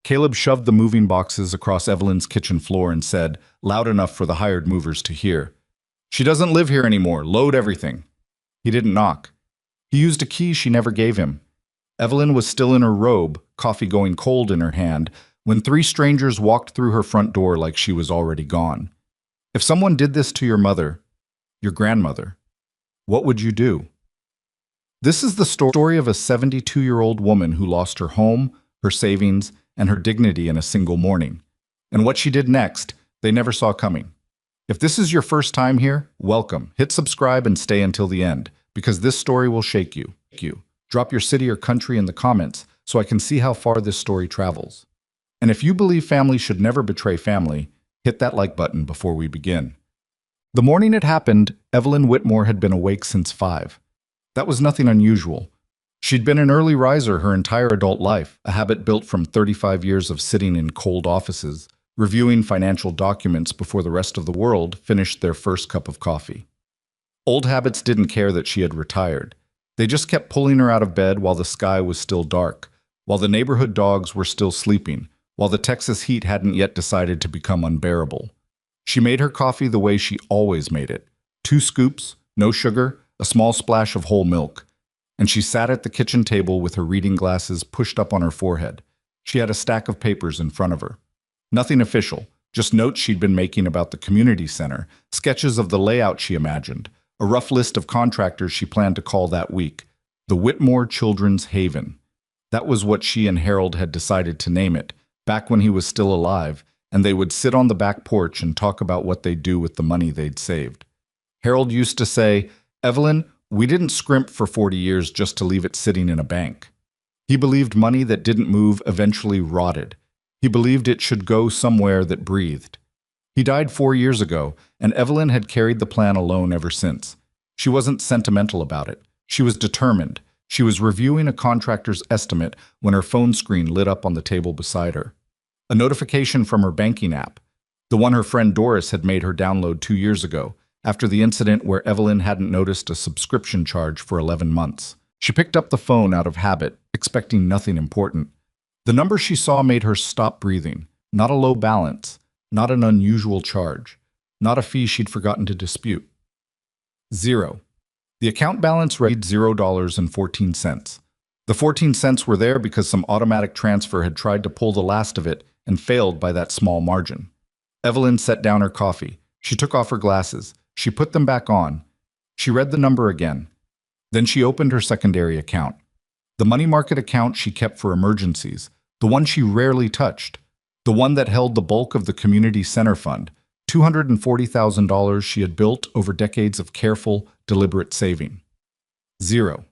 Caleb shoved the moving boxes across Evelyn's kitchen floor and said, loud enough for the hired movers to hear, "She doesn't live here anymore. Load everything." He didn't knock. He used a key she never gave him. Evelyn was still in her robe, coffee going cold in her hand, when three strangers walked through her front door like she was already gone. If someone did this to your mother, your grandmother, what would you do? This is the story of a 72-year-old woman who lost her home, her savings, and her dignity in a single morning. And what she did next, they never saw coming. If this is your first time here, welcome. Hit subscribe and stay until the end, because this story will shake you. Drop your city or country in the comments so I can see how far this story travels. And if you believe family should never betray family, hit that like button before we begin. The morning it happened, Evelyn Whitmore had been awake since 5. That was nothing unusual. She'd been an early riser her entire adult life, a habit built from 35 years of sitting in cold offices, reviewing financial documents before the rest of the world finished their first cup of coffee. Old habits didn't care that she had retired. They just kept pulling her out of bed while the sky was still dark, while the neighborhood dogs were still sleeping, while the Texas heat hadn't yet decided to become unbearable. She made her coffee the way she always made it. 2 scoops, no sugar, a small splash of whole milk. And she sat at the kitchen table with her reading glasses pushed up on her forehead. She had a stack of papers in front of her. Nothing official, just notes she'd been making about the community center, sketches of the layout she imagined, a rough list of contractors she planned to call that week. The Whitmore Children's Haven. That was what she and Harold had decided to name it, back when he was still alive, and they would sit on the back porch and talk about what they'd do with the money they'd saved. Harold used to say, "Evelyn, we didn't scrimp for 40 years just to leave it sitting in a bank." He believed money that didn't move eventually rotted. He believed it should go somewhere that breathed. He died 4 years ago, and Evelyn had carried the plan alone ever since. She wasn't sentimental about it. She was determined. She was reviewing a contractor's estimate when her phone screen lit up on the table beside her. A notification from her banking app, the one her friend Doris had made her download 2 years ago, after the incident where Evelyn hadn't noticed a subscription charge for 11 months. She picked up the phone out of habit, expecting nothing important. The number she saw made her stop breathing. Not a low balance, not an unusual charge, not a fee she'd forgotten to dispute. 0. The account balance read $0.14. The 14 cents were there because some automatic transfer had tried to pull the last of it and failed by that small margin. Evelyn set down her coffee. She took off her glasses. She put them back on. She read the number again. Then she opened her secondary account. The money market account she kept for emergencies, the one she rarely touched, the one that held the bulk of the community center fund, $240,000 she had built over decades of careful, deliberate saving. 0.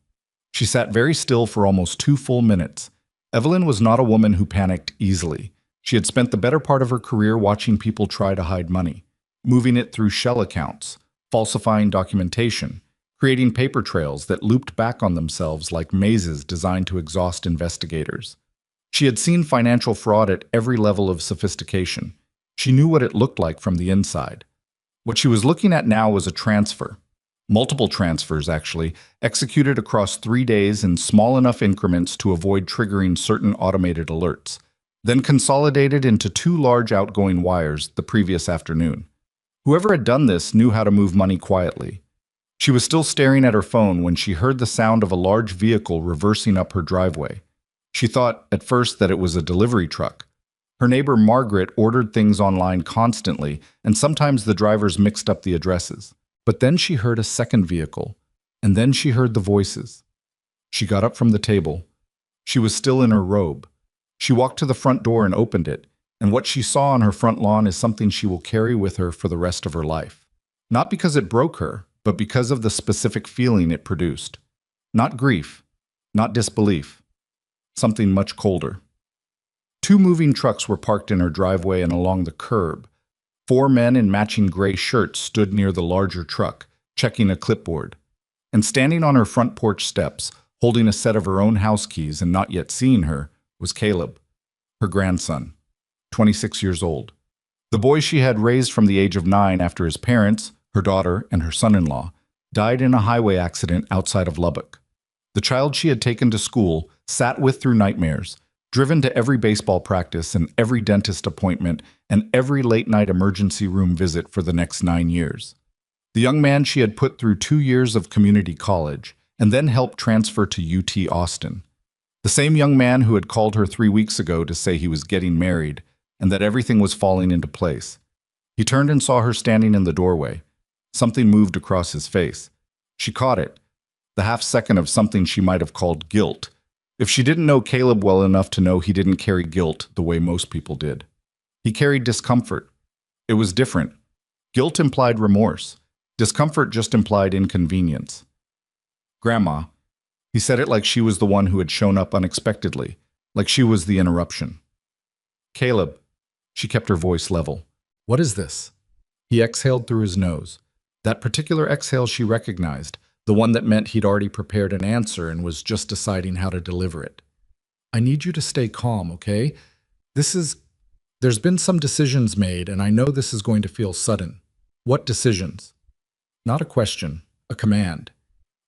She sat very still for almost 2 full minutes. Evelyn was not a woman who panicked easily. She had spent the better part of her career watching people try to hide money, moving it through shell accounts, falsifying documentation, creating paper trails that looped back on themselves like mazes designed to exhaust investigators. She had seen financial fraud at every level of sophistication. She knew what it looked like from the inside. What she was looking at now was a transfer. Multiple transfers, actually, executed across 3 days in small enough increments to avoid triggering certain automated alerts, then consolidated into 2 large outgoing wires the previous afternoon. Whoever had done this knew how to move money quietly. She was still staring at her phone when she heard the sound of a large vehicle reversing up her driveway. She thought, at first, that it was a delivery truck. Her neighbor Margaret ordered things online constantly, and sometimes the drivers mixed up the addresses. But then she heard a second vehicle, and then she heard the voices. She got up from the table. She was still in her robe. She walked to the front door and opened it, and what she saw on her front lawn is something she will carry with her for the rest of her life. Not because it broke her, but because of the specific feeling it produced. Not grief, not disbelief. Something much colder. 2 moving trucks were parked in her driveway and along the curb. 4 men in matching gray shirts stood near the larger truck, checking a clipboard. And standing on her front porch steps, holding a set of her own house keys and not yet seeing her, was Caleb, her grandson, 26 years old. The boy she had raised from the age of 9 after his parents, her daughter, and her son-in-law died in a highway accident outside of Lubbock. The child she had taken to school, sat with through nightmares, driven to every baseball practice and every dentist appointment and every late-night emergency room visit for the next 9 years. The young man she had put through 2 years of community college and then helped transfer to UT Austin. The same young man who had called her 3 weeks ago to say he was getting married and that everything was falling into place. He turned and saw her standing in the doorway. Something moved across his face. She caught it, the half-second of something she might have called guilt, if she didn't know Caleb well enough to know he didn't carry guilt the way most people did. He carried discomfort. It was different. Guilt implied remorse. Discomfort just implied inconvenience. Grandma. He said it like she was the one who had shown up unexpectedly, like she was the interruption. Caleb. She kept her voice level. What is this? He exhaled through his nose. That particular exhale she recognized, the one that meant he'd already prepared an answer and was just deciding how to deliver it. I need you to stay calm, okay? There's been some decisions made, and I know this is going to feel sudden. What decisions? Not a question, a command.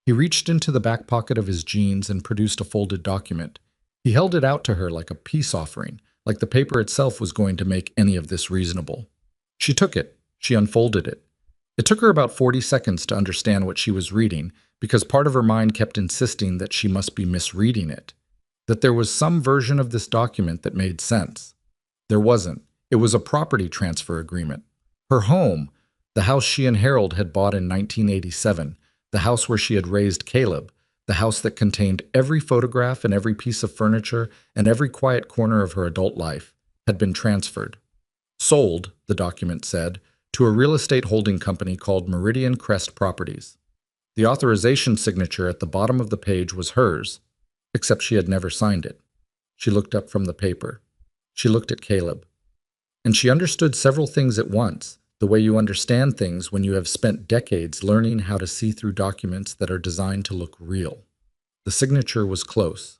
He reached into the back pocket of his jeans and produced a folded document. He held it out to her like a peace offering, like the paper itself was going to make any of this reasonable. She took it. She unfolded it. It took her about 40 seconds to understand what she was reading, because part of her mind kept insisting that she must be misreading it, that there was some version of this document that made sense. There wasn't. It was a property transfer agreement. Her home, the house she and Harold had bought in 1987, the house where she had raised Caleb, the house that contained every photograph and every piece of furniture and every quiet corner of her adult life, had been transferred. Sold, the document said, to a real estate holding company called Meridian Crest Properties. The authorization signature at the bottom of the page was hers, except she had never signed it. She looked up from the paper. She looked at Caleb. And she understood several things at once, the way you understand things when you have spent decades learning how to see through documents that are designed to look real. The signature was close.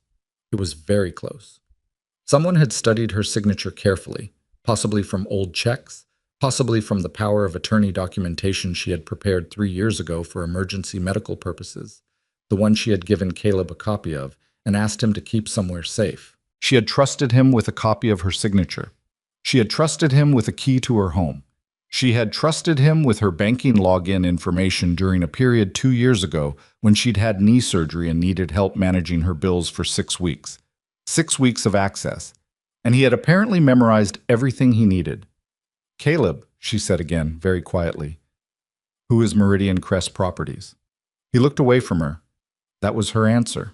It was very close. Someone had studied her signature carefully, possibly from old checks, possibly from the power of attorney documentation she had prepared 3 years ago for emergency medical purposes, the one she had given Caleb a copy of and asked him to keep somewhere safe. She had trusted him with a copy of her signature. She had trusted him with a key to her home. She had trusted him with her banking login information during a period 2 years ago when she'd had knee surgery and needed help managing her bills for 6 weeks. 6 weeks of access. And he had apparently memorized everything he needed. Caleb, she said again, very quietly. Who is Meridian Crest Properties? He looked away from her. That was her answer.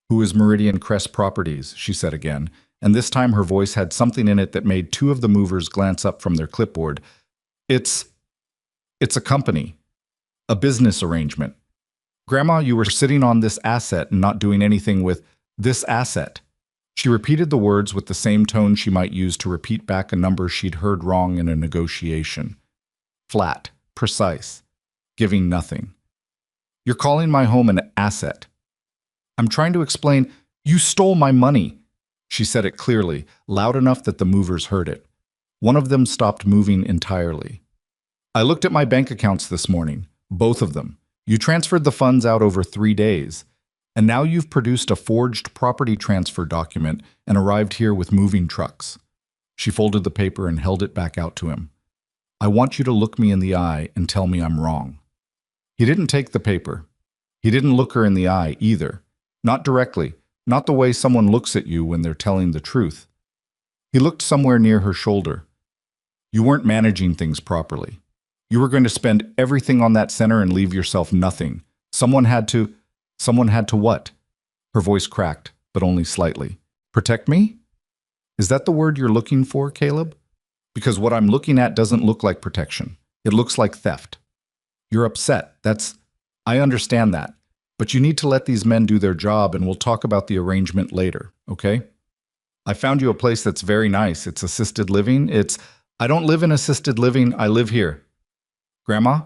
Who is Meridian Crest Properties? She said again, and this time her voice had something in it that made 2 of the movers glance up from their clipboard. It's a company. A business arrangement. Grandma, you were sitting on this asset and not doing anything with this asset. She repeated the words with the same tone she might use to repeat back a number she'd heard wrong in a negotiation. Flat, precise, giving nothing. You're calling my home an asset. I'm trying to explain, you stole my money. She said it clearly, loud enough that the movers heard it. One of them stopped moving entirely. I looked at my bank accounts this morning, both of them. You transferred the funds out over 3 days. And now you've produced a forged property transfer document and arrived here with moving trucks. She folded the paper and held it back out to him. I want you to look me in the eye and tell me I'm wrong. He didn't take the paper. He didn't look her in the eye either. Not directly, not the way someone looks at you when they're telling the truth. He looked somewhere near her shoulder. You weren't managing things properly. You were going to spend everything on that center and leave yourself nothing. Someone had to what? Her voice cracked, but only slightly. Protect me? Is that the word you're looking for, Caleb? Because what I'm looking at doesn't look like protection. It looks like theft. You're upset. I understand that. But you need to let these men do their job and we'll talk about the arrangement later, okay? I found you a place that's very nice. It's assisted living. I don't live in assisted living. I live here. Grandma?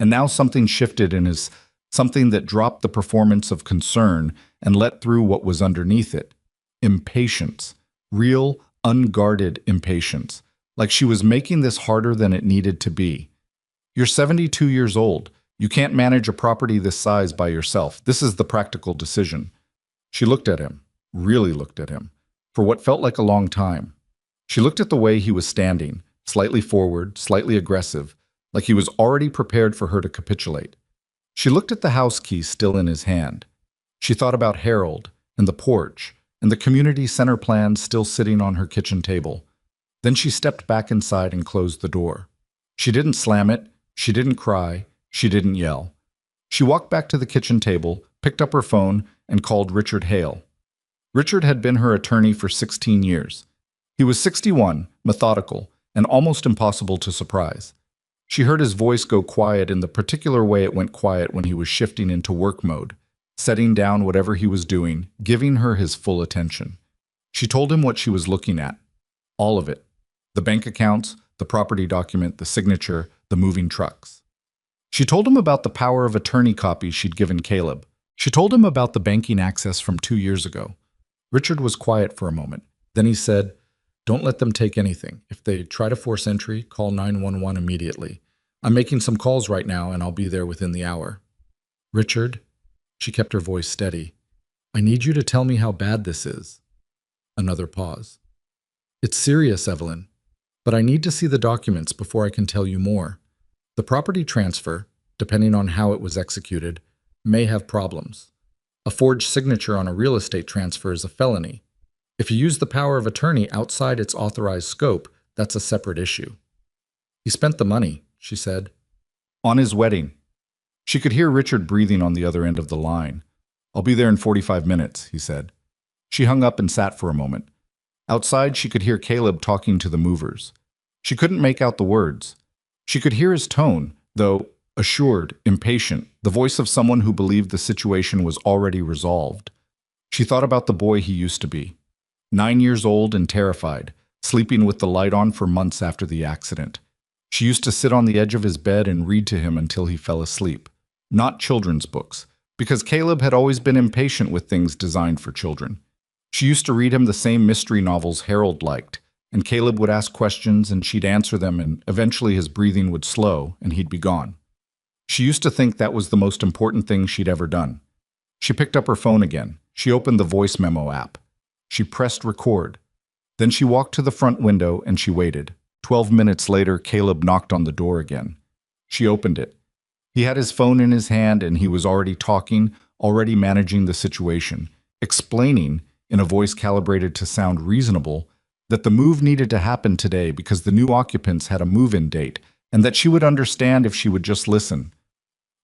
And now something shifted in his something that dropped the performance of concern and let through what was underneath it. Impatience. Real, unguarded impatience. Like she was making this harder than it needed to be. You're 72 years old. You can't manage a property this size by yourself. This is the practical decision. She looked at him, really looked at him. for what felt like a long time. She looked at the way he was standing, slightly forward, slightly aggressive, like he was already prepared for her to capitulate. She looked at the house key still in his hand. She thought about Harold, and the porch, and the community center plan still sitting on her kitchen table. Then she stepped back inside and closed the door. She didn't slam it, she didn't cry, she didn't yell. She walked back to the kitchen table, picked up her phone, and called Richard Hale. Richard had been her attorney for 16 years. He was 61, methodical, and almost impossible to surprise. She heard his voice go quiet in the particular way it went quiet when he was shifting into work mode, setting down whatever he was doing, giving her his full attention. She told him what she was looking at. All of it. The bank accounts, the property document, the signature, the moving trucks. She told him about the power of attorney copies she'd given Caleb. She told him about the banking access from 2 years ago. Richard was quiet for a moment. Then he said, "Don't let them take anything. If they try to force entry, call 911 immediately. I'm making some calls right now and I'll be there within the hour." "Richard," she kept her voice steady, "I need you to tell me how bad this is." Another pause. "It's serious, Evelyn, but I need to see the documents before I can tell you more. The property transfer, depending on how it was executed, may have problems. A forged signature on a real estate transfer is a felony. If you use the power of attorney outside its authorized scope, that's a separate issue." "He spent the money," she said. "On his wedding." She could hear Richard breathing on the other end of the line. "I'll be there in 45 minutes, he said. She hung up and sat for a moment. Outside, she could hear Caleb talking to the movers. She couldn't make out the words. She could hear his tone, though assured, impatient, the voice of someone who believed the situation was already resolved. She thought about the boy he used to be. 9 years old and terrified, sleeping with the light on for months after the accident. She used to sit on the edge of his bed and read to him until he fell asleep. Not children's books, because Caleb had always been impatient with things designed for children. She used to read him the same mystery novels Harold liked, and Caleb would ask questions and she'd answer them, and eventually his breathing would slow and he'd be gone. She used to think that was the most important thing she'd ever done. She picked up her phone again. She opened the voice memo app. She pressed record. Then she walked to the front window and she waited. 12 minutes later, Caleb knocked on the door again. She opened it. He had his phone in his hand and he was already talking, already managing the situation, explaining, in a voice calibrated to sound reasonable, that the move needed to happen today because the new occupants had a move-in date, and that she would understand if she would just listen.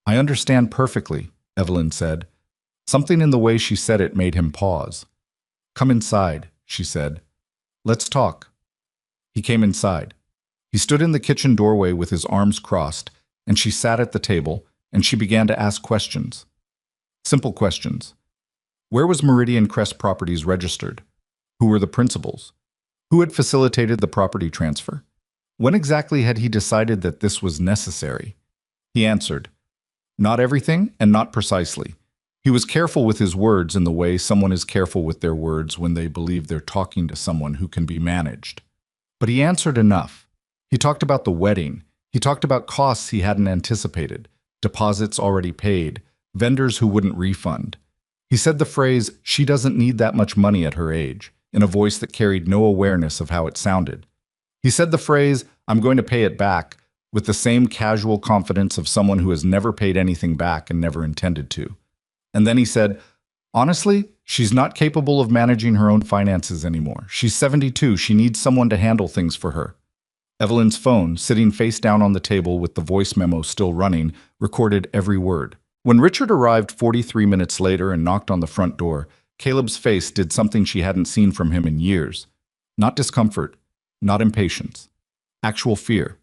"I understand perfectly," Evelyn said. Something in the way she said it made him pause. "Come inside," she said. "Let's talk." He came inside. He stood in the kitchen doorway with his arms crossed, and she sat at the table, and she began to ask questions. Simple questions. Where was Meridian Crest Properties registered? Who were the principals? Who had facilitated the property transfer? When exactly had he decided that this was necessary? He answered, "Not everything and not precisely." He was careful with his words in the way someone is careful with their words when they believe they're talking to someone who can be managed. But he answered enough. He talked about the wedding. He talked about costs he hadn't anticipated, deposits already paid, vendors who wouldn't refund. He said the phrase, "She doesn't need that much money at her age," in a voice that carried no awareness of how it sounded. He said the phrase, "I'm going to pay it back," with the same casual confidence of someone who has never paid anything back and never intended to. And then he said, "Honestly, she's not capable of managing her own finances anymore. She's 72, she needs someone to handle things for her." Evelyn's phone, sitting face down on the table with the voice memo still running, recorded every word. When Richard arrived 43 minutes later and knocked on the front door, Caleb's face did something she hadn't seen from him in years. Not discomfort, not impatience, actual fear.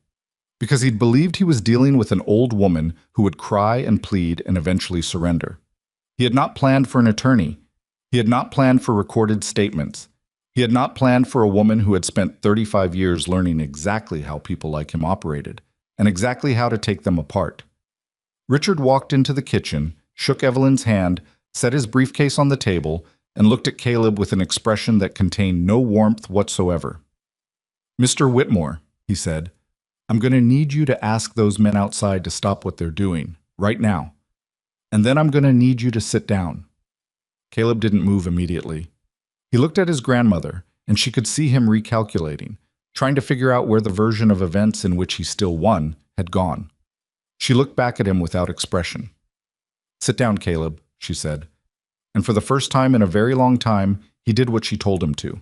Because he'd believed he was dealing with an old woman who would cry and plead and eventually surrender. He had not planned for an attorney. He had not planned for recorded statements. He had not planned for a woman who had spent 35 years learning exactly how people like him operated, and exactly how to take them apart. Richard walked into the kitchen, shook Evelyn's hand, set his briefcase on the table, and looked at Caleb with an expression that contained no warmth whatsoever. "Mr. Whitmore," he said, "I'm going to need you to ask those men outside to stop what they're doing, right now. And then I'm going to need you to sit down." Caleb didn't move immediately. He looked at his grandmother, and she could see him recalculating, trying to figure out where the version of events in which he still won had gone. She looked back at him without expression. "Sit down, Caleb," she said. And for the first time in a very long time, he did what she told him to.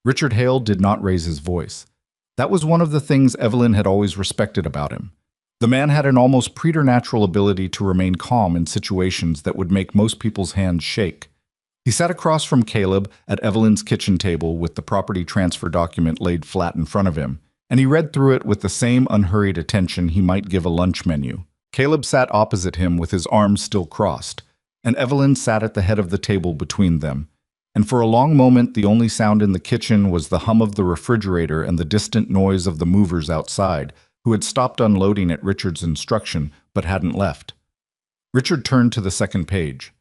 Richard Hale did not raise his voice. That was one of the things Evelyn had always respected about him. The man had an almost preternatural ability to remain calm in situations that would make most people's hands shake. He sat across from Caleb at Evelyn's kitchen table with the property transfer document laid flat in front of him, and he read through it with the same unhurried attention he might give a lunch menu. Caleb sat opposite him with his arms still crossed, and Evelyn sat at the head of the table between them. And for a long moment the only sound in the kitchen was the hum of the refrigerator and the distant noise of the movers outside, who had stopped unloading at Richard's instruction but hadn't left. Richard turned to the second page,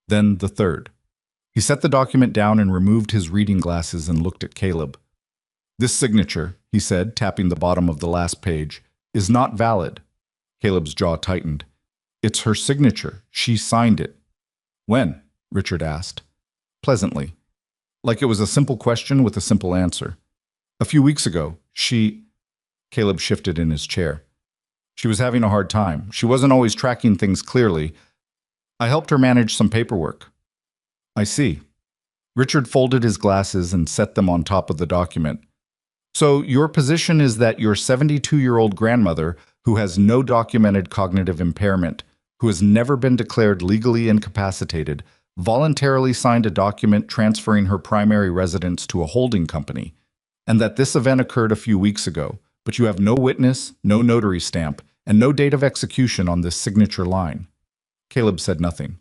then the third. He set the document down and removed his reading glasses and looked at Caleb. "This signature," he said, tapping the bottom of the last page, "is not valid." Caleb's jaw tightened. "It's her signature. She signed it." "When?" Richard asked. Pleasantly, like it was a simple question with a simple answer. "A few weeks ago. Caleb shifted in his chair. "She was having a hard time. She wasn't always tracking things clearly. I helped her manage some paperwork." "I see." Richard folded his glasses and set them on top of the document. "So your position is that your 72-year-old grandmother, who has no documented cognitive impairment, who has never been declared legally incapacitated, voluntarily signed a document transferring her primary residence to a holding company, and that this event occurred a few weeks ago, but you have no witness, no notary stamp, and no date of execution on this signature line." Caleb said nothing.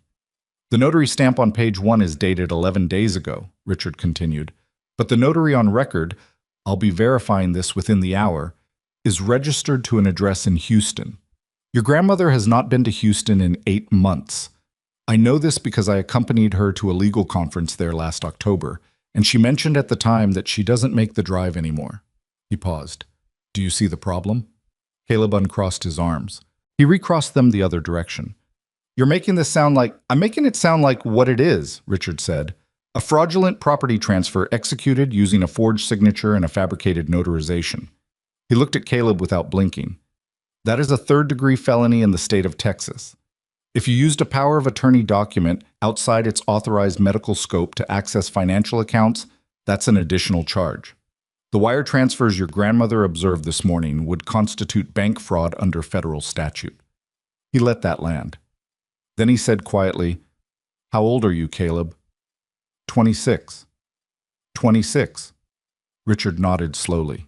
"The notary stamp on page 1 is dated 11 days ago," Richard continued, "but the notary on record, I'll be verifying this within the hour, is registered to an address in Houston. Your grandmother has not been to Houston in 8 months. I know this because I accompanied her to a legal conference there last October, and she mentioned at the time that she doesn't make the drive anymore." He paused. "Do you see the problem?" Caleb uncrossed his arms. He recrossed them the other direction. "I'm making it sound like what it is," Richard said. "A fraudulent property transfer executed using a forged signature and a fabricated notarization." He looked at Caleb without blinking. "That is a third-degree felony in the state of Texas. If you used a power of attorney document outside its authorized medical scope to access financial accounts, that's an additional charge. The wire transfers your grandmother observed this morning would constitute bank fraud under federal statute." He let that land. Then he said quietly, "How old are you, Caleb?" 26. 26. Richard nodded slowly.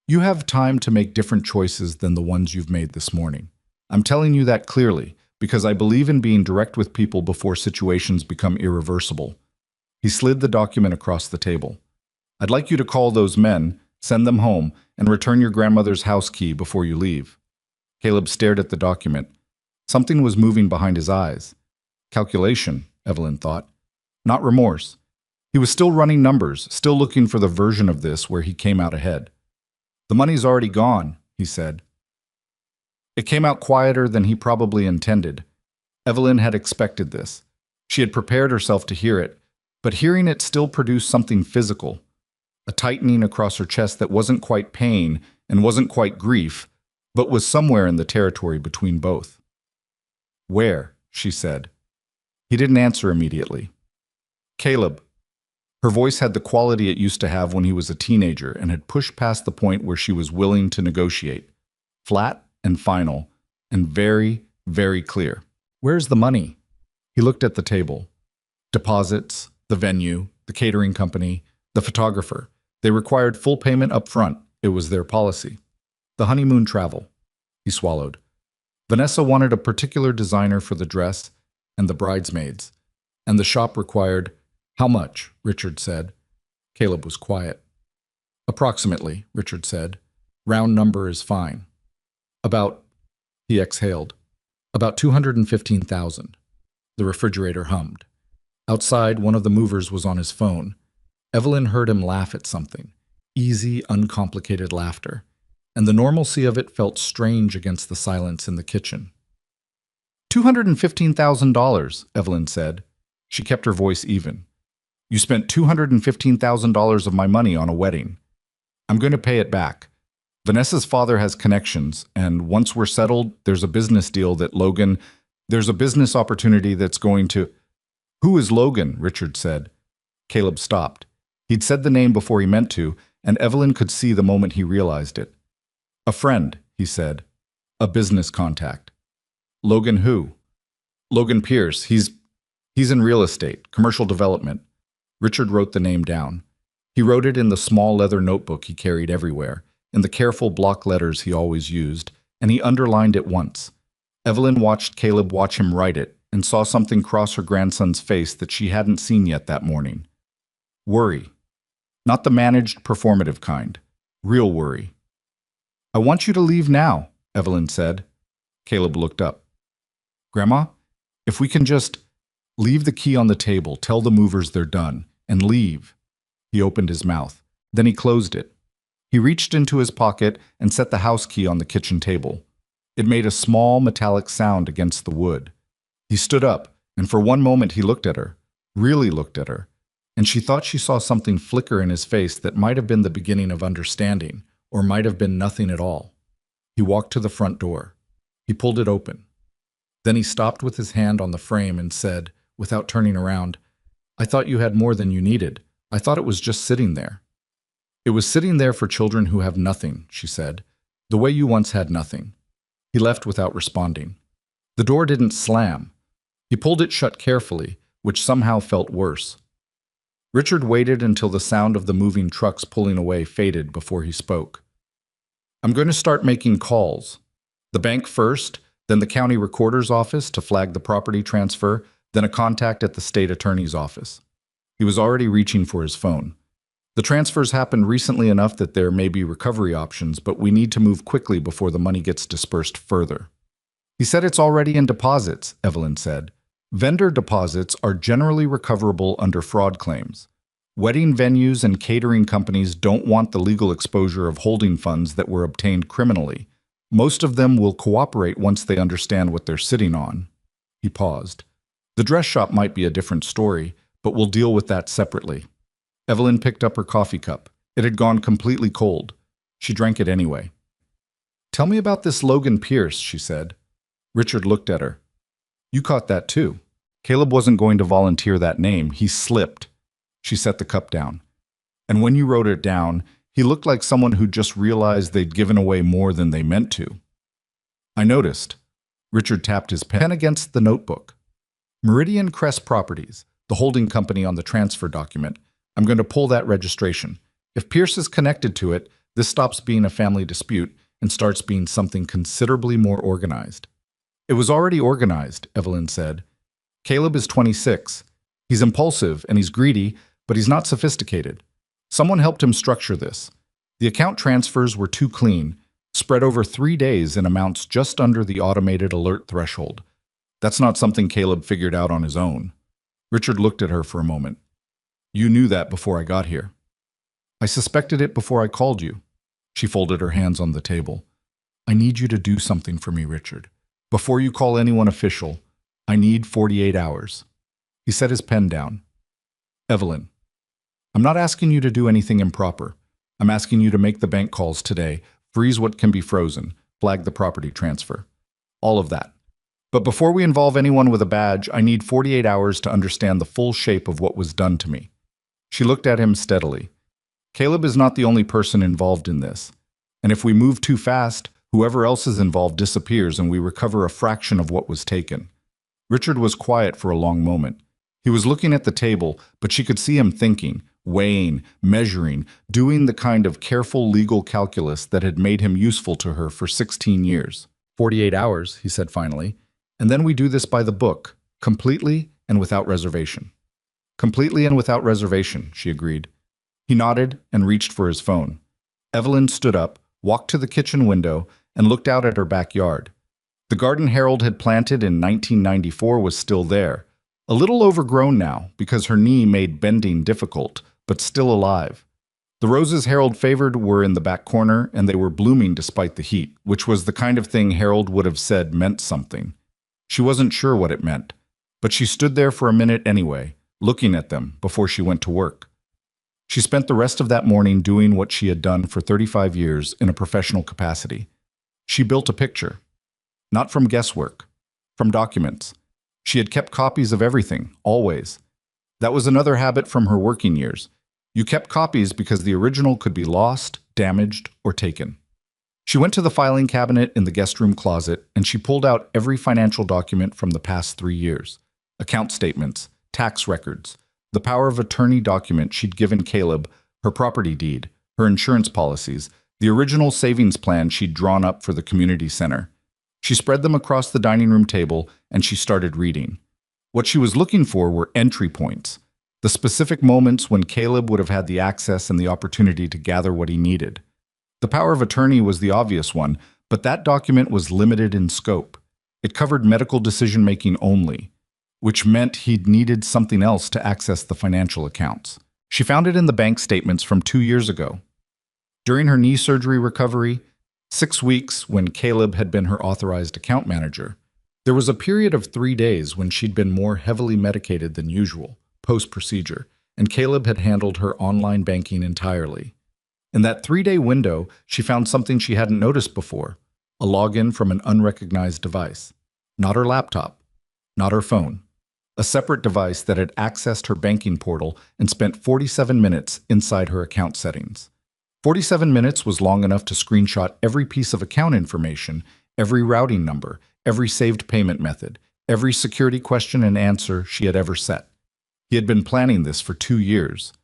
"You have time to make different choices than the ones you've made this morning. I'm telling you that clearly, because I believe in being direct with people before situations become irreversible." He slid the document across the table. "I'd like you to call those men, send them home, and return your grandmother's house key before you leave." Caleb stared at the document. Something was moving behind his eyes. Calculation, Evelyn thought. Not remorse. He was still running numbers, still looking for the version of this where he came out ahead. "The money's already gone," he said. It came out quieter than he probably intended. Evelyn had expected this. She had prepared herself to hear it, but hearing it still produced something physical, a tightening across her chest that wasn't quite pain and wasn't quite grief, but was somewhere in the territory between both. "Where?" she said. He didn't answer immediately. "Caleb." Her voice had the quality it used to have when he was a teenager and had pushed past the point where she was willing to negotiate. Flat and final, and very, very clear. "Where's the money?" He looked at the table. Deposits, the venue, the catering company, the photographer. They required full payment up front. It was their policy. "The honeymoon travel." He swallowed. "Vanessa wanted a particular designer for the dress and the bridesmaids, and the shop required—" "How much?" Richard said. Caleb was quiet. "Approximately," Richard said. "Round number is fine." "About," he exhaled, "about 215,000. The refrigerator hummed. Outside, one of the movers was on his phone. Evelyn heard him laugh at something. Easy, uncomplicated laughter. And the normalcy of it felt strange against the silence in the kitchen. $215,000, Evelyn said. She kept her voice even. You spent $215,000 of my money on a wedding. I'm going to pay it back. Vanessa's father has connections, and once we're settled, there's a business deal that there's a business opportunity that's going to... Who is Logan? Richard said. Caleb stopped. He'd said the name before he meant to, and Evelyn could see the moment he realized it. A friend, he said. A business contact. Logan who? Logan Pierce. He's in real estate, commercial development. Richard wrote the name down. He wrote it in the small leather notebook he carried everywhere, in the careful block letters he always used, and he underlined it once. Evelyn watched Caleb watch him write it and saw something cross her grandson's face that she hadn't seen yet that morning. Worry. Not the managed, performative kind. Real worry. I want you to leave now, Evelyn said. Caleb looked up. Grandma, if we can just leave the key on the table, tell the movers they're done, and leave. He opened his mouth. Then he closed it. He reached into his pocket and set the house key on the kitchen table. It made a small metallic sound against the wood. He stood up, and for one moment he looked at her, really looked at her, and she thought she saw something flicker in his face that might have been the beginning of understanding, or might have been nothing at all. He walked to the front door. He pulled it open. Then he stopped with his hand on the frame and said, without turning around, I thought you had more than you needed. I thought it was just sitting there. It was sitting there for children who have nothing, she said, the way you once had nothing. He left without responding. The door didn't slam. He pulled it shut carefully, which somehow felt worse. Richard waited until the sound of the moving trucks pulling away faded before he spoke. I'm going to start making calls. The bank first, then the county recorder's office to flag the property transfer, then a contact at the state attorney's office. He was already reaching for his phone. The transfers happened recently enough that there may be recovery options, but we need to move quickly before the money gets dispersed further. He said it's already in deposits, Evelyn said. Vendor deposits are generally recoverable under fraud claims. Wedding venues and catering companies don't want the legal exposure of holding funds that were obtained criminally. Most of them will cooperate once they understand what they're sitting on. He paused. The dress shop might be a different story, but we'll deal with that separately. Evelyn picked up her coffee cup. It had gone completely cold. She drank it anyway. Tell me about this Logan Pierce, she said. Richard looked at her. You caught that too. Caleb wasn't going to volunteer that name. He slipped. She set the cup down. And when you wrote it down, he looked like someone who just realized they'd given away more than they meant to. I noticed. Richard tapped his pen against the notebook. Meridian Crest Properties, the holding company on the transfer document. I'm going to pull that registration. If Pierce is connected to it, this stops being a family dispute and starts being something considerably more organized. It was already organized, Evelyn said. Caleb is 26. He's impulsive and he's greedy, but he's not sophisticated. Someone helped him structure this. The account transfers were too clean, spread over 3 days in amounts just under the automated alert threshold. That's not something Caleb figured out on his own. Richard looked at her for a moment. You knew that before I got here. I suspected it before I called you. She folded her hands on the table. I need you to do something for me, Richard. Before you call anyone official, I need 48 hours. He set his pen down. Evelyn, I'm not asking you to do anything improper. I'm asking you to make the bank calls today, freeze what can be frozen, flag the property transfer. All of that. But before we involve anyone with a badge, I need 48 hours to understand the full shape of what was done to me. She looked at him steadily. Caleb is not the only person involved in this. And if we move too fast, whoever else is involved disappears and we recover a fraction of what was taken. Richard was quiet for a long moment. He was looking at the table, but she could see him thinking, weighing, measuring, doing the kind of careful legal calculus that had made him useful to her for 16 years. 48 hours, he said finally, and then we do this by the book, completely and without reservation. Completely and without reservation, she agreed. He nodded and reached for his phone. Evelyn stood up, walked to the kitchen window, and looked out at her backyard. The garden Harold had planted in 1994 was still there, a little overgrown now because her knee made bending difficult, but still alive. The roses Harold favored were in the back corner, and they were blooming despite the heat, which was the kind of thing Harold would have said meant something. She wasn't sure what it meant, but she stood there for a minute anyway, looking at them before she went to work. She spent the rest of that morning doing what she had done for 35 years in a professional capacity. She built a picture, not from guesswork, from documents. She had kept copies of everything, always. That was another habit from her working years. You kept copies because the original could be lost, damaged, or taken. She went to the filing cabinet in the guest room closet and she pulled out every financial document from the past 3 years. Account statements, tax records, the power of attorney document she'd given Caleb, her property deed, her insurance policies, the original savings plan she'd drawn up for the community center. She spread them across the dining room table and she started reading. What she was looking for were entry points, the specific moments when Caleb would have had the access and the opportunity to gather what he needed. The power of attorney was the obvious one, but that document was limited in scope. It covered medical decision-making only, which meant he'd needed something else to access the financial accounts. She found it in the bank statements from 2 years ago. During her knee surgery recovery, 6 weeks when Caleb had been her authorized account manager, there was a period of 3 days when she'd been more heavily medicated than usual, post-procedure, and Caleb had handled her online banking entirely. In that 3-day window, she found something she hadn't noticed before, a login from an unrecognized device. Not her laptop, not her phone. A separate device that had accessed her banking portal and spent 47 minutes inside her account settings. 47 minutes was long enough to screenshot every piece of account information, every routing number, every saved payment method, every security question and answer she had ever set. He had been planning this for 2 years.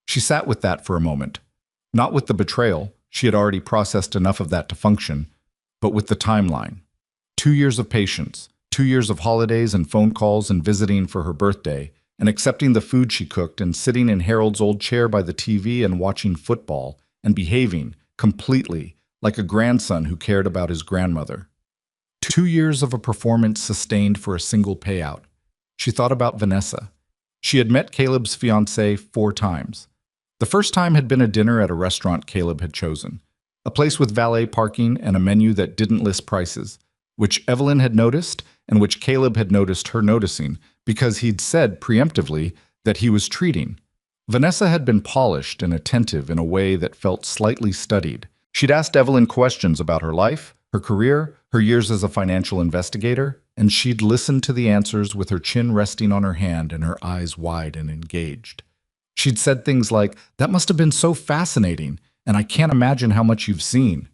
She sat with that for a moment. Not with the betrayal, she had already processed enough of that to function, but with the timeline. 2 years of patience, 2 years of holidays and phone calls and visiting for her birthday, and accepting the food she cooked and sitting in Harold's old chair by the TV and watching football and behaving completely like a grandson who cared about his grandmother. 2 years of a performance sustained for a single payout. She thought about Vanessa. She had met Caleb's fiancée 4 times. The first time had been a dinner at a restaurant Caleb had chosen, a place with valet parking and a menu that didn't list prices, which Evelyn had noticed and which Caleb had noticed her noticing because he'd said preemptively that he was treating. Vanessa had been polished and attentive in a way that felt slightly studied. She'd asked Evelyn questions about her life, her career, her years as a financial investigator, and she'd listened to the answers with her chin resting on her hand and her eyes wide and engaged. She'd said things like, "That must have been so fascinating, and I can't imagine how much you've seen."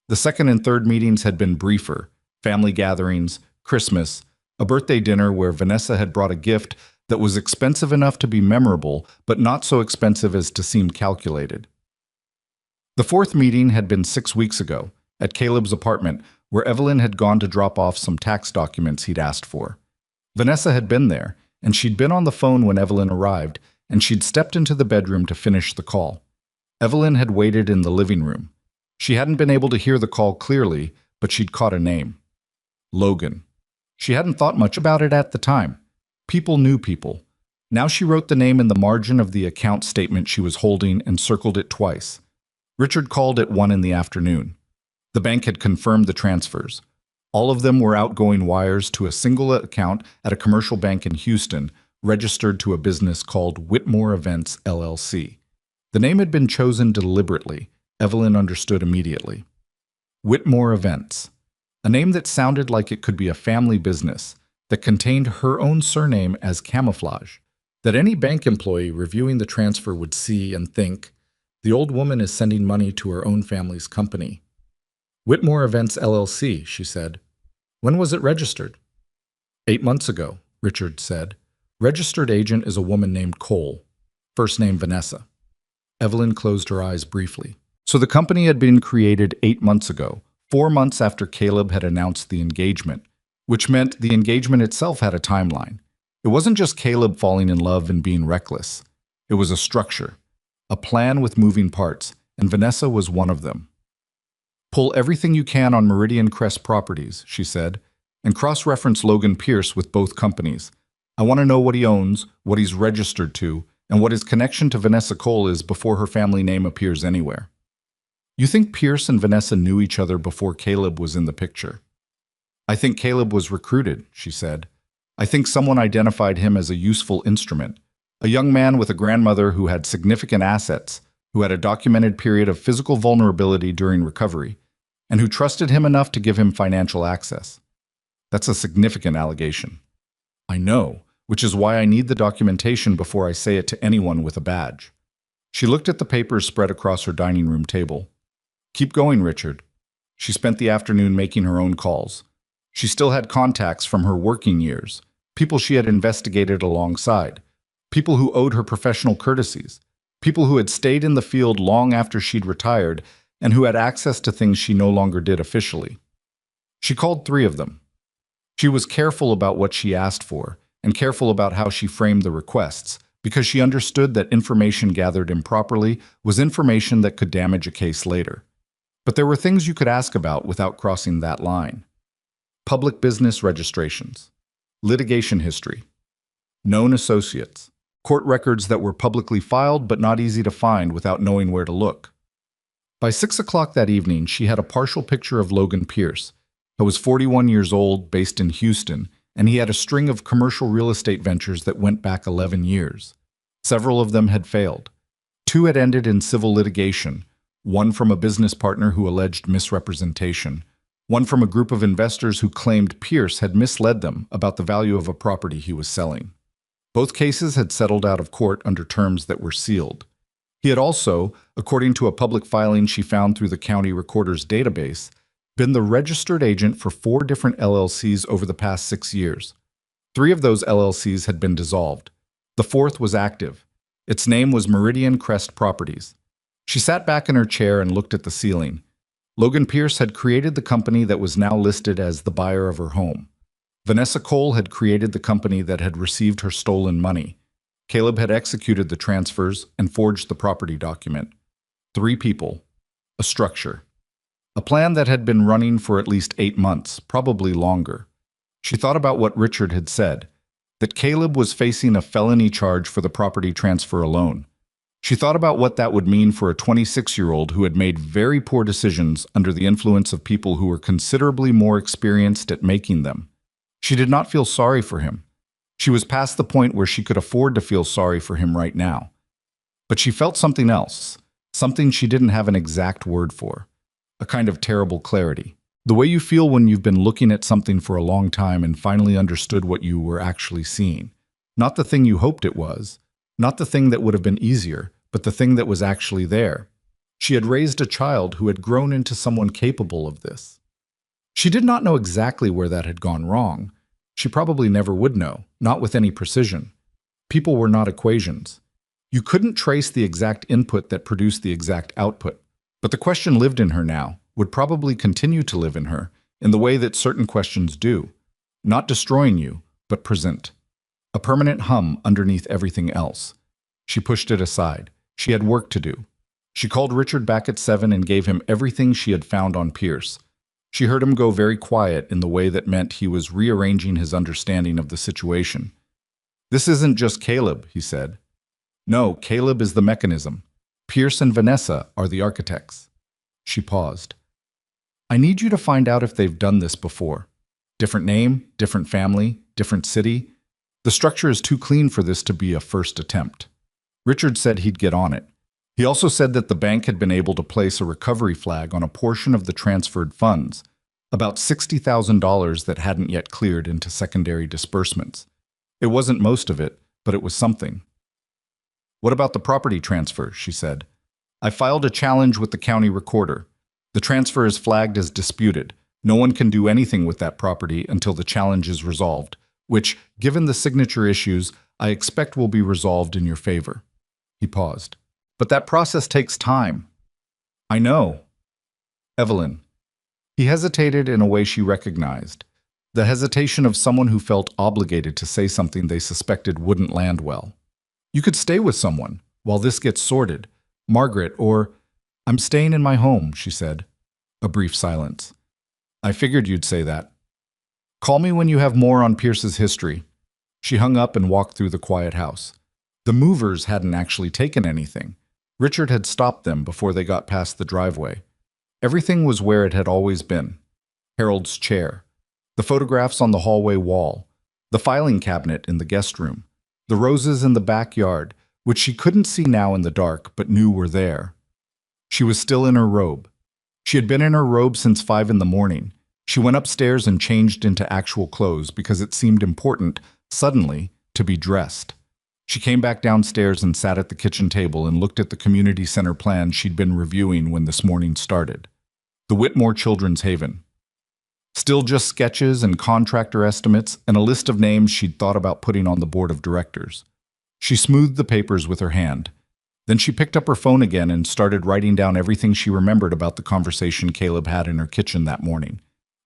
The second and third meetings had been briefer, family gatherings, Christmas, a birthday dinner where Vanessa had brought a gift that was expensive enough to be memorable, but not so expensive as to seem calculated. The fourth meeting had been 6 weeks ago, at Caleb's apartment, where Evelyn had gone to drop off some tax documents he'd asked for. Vanessa had been there, and she'd been on the phone when Evelyn arrived, and she'd stepped into the bedroom to finish the call. Evelyn had waited in the living room. She hadn't been able to hear the call clearly, but she'd caught a name. Logan. She hadn't thought much about it at the time. People knew people. Now she wrote the name in the margin of the account statement she was holding and circled it twice. Richard called at 1 in the afternoon. The bank had confirmed the transfers. All of them were outgoing wires to a single account at a commercial bank in Houston, registered to a business called Whitmore Events, LLC. The name had been chosen deliberately. Evelyn understood immediately. Whitmore Events. A name that sounded like it could be a family business, that contained her own surname as camouflage, that any bank employee reviewing the transfer would see and think, "The old woman is sending money to her own family's company." Whitmore Events, LLC, she said. When was it registered? 8 months ago, Richard said. Registered agent is a woman named Cole. First name Vanessa. Evelyn closed her eyes briefly. So the company had been created 8 months ago, 4 months after Caleb had announced the engagement, which meant the engagement itself had a timeline. It wasn't just Caleb falling in love and being reckless. It was a structure, a plan with moving parts, and Vanessa was one of them. Pull everything you can on Meridian Crest Properties, she said, and cross-reference Logan Pierce with both companies. I want to know what he owns, what he's registered to, and what his connection to Vanessa Cole is before her family name appears anywhere. You think Pierce and Vanessa knew each other before Caleb was in the picture? I think Caleb was recruited, she said. I think someone identified him as a useful instrument, A young man with a grandmother who had significant assets, who had a documented period of physical vulnerability during recovery, and who trusted him enough to give him financial access. That's a significant allegation. I know, which is why I need the documentation before I say it to anyone with a badge. She looked at the papers spread across her dining room table. Keep going, Richard. She spent the afternoon making her own calls. She still had contacts from her working years, people she had investigated alongside, people who owed her professional courtesies, people who had stayed in the field long after she'd retired and who had access to things she no longer did officially. She called 3 of them. She was careful about what she asked for and careful about how she framed the requests, because she understood that information gathered improperly was information that could damage a case later. But there were things you could ask about without crossing that line. Public business registrations, litigation history, known associates, court records that were publicly filed but not easy to find without knowing where to look. By 6 o'clock that evening, she had a partial picture of Logan Pierce, who was 41 years old, based in Houston, and he had a string of commercial real estate ventures that went back 11 years. Several of them had failed. 2 had ended in civil litigation, one from a business partner who alleged misrepresentation, one from a group of investors who claimed Pierce had misled them about the value of a property he was selling. Both cases had settled out of court under terms that were sealed. He had also, according to a public filing she found through the county recorder's database, been the registered agent for 4 different LLCs over the past 6 years. 3 of those LLCs had been dissolved. The 4th was active. Its name was Meridian Crest Properties. She sat back in her chair and looked at the ceiling. Logan Pierce had created the company that was now listed as the buyer of her home. Vanessa Cole had created the company that had received her stolen money. Caleb had executed the transfers and forged the property document. 3 people. A structure. A plan that had been running for at least 8 months, probably longer. She thought about what Richard had said, that Caleb was facing a felony charge for the property transfer alone. She thought about what that would mean for a 26-year-old who had made very poor decisions under the influence of people who were considerably more experienced at making them. She did not feel sorry for him. She was past the point where she could afford to feel sorry for him right now. But she felt something else, something she didn't have an exact word for. A kind of terrible clarity. The way you feel when you've been looking at something for a long time and finally understood what you were actually seeing. Not the thing you hoped it was, not the thing that would have been easier, but the thing that was actually there. She had raised a child who had grown into someone capable of this. She did not know exactly where that had gone wrong. She probably never would know, not with any precision. People were not equations. You couldn't trace the exact input that produced the exact output. But the question lived in her now, would probably continue to live in her, in the way that certain questions do. Not destroying you, but present. A permanent hum underneath everything else. She pushed it aside. She had work to do. She called Richard back at 7 and gave him everything she had found on Pierce. She heard him go very quiet in the way that meant he was rearranging his understanding of the situation. "This isn't just Caleb," he said. "No, Caleb is the mechanism. Pierce and Vanessa are the architects." She paused. "I need you to find out if they've done this before. Different name, different family, different city. The structure is too clean for this to be a first attempt." Richard said he'd get on it. He also said that the bank had been able to place a recovery flag on a portion of the transferred funds, about $60,000 that hadn't yet cleared into secondary disbursements. It wasn't most of it, but it was something. "What about the property transfer?" she said. "I filed a challenge with the county recorder. The transfer is flagged as disputed. No one can do anything with that property until the challenge is resolved, which, given the signature issues, I expect will be resolved in your favor." He paused. "But that process takes time." "I know." "Evelyn." He hesitated in a way she recognized. The hesitation of someone who felt obligated to say something they suspected wouldn't land well. "You could stay with someone while this gets sorted. Margaret, or—" "I'm staying in my home," she said. A brief silence. "I figured you'd say that. Call me when you have more on Pierce's history." She hung up and walked through the quiet house. The movers hadn't actually taken anything. Richard had stopped them before they got past the driveway. Everything was where it had always been. Harold's chair, the photographs on the hallway wall, the filing cabinet in the guest room, The roses in the backyard, which she couldn't see now in the dark but knew were there. She was still in her robe. She had been in her robe since 5 in the morning. She went upstairs and changed into actual clothes because it seemed important, suddenly, to be dressed. She came back downstairs and sat at the kitchen table and looked at the community center plan she'd been reviewing when this morning started. The Whitmore Children's Haven. Still just sketches and contractor estimates and a list of names she'd thought about putting on the board of directors. She smoothed the papers with her hand. Then she picked up her phone again and started writing down everything she remembered about the conversation Caleb had in her kitchen that morning.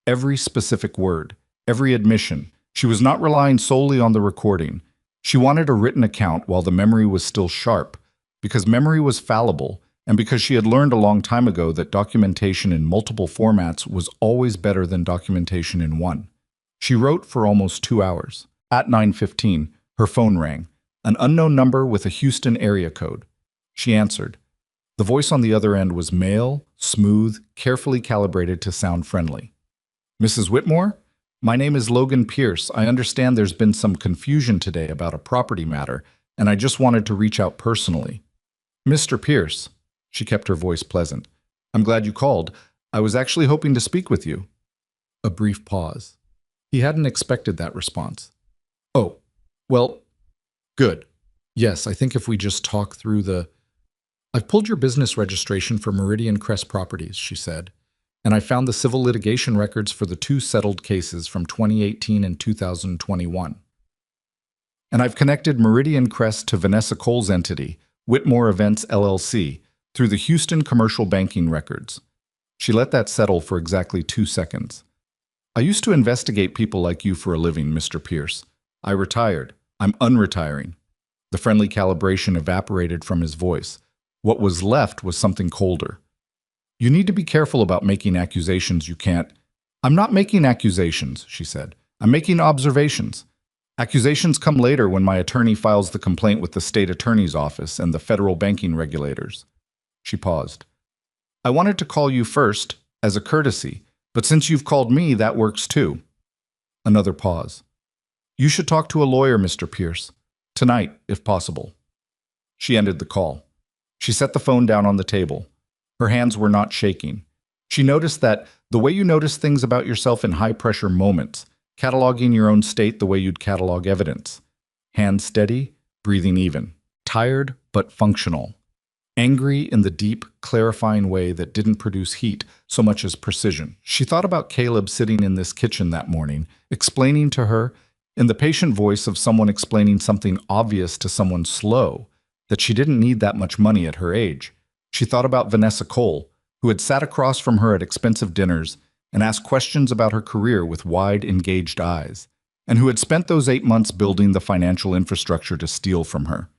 Every specific word, every admission. She was not relying solely on the recording. She wanted a written account while the memory was still sharp, because memory was fallible, and because she had learned a long time ago that documentation in multiple formats was always better than documentation in one. She wrote for almost 2 hours. At 9:15, her phone rang, an unknown number with a Houston area code. She answered. The voice on the other end was male, smooth, carefully calibrated to sound friendly. Mrs. Whitmore? My name is Logan Pierce. I understand there's been some confusion today about a property matter, and I just wanted to reach out personally. Mr. Pierce, she kept her voice pleasant. I'm glad you called. I was actually hoping to speak with you. A brief pause. He hadn't expected that response. Oh, well, good. Yes, I think if we just talk through I've pulled your business registration for Meridian Crest Properties, she said, and I found the civil litigation records for the 2 settled cases from 2018 and 2021. And I've connected Meridian Crest to Vanessa Cole's entity, Whitmore Events LLC, through the Houston commercial banking records. She let that settle for exactly 2 seconds. I used to investigate people like you for a living, Mr. Pierce. I retired. I'm unretiring. The friendly calibration evaporated from his voice. What was left was something colder. You need to be careful about making accusations you can't. I'm not making accusations, she said. I'm making observations. Accusations come later when my attorney files the complaint with the state attorney's office and the federal banking regulators. She paused. I wanted to call you first, as a courtesy, but since you've called me, that works too. Another pause. You should talk to a lawyer, Mr. Pierce. Tonight, if possible. She ended the call. She set the phone down on the table. Her hands were not shaking. She noticed that the way you notice things about yourself in high-pressure moments, cataloging your own state the way you'd catalog evidence. Hands steady, breathing even. Tired, but functional. Angry in the deep, clarifying way that didn't produce heat so much as precision. She thought about Caleb sitting in this kitchen that morning, explaining to her, in the patient voice of someone explaining something obvious to someone slow, that she didn't need that much money at her age. She thought about Vanessa Cole, who had sat across from her at expensive dinners and asked questions about her career with wide, engaged eyes, and who had spent those 8 months building the financial infrastructure to steal from her.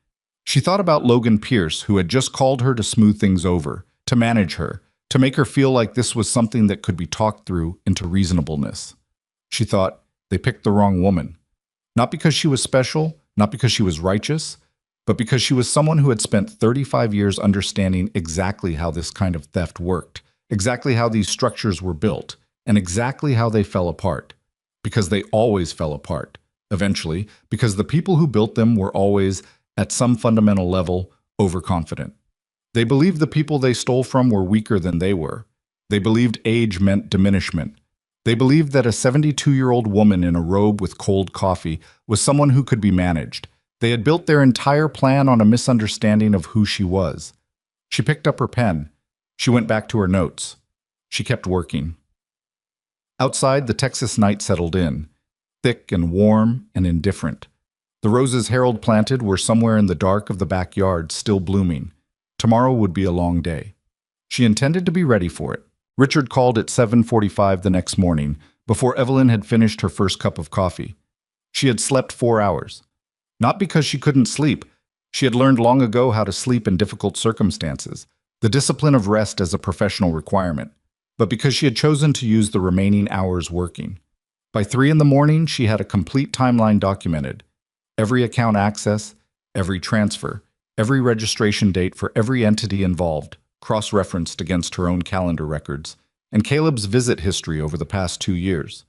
She thought about Logan Pierce, who had just called her to smooth things over, to manage her, to make her feel like this was something that could be talked through into reasonableness. She thought, they picked the wrong woman. Not because she was special, not because she was righteous, but because she was someone who had spent 35 years understanding exactly how this kind of theft worked, exactly how these structures were built, and exactly how they fell apart. Because they always fell apart, eventually, because the people who built them were always, at some fundamental level, overconfident. They believed the people they stole from were weaker than they were. They believed age meant diminishment. They believed that a 72-year-old woman in a robe with cold coffee was someone who could be managed. They had built their entire plan on a misunderstanding of who she was. She picked up her pen. She went back to her notes. She kept working. Outside, the Texas night settled in, thick and warm and indifferent. The roses Harold planted were somewhere in the dark of the backyard, still blooming. Tomorrow would be a long day. She intended to be ready for it. Richard called at 7:45 the next morning, before Evelyn had finished her first cup of coffee. She had slept 4 hours. Not because she couldn't sleep. She had learned long ago how to sleep in difficult circumstances, the discipline of rest as a professional requirement, but because she had chosen to use the remaining hours working. By 3 in the morning, she had a complete timeline documented. Every account access, every transfer, every registration date for every entity involved, cross-referenced against her own calendar records, and Caleb's visit history over the past 2 years.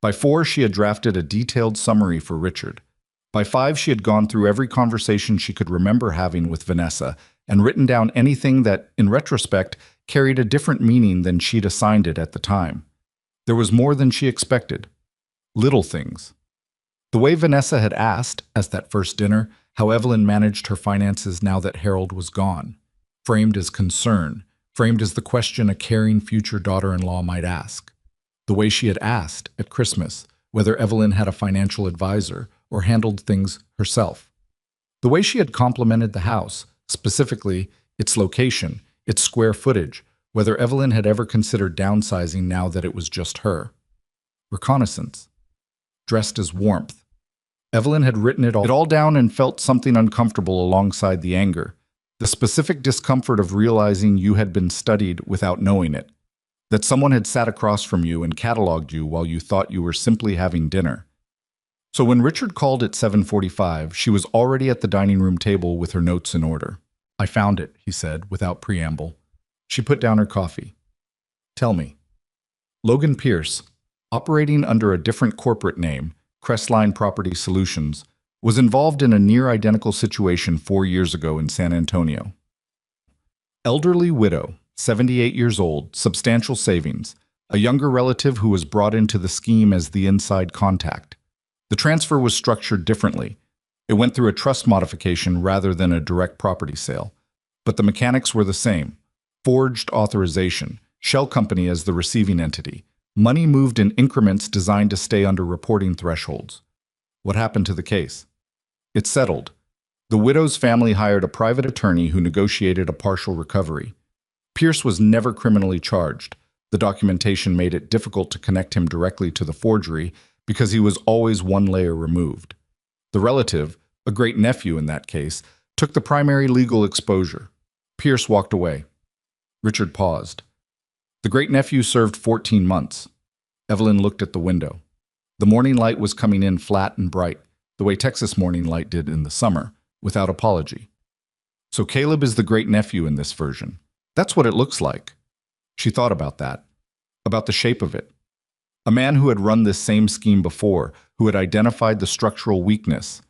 By 4, she had drafted a detailed summary for Richard. By 5, she had gone through every conversation she could remember having with Vanessa and written down anything that, in retrospect, carried a different meaning than she'd assigned it at the time. There was more than she expected. Little things. The way Vanessa had asked, as that first dinner, how Evelyn managed her finances now that Harold was gone. Framed as concern, framed as the question a caring future daughter-in-law might ask. The way she had asked, at Christmas, whether Evelyn had a financial advisor or handled things herself. The way she had complimented the house, specifically its location, its square footage, whether Evelyn had ever considered downsizing now that it was just her. Reconnaissance. Dressed as warmth. Evelyn had written it all down and felt something uncomfortable alongside the anger. The specific discomfort of realizing you had been studied without knowing it. That someone had sat across from you and cataloged you while you thought you were simply having dinner. So when Richard called at 7:45, she was already at the dining room table with her notes in order. "I found it," he said, without preamble. She put down her coffee. "Tell me." Logan Pierce, operating under a different corporate name, Crestline Property Solutions, was involved in a near-identical situation 4 years ago in San Antonio. Elderly widow, 78 years old, substantial savings, a younger relative who was brought into the scheme as the inside contact. The transfer was structured differently. It went through a trust modification rather than a direct property sale. But the mechanics were the same. Forged authorization, shell company as the receiving entity. Money moved in increments designed to stay under reporting thresholds. What happened to the case? It settled. The widow's family hired a private attorney who negotiated a partial recovery. Pierce was never criminally charged. The documentation made it difficult to connect him directly to the forgery because he was always one layer removed. The relative, a great-nephew in that case, took the primary legal exposure. Pierce walked away. Richard paused. The great-nephew served 14 months. Evelyn looked at the window. The morning light was coming in flat and bright, the way Texas morning light did in the summer, without apology. So Caleb is the great-nephew in this version. That's what it looks like. She thought about that, about the shape of it. A man who had run this same scheme before, who had identified the structural weakness,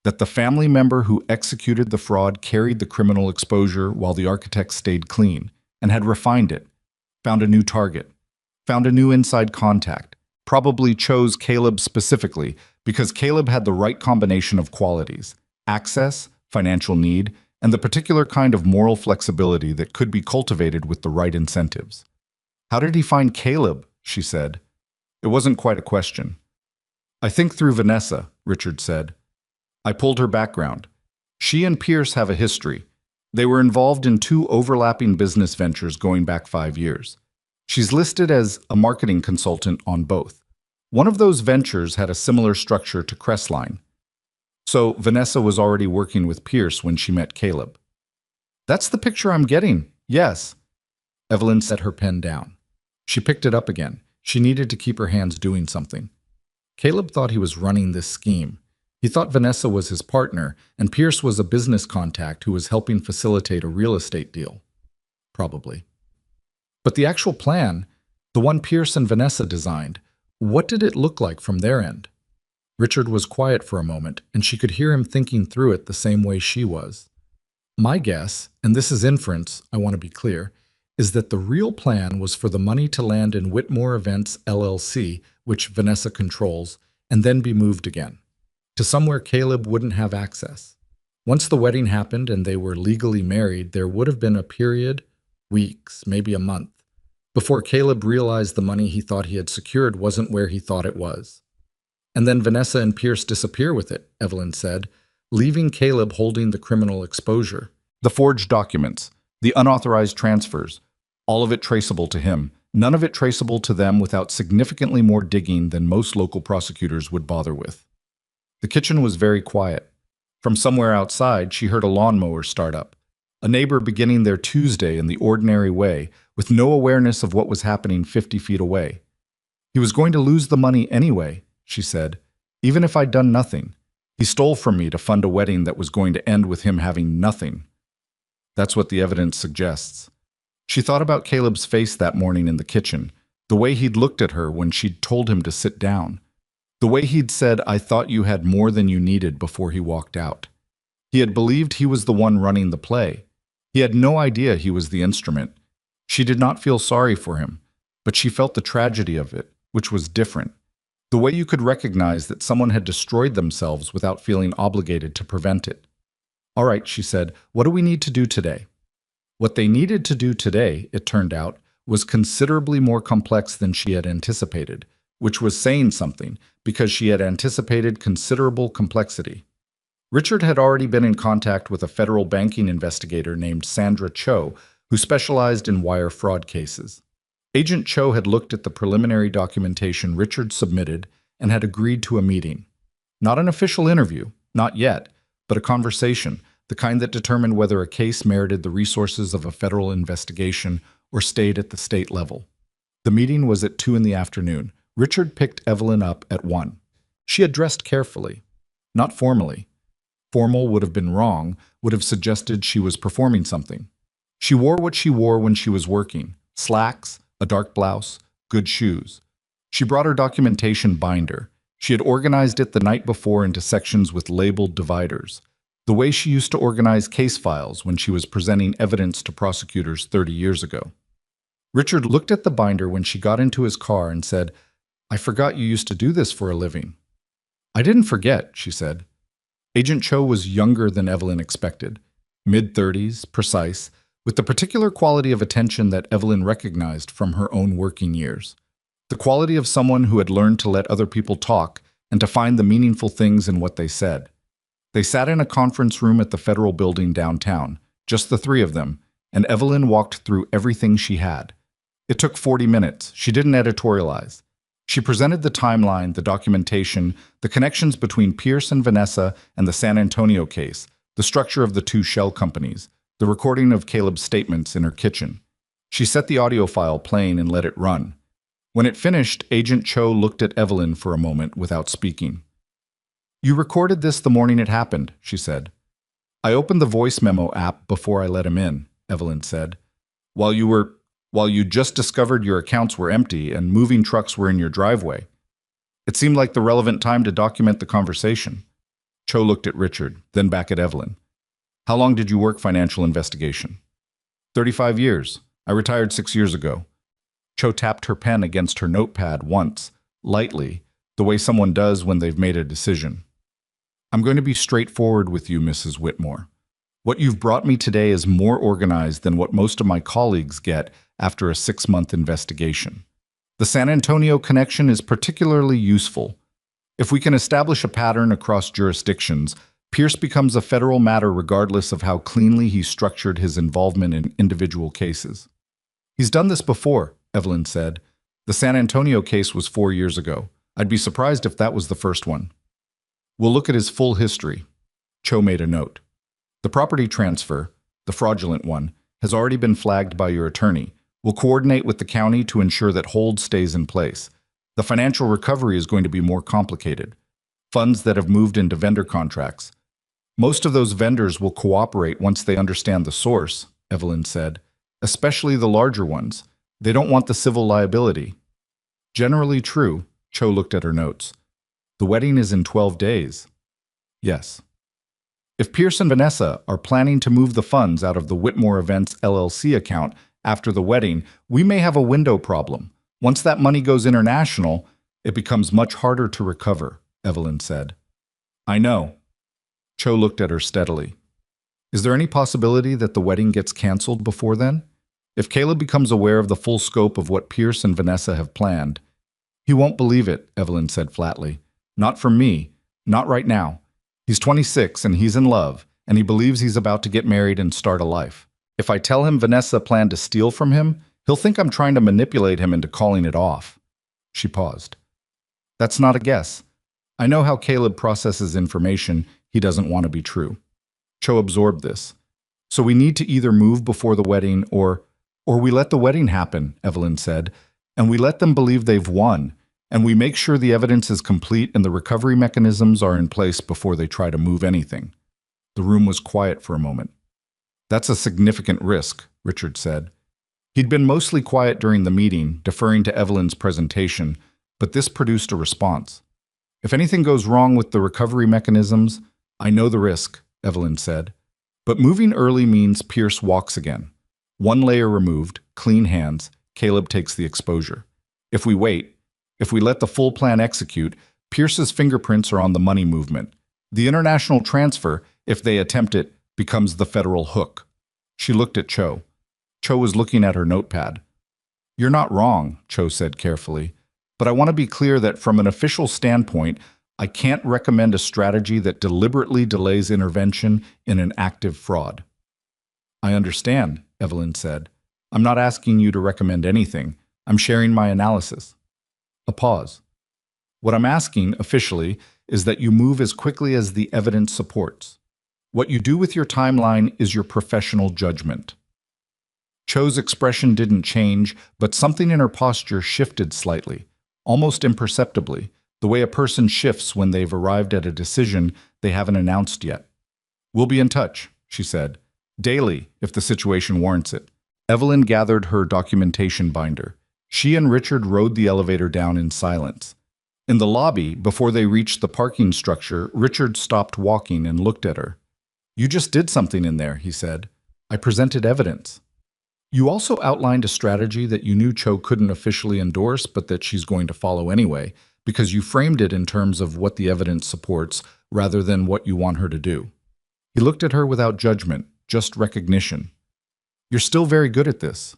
that the family member who executed the fraud carried the criminal exposure while the architect stayed clean, and had refined it, found a new target, found a new inside contact, probably chose Caleb specifically because Caleb had the right combination of qualities, access, financial need, and the particular kind of moral flexibility that could be cultivated with the right incentives. How did he find Caleb? She said. It wasn't quite a question. I think through Vanessa, Richard said. I pulled her background. She and Pierce have a history. They were involved in 2 overlapping business ventures going back 5 years. She's listed as a marketing consultant on both. One of those ventures had a similar structure to Crestline. So Vanessa was already working with Pierce when she met Caleb. That's the picture I'm getting, yes. Evelyn set her pen down. She picked it up again. She needed to keep her hands doing something. Caleb thought he was running this scheme. He thought Vanessa was his partner, and Pierce was a business contact who was helping facilitate a real estate deal. Probably. But the actual plan, the one Pierce and Vanessa designed, what did it look like from their end? Richard was quiet for a moment, and she could hear him thinking through it the same way she was. My guess, and this is inference, I want to be clear, is that the real plan was for the money to land in Whitmore Events LLC, which Vanessa controls, and then be moved again, to somewhere Caleb wouldn't have access. Once the wedding happened and they were legally married, there would have been a period, weeks, maybe a month, before Caleb realized the money he thought he had secured wasn't where he thought it was. And then Vanessa and Pierce disappear with it, Evelyn said, leaving Caleb holding the criminal exposure. The forged documents, the unauthorized transfers, all of it traceable to him, none of it traceable to them without significantly more digging than most local prosecutors would bother with. The kitchen was very quiet. From somewhere outside, she heard a lawnmower start up, a neighbor beginning their Tuesday in the ordinary way, with no awareness of what was happening 50 feet away. He was going to lose the money anyway, she said, even if I'd done nothing. He stole from me to fund a wedding that was going to end with him having nothing. That's what the evidence suggests. She thought about Caleb's face that morning in the kitchen, the way he'd looked at her when she'd told him to sit down. The way he'd said, "I thought you had more than you needed," before he walked out. He had believed he was the one running the play. He had no idea he was the instrument. She did not feel sorry for him, but she felt the tragedy of it, which was different. The way you could recognize that someone had destroyed themselves without feeling obligated to prevent it. "All right," she said, "what do we need to do today?" What they needed to do today, it turned out, was considerably more complex than she had anticipated, which was saying something, because she had anticipated considerable complexity. Richard had already been in contact with a federal banking investigator named Sandra Cho, who specialized in wire fraud cases. Agent Cho had looked at the preliminary documentation Richard submitted and had agreed to a meeting. Not an official interview, not yet, but a conversation, the kind that determined whether a case merited the resources of a federal investigation or stayed at the state level. The meeting was at 2 in the afternoon. Richard picked Evelyn up at 1. She had dressed carefully, not formally. Formal would have been wrong, would have suggested she was performing something. She wore what she wore when she was working: slacks, a dark blouse, good shoes. She brought her documentation binder. She had organized it the night before into sections with labeled dividers, the way she used to organize case files when she was presenting evidence to prosecutors 30 years ago. Richard looked at the binder when she got into his car and said, "I forgot you used to do this for a living." "I didn't forget," she said. Agent Cho was younger than Evelyn expected, mid-30s, precise, with the particular quality of attention that Evelyn recognized from her own working years. The quality of someone who had learned to let other people talk and to find the meaningful things in what they said. They sat in a conference room at the federal building downtown, just the three of them, and Evelyn walked through everything she had. It took 40 minutes. She didn't editorialize. She presented the timeline, the documentation, the connections between Pierce and Vanessa and the San Antonio case, the structure of the two shell companies, the recording of Caleb's statements in her kitchen. She set the audio file playing and let it run. When it finished, Agent Cho looked at Evelyn for a moment without speaking. "You recorded this the morning it happened," she said. "I opened the voice memo app before I let him in," Evelyn said. While you just discovered your accounts were empty and moving trucks were in your driveway. It seemed like the relevant time to document the conversation." Cho looked at Richard, then back at Evelyn. "How long did you work financial investigation?" 35 years. I retired 6 years ago." Cho tapped her pen against her notepad once, lightly, the way someone does when they've made a decision. "I'm going to be straightforward with you, Mrs. Whitmore. What you've brought me today is more organized than what most of my colleagues get after a 6-month investigation. The San Antonio connection is particularly useful. If we can establish a pattern across jurisdictions, Pierce becomes a federal matter regardless of how cleanly he structured his involvement in individual cases." "He's done this before," Evelyn said. "The San Antonio case was 4 years ago. I'd be surprised if that was the first one." "We'll look at his full history." Cho made a note. "The property transfer, the fraudulent one, has already been flagged by your attorney. We'll coordinate with the county to ensure that hold stays in place. The financial recovery is going to be more complicated. Funds that have moved into vendor contracts. Most of those vendors will cooperate once they understand the source," Evelyn said, "especially the larger ones. They don't want the civil liability." "Generally true," Cho looked at her notes. "The wedding is in 12 days. "Yes." "If Pierce and Vanessa are planning to move the funds out of the Whitmore Events LLC account after the wedding, we may have a window problem. Once that money goes international, it becomes much harder to recover," Evelyn said. "I know." Cho looked at her steadily. "Is there any possibility that the wedding gets canceled before then? If Caleb becomes aware of the full scope of what Pierce and Vanessa have planned—" "He won't believe it," Evelyn said flatly. "Not from me. Not right now. He's 26 and he's in love, and he believes he's about to get married and start a life. If I tell him Vanessa planned to steal from him, he'll think I'm trying to manipulate him into calling it off." She paused. "That's not a guess. I know how Caleb processes information he doesn't want to be true." Cho absorbed this. "So we need to either move before the wedding or we let the wedding happen," Evelyn said, "and we let them believe they've won, and we make sure the evidence is complete and the recovery mechanisms are in place before they try to move anything." The room was quiet for a moment. "That's a significant risk," Richard said. He'd been mostly quiet during the meeting, deferring to Evelyn's presentation, but this produced a response. If anything goes wrong with the recovery mechanisms, I know the risk, Evelyn said. But moving early means Pierce walks again. One layer removed, clean hands, Caleb takes the exposure. If we wait, if we let the full plan execute, Pierce's fingerprints are on the money movement. The international transfer, if they attempt it, becomes the federal hook. She looked at Cho. Cho was looking at her notepad. You're not wrong, Cho said carefully, but I want to be clear that from an official standpoint, I can't recommend a strategy that deliberately delays intervention in an active fraud. I understand, Evelyn said. I'm not asking you to recommend anything. I'm sharing my analysis. A pause. What I'm asking, officially, is that you move as quickly as the evidence supports. What you do with your timeline is your professional judgment. Cho's expression didn't change, but something in her posture shifted slightly, almost imperceptibly, the way a person shifts when they've arrived at a decision they haven't announced yet. We'll be in touch, she said. Daily, if the situation warrants it. Evelyn gathered her documentation binder. She and Richard rode the elevator down in silence. In the lobby, before they reached the parking structure, Richard stopped walking and looked at her. You just did something in there, he said. I presented evidence. You also outlined a strategy that you knew Cho couldn't officially endorse, but that she's going to follow anyway, because you framed it in terms of what the evidence supports rather than what you want her to do. He looked at her without judgment, just recognition. You're still very good at this.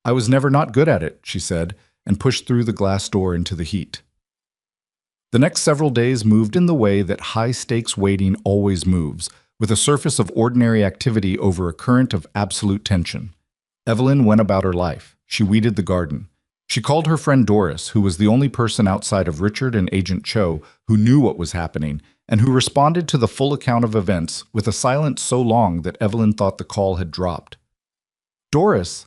I was never not good at it, she said, and pushed through the glass door into the heat. The next several days moved in the way that high-stakes waiting always moves, with a surface of ordinary activity over a current of absolute tension. Evelyn went about her life. She weeded the garden. She called her friend Doris, who was the only person outside of Richard and Agent Cho who knew what was happening, and who responded to the full account of events with a silence so long that Evelyn thought the call had dropped. Doris,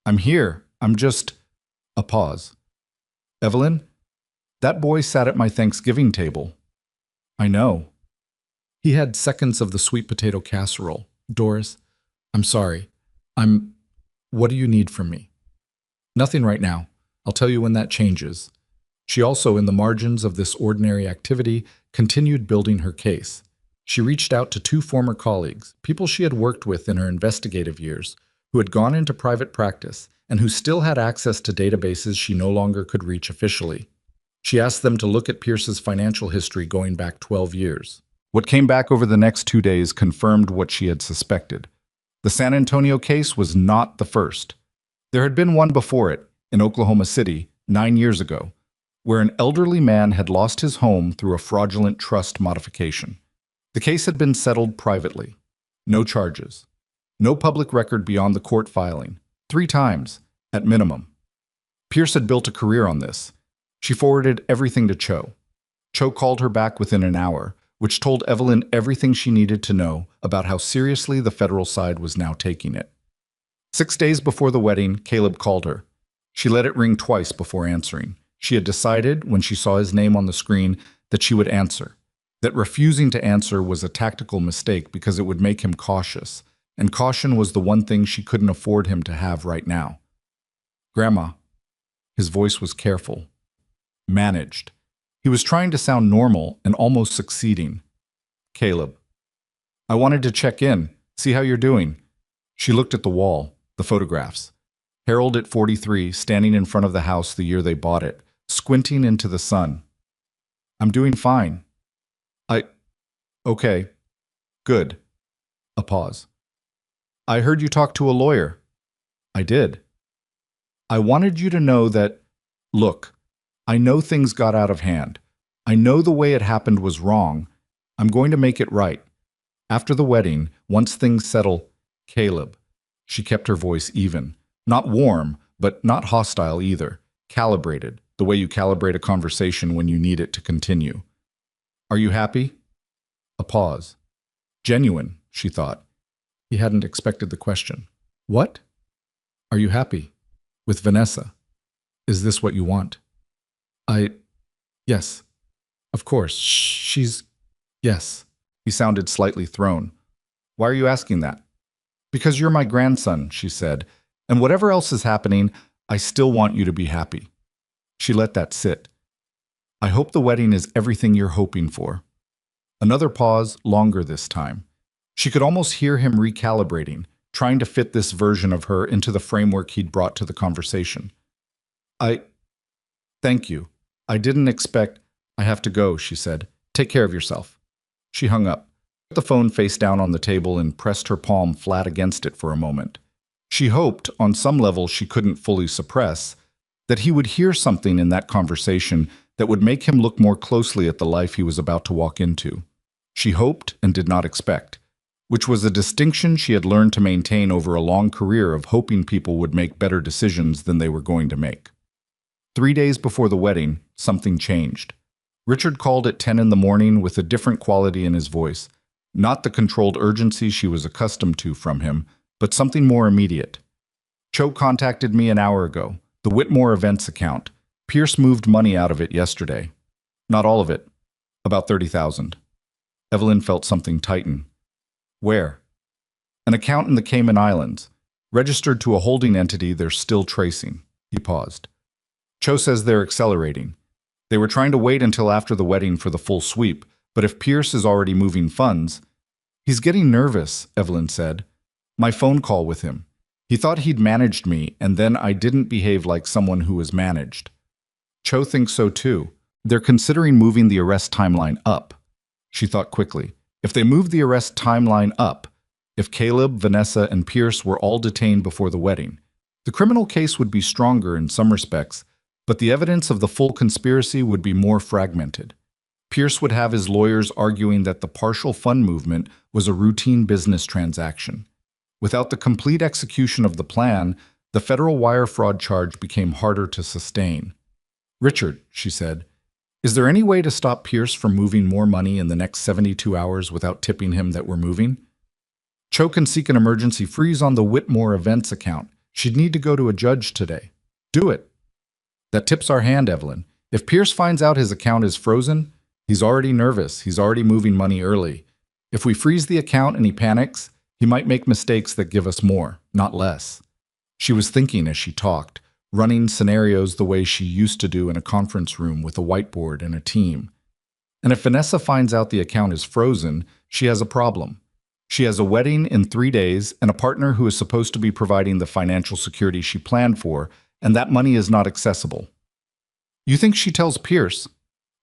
I'm here. I'm just... A pause. Evelyn, that boy sat at my Thanksgiving table. I know. He had seconds of the sweet potato casserole. Doris, I'm sorry. What do you need from me? Nothing right now. I'll tell you when that changes. She also, in the margins of this ordinary activity, continued building her case. She reached out to 2 former colleagues, people she had worked with in her investigative years, who had gone into private practice and who still had access to databases she no longer could reach officially. She asked them to look at Pierce's financial history going back 12 years. What came back over the next 2 days confirmed what she had suspected. The San Antonio case was not the first. There had been one before it, in Oklahoma City, 9 years ago, where an elderly man had lost his home through a fraudulent trust modification. The case had been settled privately. No charges. No public record beyond the court filing. 3 times, at minimum. Pierce had built a career on this. She forwarded everything to Cho. Cho called her back within an hour, which told Evelyn everything she needed to know about how seriously the federal side was now taking it. 6 days before the wedding, Caleb called her. She let it ring twice before answering. She had decided, when she saw his name on the screen, that she would answer. That refusing to answer was a tactical mistake because it would make him cautious, and caution was the one thing she couldn't afford him to have right now. Grandma. His voice was careful. Managed. He was trying to sound normal and almost succeeding. Caleb. I wanted to check in, see how you're doing. She looked at the wall, the photographs. Harold at 43, standing in front of the house the year they bought it, squinting into the sun. I'm doing fine. Okay. Good. A pause. I heard you talk to a lawyer. I did. I wanted you to know that, look, I know things got out of hand. I know the way it happened was wrong. I'm going to make it right. After the wedding, once things settle, Caleb. She kept her voice even. Not warm, but not hostile either. Calibrated, the way you calibrate a conversation when you need it to continue. Are you happy? A pause. Genuine, she thought. He hadn't expected the question. What? Are you happy? With Vanessa? Is this what you want? Yes. Of course. Yes. He sounded slightly thrown. Why are you asking that? Because you're my grandson, she said, and whatever else is happening, I still want you to be happy. She let that sit. I hope the wedding is everything you're hoping for. Another pause, longer this time. She could almost hear him recalibrating, trying to fit this version of her into the framework he'd brought to the conversation. Thank you. I didn't expect. I have to go, she said. Take care of yourself. She hung up, put the phone face down on the table and pressed her palm flat against it for a moment. She hoped, on some level she couldn't fully suppress, that he would hear something in that conversation that would make him look more closely at the life he was about to walk into. She hoped and did not expect, which was a distinction she had learned to maintain over a long career of hoping people would make better decisions than they were going to make. 3 days before the wedding, something changed. Richard called at 10 in the morning with a different quality in his voice, not the controlled urgency she was accustomed to from him, but something more immediate. Cho contacted me an hour ago, the Whitmore Events account. Pierce moved money out of it yesterday. Not all of it. About 30,000. Evelyn felt something tighten. Where? An account in the Cayman Islands, registered to a holding entity they're still tracing. He paused. Cho says they're accelerating. They were trying to wait until after the wedding for the full sweep, but if Pierce is already moving funds... He's getting nervous, Evelyn said. My phone call with him. He thought he'd managed me, and then I didn't behave like someone who was managed. Cho thinks so too. They're considering moving the arrest timeline up. She thought quickly. If they move the arrest timeline up, if Caleb, Vanessa, and Pierce were all detained before the wedding, the criminal case would be stronger in some respects, but the evidence of the full conspiracy would be more fragmented. Pierce would have his lawyers arguing that the partial fund movement was a routine business transaction. Without the complete execution of the plan, the federal wire fraud charge became harder to sustain. Richard, she said, is there any way to stop Pierce from moving more money in the next 72 hours without tipping him that we're moving? Cho can seek an emergency freeze on the Whitmore Events account. She'd need to go to a judge today. Do it. That tips our hand, Evelyn. If Pierce finds out his account is frozen, he's already nervous. He's already moving money early. If we freeze the account and he panics, he might make mistakes that give us more, not less. She was thinking as she talked, running scenarios the way she used to do in a conference room with a whiteboard and a team. And if Vanessa finds out the account is frozen, she has a problem. She has a wedding in 3 days and a partner who is supposed to be providing the financial security she planned for, and that money is not accessible. You think she tells Pierce?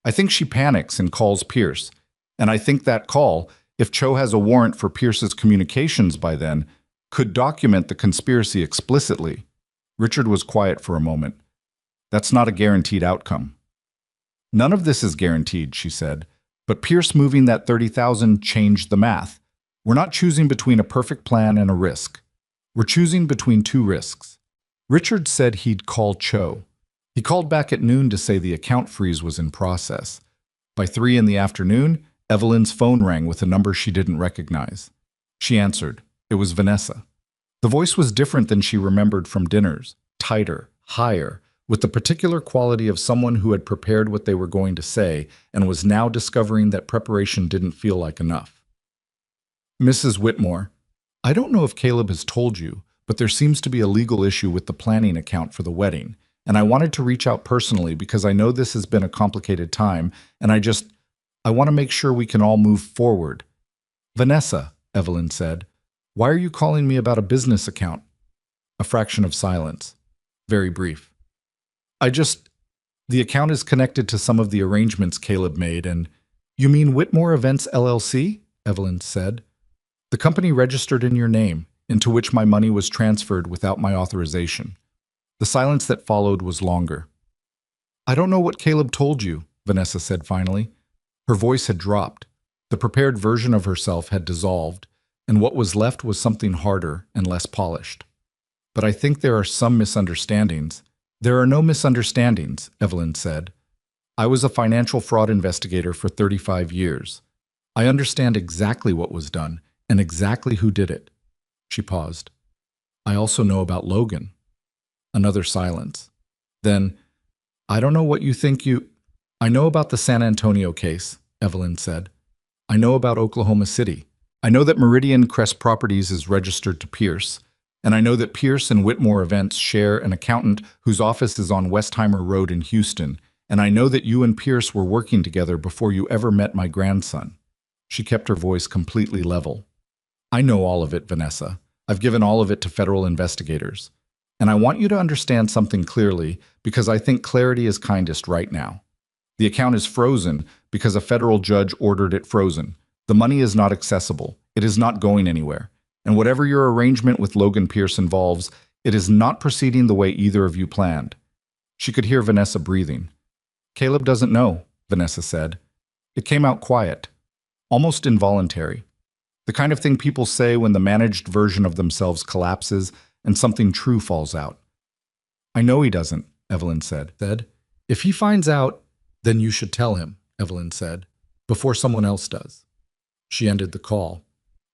I think she panics and calls Pierce. And I think that call, if Cho has a warrant for Pierce's communications by then, could document the conspiracy explicitly. Richard was quiet for a moment. That's not a guaranteed outcome. None of this is guaranteed, she said, but Pierce moving that 30,000 changed the math. We're not choosing between a perfect plan and a risk. We're choosing between 2 risks. Richard said he'd call Cho. He called back at noon to say the account freeze was in process. By 3 in the afternoon, Evelyn's phone rang with a number she didn't recognize. She answered. It was Vanessa. The voice was different than she remembered from dinners, tighter, higher, with the particular quality of someone who had prepared what they were going to say and was now discovering that preparation didn't feel like enough. Mrs. Whitmore, I don't know if Caleb has told you, but there seems to be a legal issue with the planning account for the wedding, and I wanted to reach out personally because I know this has been a complicated time, and I want to make sure we can all move forward. Vanessa, Evelyn said, why are you calling me about a business account? A fraction of silence. Very brief. The account is connected to some of the arrangements Caleb made and... You mean Whitmore Events LLC? Evelyn said. The company registered in your name, into which my money was transferred without my authorization. The silence that followed was longer. I don't know what Caleb told you, Vanessa said finally. Her voice had dropped. The prepared version of herself had dissolved, and what was left was something harder and less polished. But I think there are some misunderstandings. There are no misunderstandings, Evelyn said. I was a financial fraud investigator for 35 years. I understand exactly what was done and exactly who did it. She paused. I also know about Logan. Another silence. Then, I don't know what you think you... I know about the San Antonio case, Evelyn said. I know about Oklahoma City. I know that Meridian Crest Properties is registered to Pierce, and I know that Pierce and Whitmore Events share an accountant whose office is on Westheimer Road in Houston, and I know that you and Pierce were working together before you ever met my grandson." She kept her voice completely level. "I know all of it, Vanessa. I've given all of it to federal investigators. And I want you to understand something clearly, because I think clarity is kindest right now. The account is frozen because a federal judge ordered it frozen. The money is not accessible. It is not going anywhere. And whatever your arrangement with Logan Pierce involves, it is not proceeding the way either of you planned." She could hear Vanessa breathing. "Caleb doesn't know," Vanessa said. It came out quiet, almost involuntary. The kind of thing people say when the managed version of themselves collapses and something true falls out. "I know he doesn't," Evelyn said. "If he finds out, then you should tell him," Evelyn said, "before someone else does." She ended the call.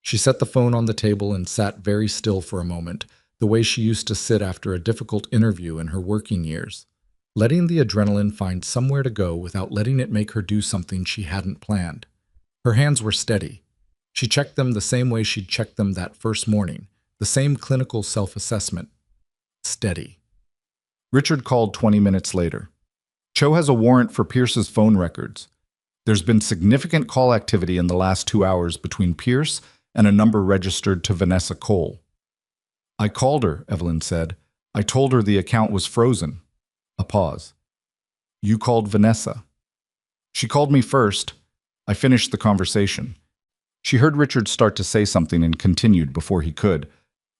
She set the phone on the table and sat very still for a moment, the way she used to sit after a difficult interview in her working years, letting the adrenaline find somewhere to go without letting it make her do something she hadn't planned. Her hands were steady. She checked them the same way she'd checked them that first morning, the same clinical self-assessment. Steady. Richard called 20 minutes later. "Cho has a warrant for Pierce's phone records. There's been significant call activity in the last 2 hours between Pierce and a number registered to Vanessa Cole." "I called her," Evelyn said. "I told her the account was frozen." A pause. "You called Vanessa?" "She called me first. I finished the conversation." She heard Richard start to say something and continued before he could.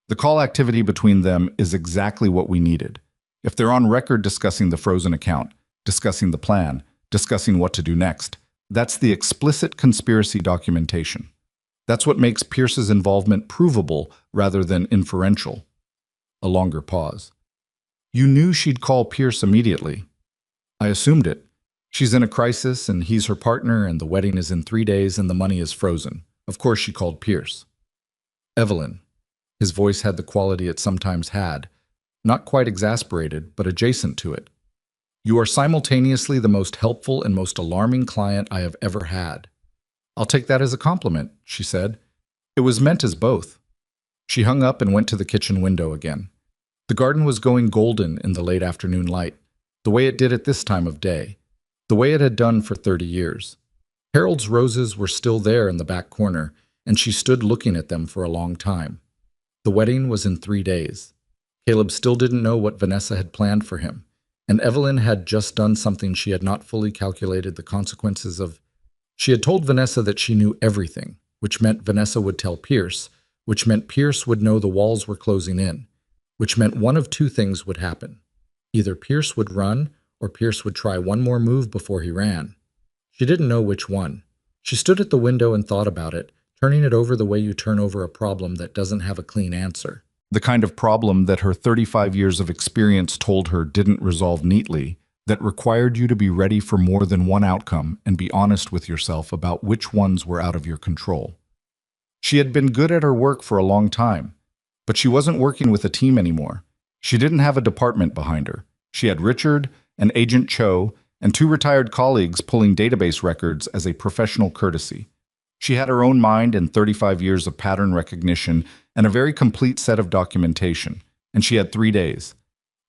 "The call activity between them is exactly what we needed. If they're on record discussing the frozen account, discussing the plan, discussing what to do next, that's the explicit conspiracy documentation. That's what makes Pierce's involvement provable rather than inferential." A longer pause. "You knew she'd call Pierce immediately." "I assumed it. She's in a crisis and he's her partner and the wedding is in 3 days and the money is frozen. Of course she called Pierce." "Evelyn." His voice had the quality it sometimes had, not quite exasperated, but adjacent to it. "You are simultaneously the most helpful and most alarming client I have ever had." "I'll take that as a compliment," she said. "It was meant as both." She hung up and went to the kitchen window again. The garden was going golden in the late afternoon light, the way it did at this time of day, the way it had done for 30 years. Harold's roses were still there in the back corner, and she stood looking at them for a long time. The wedding was in 3 days. Caleb still didn't know what Vanessa had planned for him, and Evelyn had just done something she had not fully calculated the consequences of. She had told Vanessa that she knew everything, which meant Vanessa would tell Pierce, which meant Pierce would know the walls were closing in, which meant one of two things would happen. Either Pierce would run, or Pierce would try one more move before he ran. She didn't know which one. She stood at the window and thought about it, turning it over the way you turn over a problem that doesn't have a clean answer. The kind of problem that her 35 years of experience told her didn't resolve neatly, that required you to be ready for more than one outcome and be honest with yourself about which ones were out of your control. She had been good at her work for a long time, but she wasn't working with a team anymore. She didn't have a department behind her. She had Richard and Agent Cho and 2 retired colleagues pulling database records as a professional courtesy. She had her own mind and 35 years of pattern recognition and a very complete set of documentation, and she had 3 days.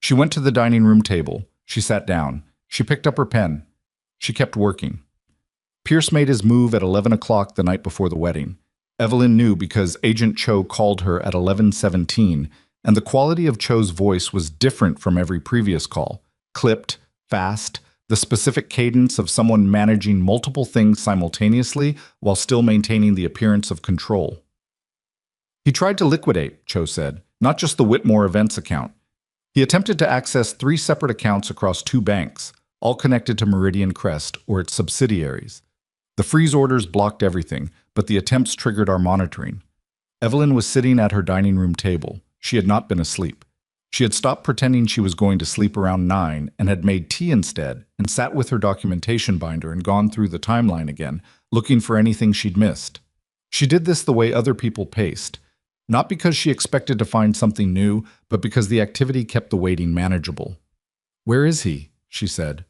She went to the dining room table. She sat down. She picked up her pen. She kept working. Pierce made his move at 11 o'clock the night before the wedding. Evelyn knew because Agent Cho called her at 11:17, and the quality of Cho's voice was different from every previous call. Clipped, fast, the specific cadence of someone managing multiple things simultaneously while still maintaining the appearance of control. "He tried to liquidate," Cho said, "not just the Whitmore Events account. He attempted to access 3 separate accounts across 2 banks, all connected to Meridian Crest or its subsidiaries. The freeze orders blocked everything, but the attempts triggered our monitoring." Evelyn was sitting at her dining room table. She had not been asleep. She had stopped pretending she was going to sleep around 9 and had made tea instead and sat with her documentation binder and gone through the timeline again, looking for anything she'd missed. She did this the way other people paced, not because she expected to find something new, but because the activity kept the waiting manageable. "Where is he?" she said.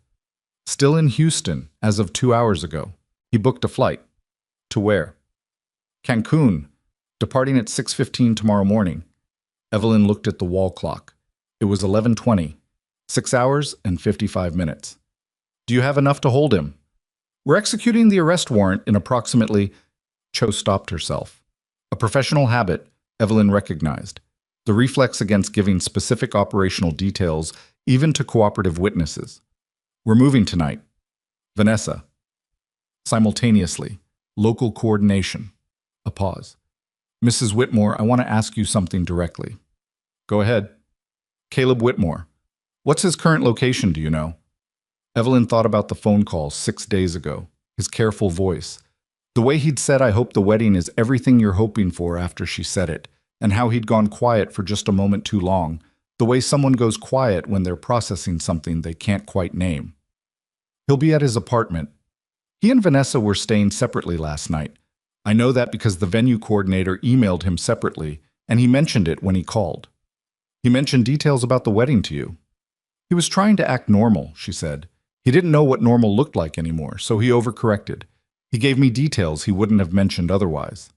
"Still in Houston, as of 2 hours ago. He booked a flight." "To where?" "Cancun, departing at 6:15 tomorrow morning." Evelyn looked at the wall clock. It was 11:20, 6 hours and 55 minutes. Do you have enough to hold him? We're executing the arrest warrant in approximately... Cho stopped herself. A professional habit, Evelyn recognized. The reflex against giving specific operational details, even to cooperative witnesses. We're moving tonight. Vanessa. Simultaneously. Local coordination. A pause. Mrs. Whitmore, I want to ask you something directly. Go ahead. Caleb Whitmore. What's his current location, do you know? Evelyn thought about the phone call 6 days ago. His careful voice. The way he'd said, I hope the wedding is everything you're hoping for after she said it. And how he'd gone quiet for just a moment too long. The way someone goes quiet when they're processing something they can't quite name. He'll be at his apartment. He and Vanessa were staying separately last night. I know that because the venue coordinator emailed him separately, and he mentioned it when he called. He mentioned details about the wedding to you. He was trying to act normal, she said. He didn't know what normal looked like anymore, so he overcorrected. He gave me details he wouldn't have mentioned otherwise.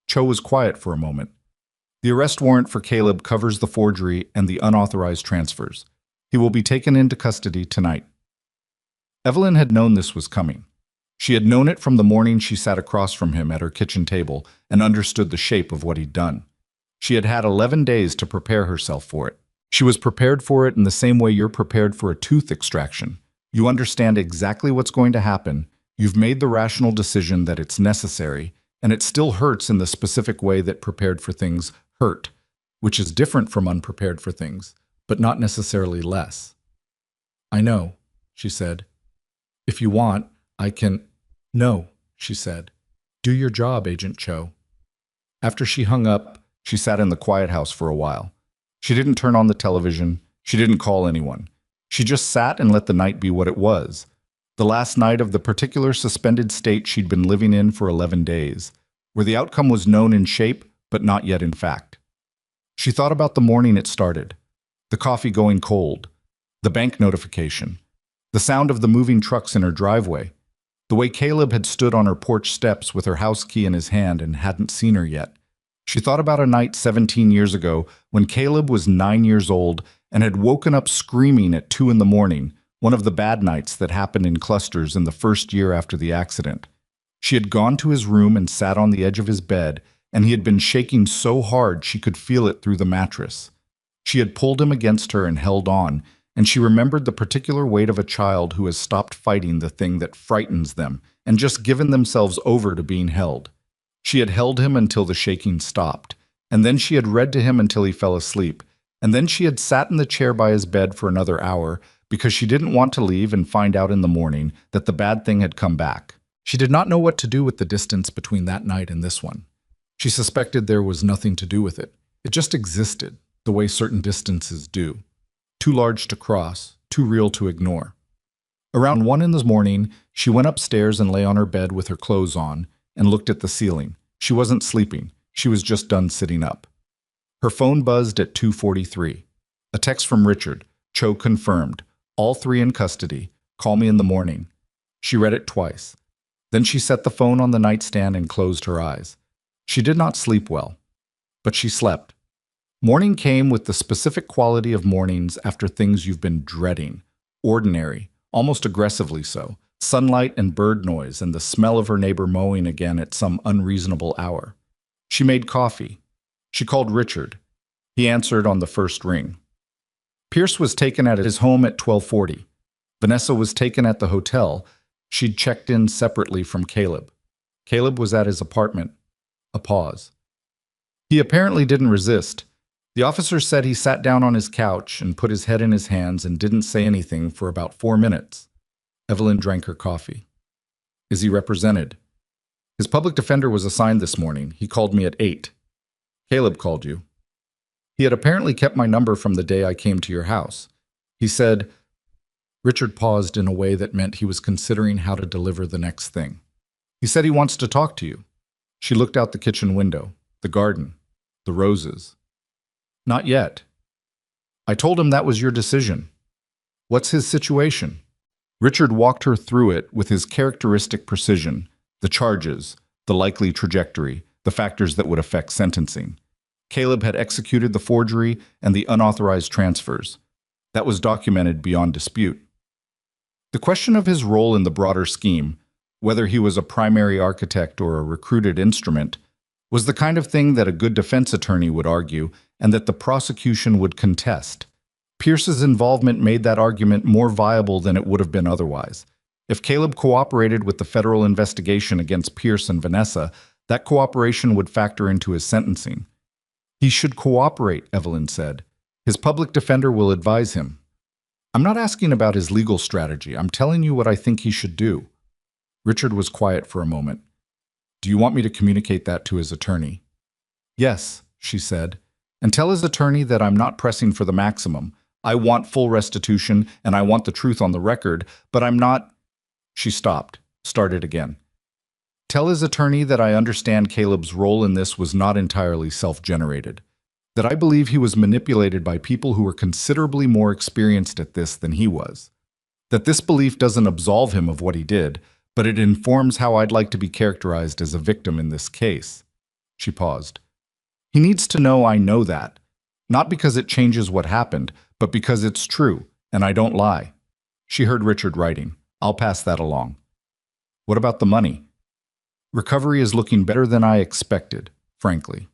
Cho was quiet for a moment. The arrest warrant for Caleb covers the forgery and the unauthorized transfers. He will be taken into custody tonight. Evelyn had known this was coming. She had known it from the morning she sat across from him at her kitchen table and understood the shape of what he'd done. She had had 11 days to prepare herself for it. She was prepared for it in the same way you're prepared for a tooth extraction. You understand exactly what's going to happen. You've made the rational decision that it's necessary, and it still hurts in the specific way that prepared for things hurt, which is different from unprepared for things, but not necessarily less. I know, she said. If you want, I can... No, she said. Do your job, Agent Cho. After she hung up, she sat in the quiet house for a while. She didn't turn on the television. She didn't call anyone. She just sat and let the night be what it was. The last night of the particular suspended state she'd been living in for 11 days, where the outcome was known in shape, but not yet in fact. She thought about the morning it started, the coffee going cold, the bank notification, the sound of the moving trucks in her driveway, the way Caleb had stood on her porch steps with her house key in his hand and hadn't seen her yet. She thought about a night 17 years ago when Caleb was 9 years old and had woken up screaming at 2 in the morning, one of the bad nights that happened in clusters in the first year after the accident. She had gone to his room and sat on the edge of his bed, and he had been shaking so hard she could feel it through the mattress. She had pulled him against her and held on, and she remembered the particular weight of a child who has stopped fighting the thing that frightens them and just given themselves over to being held. She had held him until the shaking stopped, and then she had read to him until he fell asleep, and then she had sat in the chair by his bed for another hour because she didn't want to leave and find out in the morning that the bad thing had come back. She did not know what to do with the distance between that night and this one. She suspected there was nothing to do with it. It just existed, the way certain distances do. Too large to cross, too real to ignore. Around 1 in the morning, she went upstairs and lay on her bed with her clothes on and looked at the ceiling. She wasn't sleeping. She was just done sitting up. Her phone buzzed at 2:43. A text from Richard. Cho confirmed. All 3 in custody. Call me in the morning. She read it twice. Then she set the phone on the nightstand and closed her eyes. She did not sleep well, but she slept. Morning came with the specific quality of mornings after things you've been dreading. Ordinary, almost aggressively so. Sunlight and bird noise and the smell of her neighbor mowing again at some unreasonable hour. She made coffee. She called Richard. He answered on the first ring. Pierce was taken at his home at 12:40. Vanessa was taken at the hotel. She'd checked in separately from Caleb. Caleb was at his apartment. A pause. He apparently didn't resist. The officer said he sat down on his couch and put his head in his hands and didn't say anything for about 4 minutes. Evelyn drank her coffee. Is he represented? His public defender was assigned this morning. He called me at 8. Caleb called you. He had apparently kept my number from the day I came to your house. He said... Richard paused in a way that meant he was considering how to deliver the next thing. He said he wants to talk to you. She looked out the kitchen window, the garden, the roses. Not yet. I told him that was your decision. What's his situation? Richard walked her through it with his characteristic precision, the charges, the likely trajectory, the factors that would affect sentencing. Caleb had executed the forgery and the unauthorized transfers. That was documented beyond dispute. The question of his role in the broader scheme, whether he was a primary architect or a recruited instrument, was the kind of thing that a good defense attorney would argue and that the prosecution would contest. Pierce's involvement made that argument more viable than it would have been otherwise. If Caleb cooperated with the federal investigation against Pierce and Vanessa, that cooperation would factor into his sentencing. He should cooperate, Evelyn said. His public defender will advise him. I'm not asking about his legal strategy. I'm telling you what I think he should do. Richard was quiet for a moment. Do you want me to communicate that to his attorney? Yes, she said, and tell his attorney that I'm not pressing for the maximum. I want full restitution and I want the truth on the record, but I'm not... She stopped, started again. Tell his attorney that I understand Caleb's role in this was not entirely self-generated, that I believe he was manipulated by people who were considerably more experienced at this than he was, that this belief doesn't absolve him of what he did, but it informs how I'd like to be characterized as a victim in this case. She paused. He needs to know I know that, not because it changes what happened, but because it's true, and I don't lie. She heard Richard writing. I'll pass that along. What about the money? Recovery is looking better than I expected, frankly.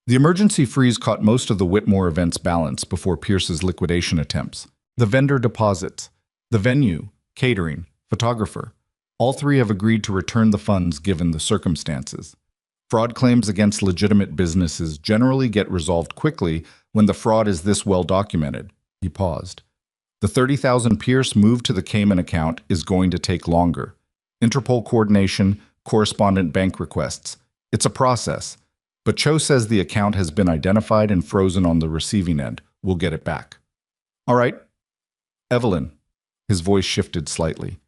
The emergency freeze caught most of the Whitmore event's balance before Pierce's liquidation attempts. The vendor deposits, the venue, catering, photographer. All three have agreed to return the funds given the circumstances. Fraud claims against legitimate businesses generally get resolved quickly when the fraud is this well documented. He paused. The $30,000 Pierce moved to the Cayman account is going to take longer. Interpol coordination, correspondent bank requests. It's a process. But Cho says the account has been identified and frozen on the receiving end. We'll get it back. All right. Evelyn. His voice shifted slightly.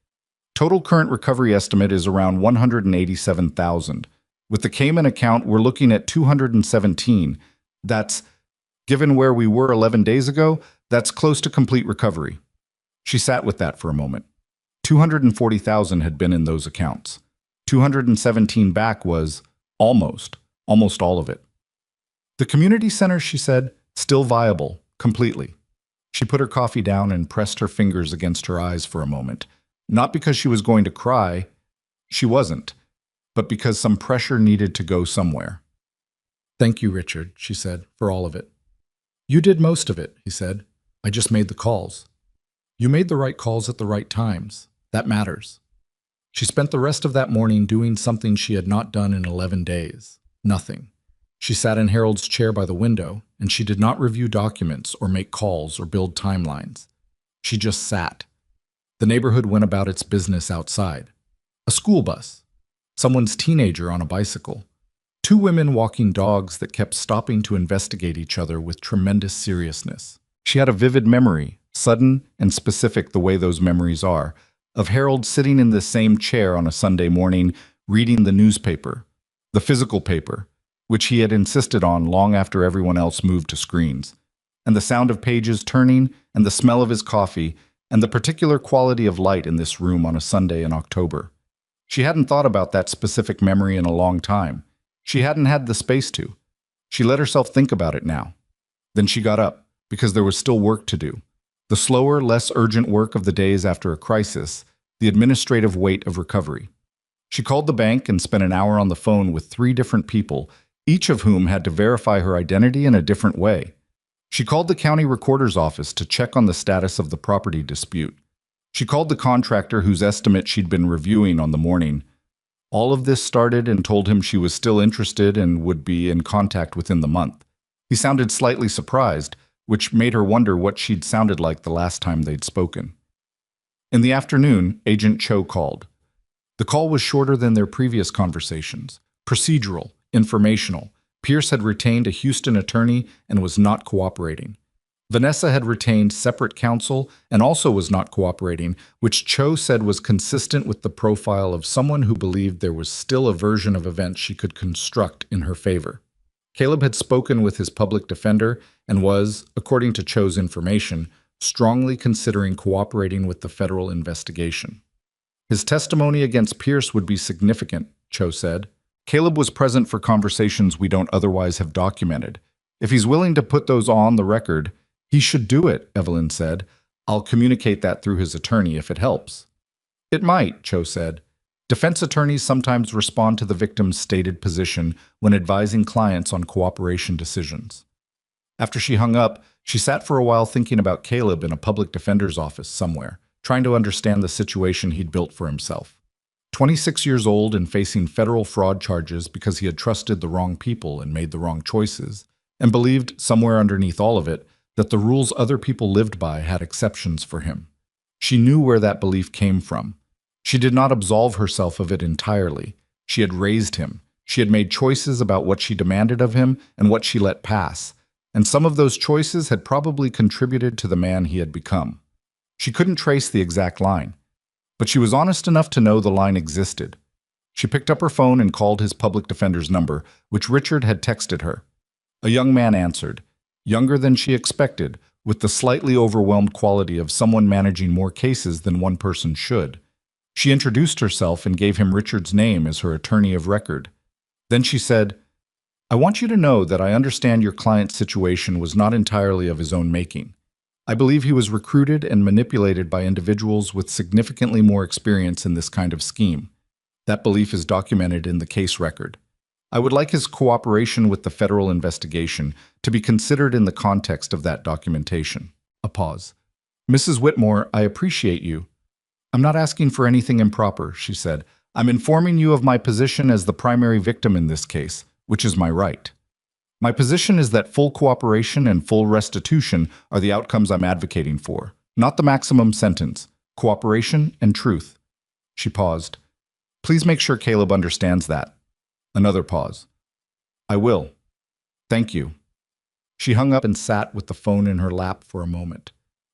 Total current recovery estimate is around $187,000. With the Cayman account, we're looking at $217. That's, given where we were 11 days ago, that's close to complete recovery. She sat with that for a moment. $240,000 had been in those accounts. $217 back was almost all of it. The community center, she said, still viable, completely. She put her coffee down and pressed her fingers against her eyes for a moment. Not because she was going to cry, she wasn't, but because some pressure needed to go somewhere. Thank you, Richard, she said, for all of it. You did most of it, he said. I just made the calls. You made the right calls at the right times. That matters. She spent the rest of that morning doing something she had not done in 11 days. Nothing. She sat in Harold's chair by the window, and she did not review documents or make calls or build timelines. She just sat. The neighborhood went about its business outside. A school bus. Someone's teenager on a bicycle. Two women walking dogs that kept stopping to investigate each other with tremendous seriousness. She had a vivid memory, sudden and specific the way those memories are, of Harold sitting in the same chair on a Sunday morning, reading the newspaper, the physical paper, which he had insisted on long after everyone else moved to screens, and the sound of pages turning, and the smell of his coffee, and the particular quality of light in this room on a Sunday in October. She hadn't thought about that specific memory in a long time. She hadn't had the space to. She let herself think about it now. Then she got up, because there was still work to do. The slower, less urgent work of the days after a crisis, the administrative weight of recovery. She called the bank and spent an hour on the phone with 3 different people, each of whom had to verify her identity in a different way. She called the county recorder's office to check on the status of the property dispute. She called the contractor whose estimate she'd been reviewing on the morning. All of this started and told him she was still interested and would be in contact within the month. He sounded slightly surprised, which made her wonder what she'd sounded like the last time they'd spoken. In the afternoon, Agent Cho called. The call was shorter than their previous conversations. Procedural, informational. Pierce had retained a Houston attorney and was not cooperating. Vanessa had retained separate counsel and also was not cooperating, which Cho said was consistent with the profile of someone who believed there was still a version of events she could construct in her favor. Caleb had spoken with his public defender and was, according to Cho's information, strongly considering cooperating with the federal investigation. His testimony against Pierce would be significant, Cho said. Caleb was present for conversations we don't otherwise have documented. If he's willing to put those on the record, he should do it, Evelyn said. I'll communicate that through his attorney if it helps. It might, Cho said. Defense attorneys sometimes respond to the victim's stated position when advising clients on cooperation decisions. After she hung up, she sat for a while thinking about Caleb in a public defender's office somewhere, trying to understand the situation he'd built for himself. 26 years old and facing federal fraud charges because he had trusted the wrong people and made the wrong choices, and believed, somewhere underneath all of it, that the rules other people lived by had exceptions for him. She knew where that belief came from. She did not absolve herself of it entirely. She had raised him. She had made choices about what she demanded of him and what she let pass, and some of those choices had probably contributed to the man he had become. She couldn't trace the exact line, but she was honest enough to know the line existed. She picked up her phone and called his public defender's number, which Richard had texted her. A young man answered, younger than she expected, with the slightly overwhelmed quality of someone managing more cases than one person should. She introduced herself and gave him Richard's name as her attorney of record. Then she said, I want you to know that I understand your client's situation was not entirely of his own making. I believe he was recruited and manipulated by individuals with significantly more experience in this kind of scheme. That belief is documented in the case record. I would like his cooperation with the federal investigation to be considered in the context of that documentation. A pause. Mrs. Whitmore, I appreciate you. I'm not asking for anything improper, she said. I'm informing you of my position as the primary victim in this case, which is my right. My position is that full cooperation and full restitution are the outcomes I'm advocating for, not the maximum sentence, cooperation and truth. She paused. Please make sure Caleb understands that. Another pause. I will. Thank you. She hung up and sat with the phone in her lap for a moment.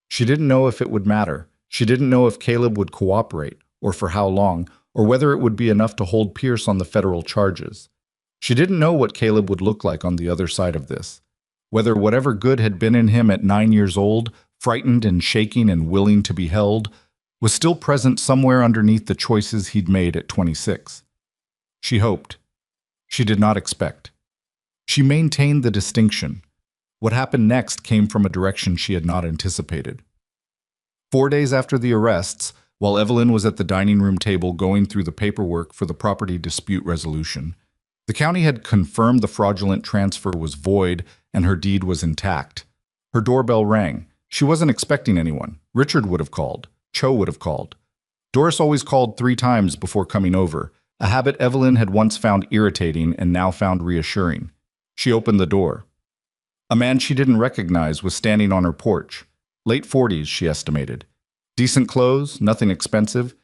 She didn't know if it would matter. She didn't know if Caleb would cooperate, or for how long, or whether it would be enough to hold Pierce on the federal charges. She didn't know what Caleb would look like on the other side of this. Whether whatever good had been in him at 9 years old, frightened and shaking and willing to be held, was still present somewhere underneath the choices he'd made at 26. She hoped. She did not expect. She maintained the distinction. What happened next came from a direction she had not anticipated. 4 days after the arrests, while Evelyn was at the dining room table going through the paperwork for the property dispute resolution, the county had confirmed the fraudulent transfer was void and her deed was intact. Her doorbell rang. She wasn't expecting anyone. Richard would have called. Cho would have called. Doris always called 3 times before coming over, a habit Evelyn had once found irritating and now found reassuring. She opened the door. A man she didn't recognize was standing on her porch. Late 40s, she estimated. Decent clothes, nothing expensive.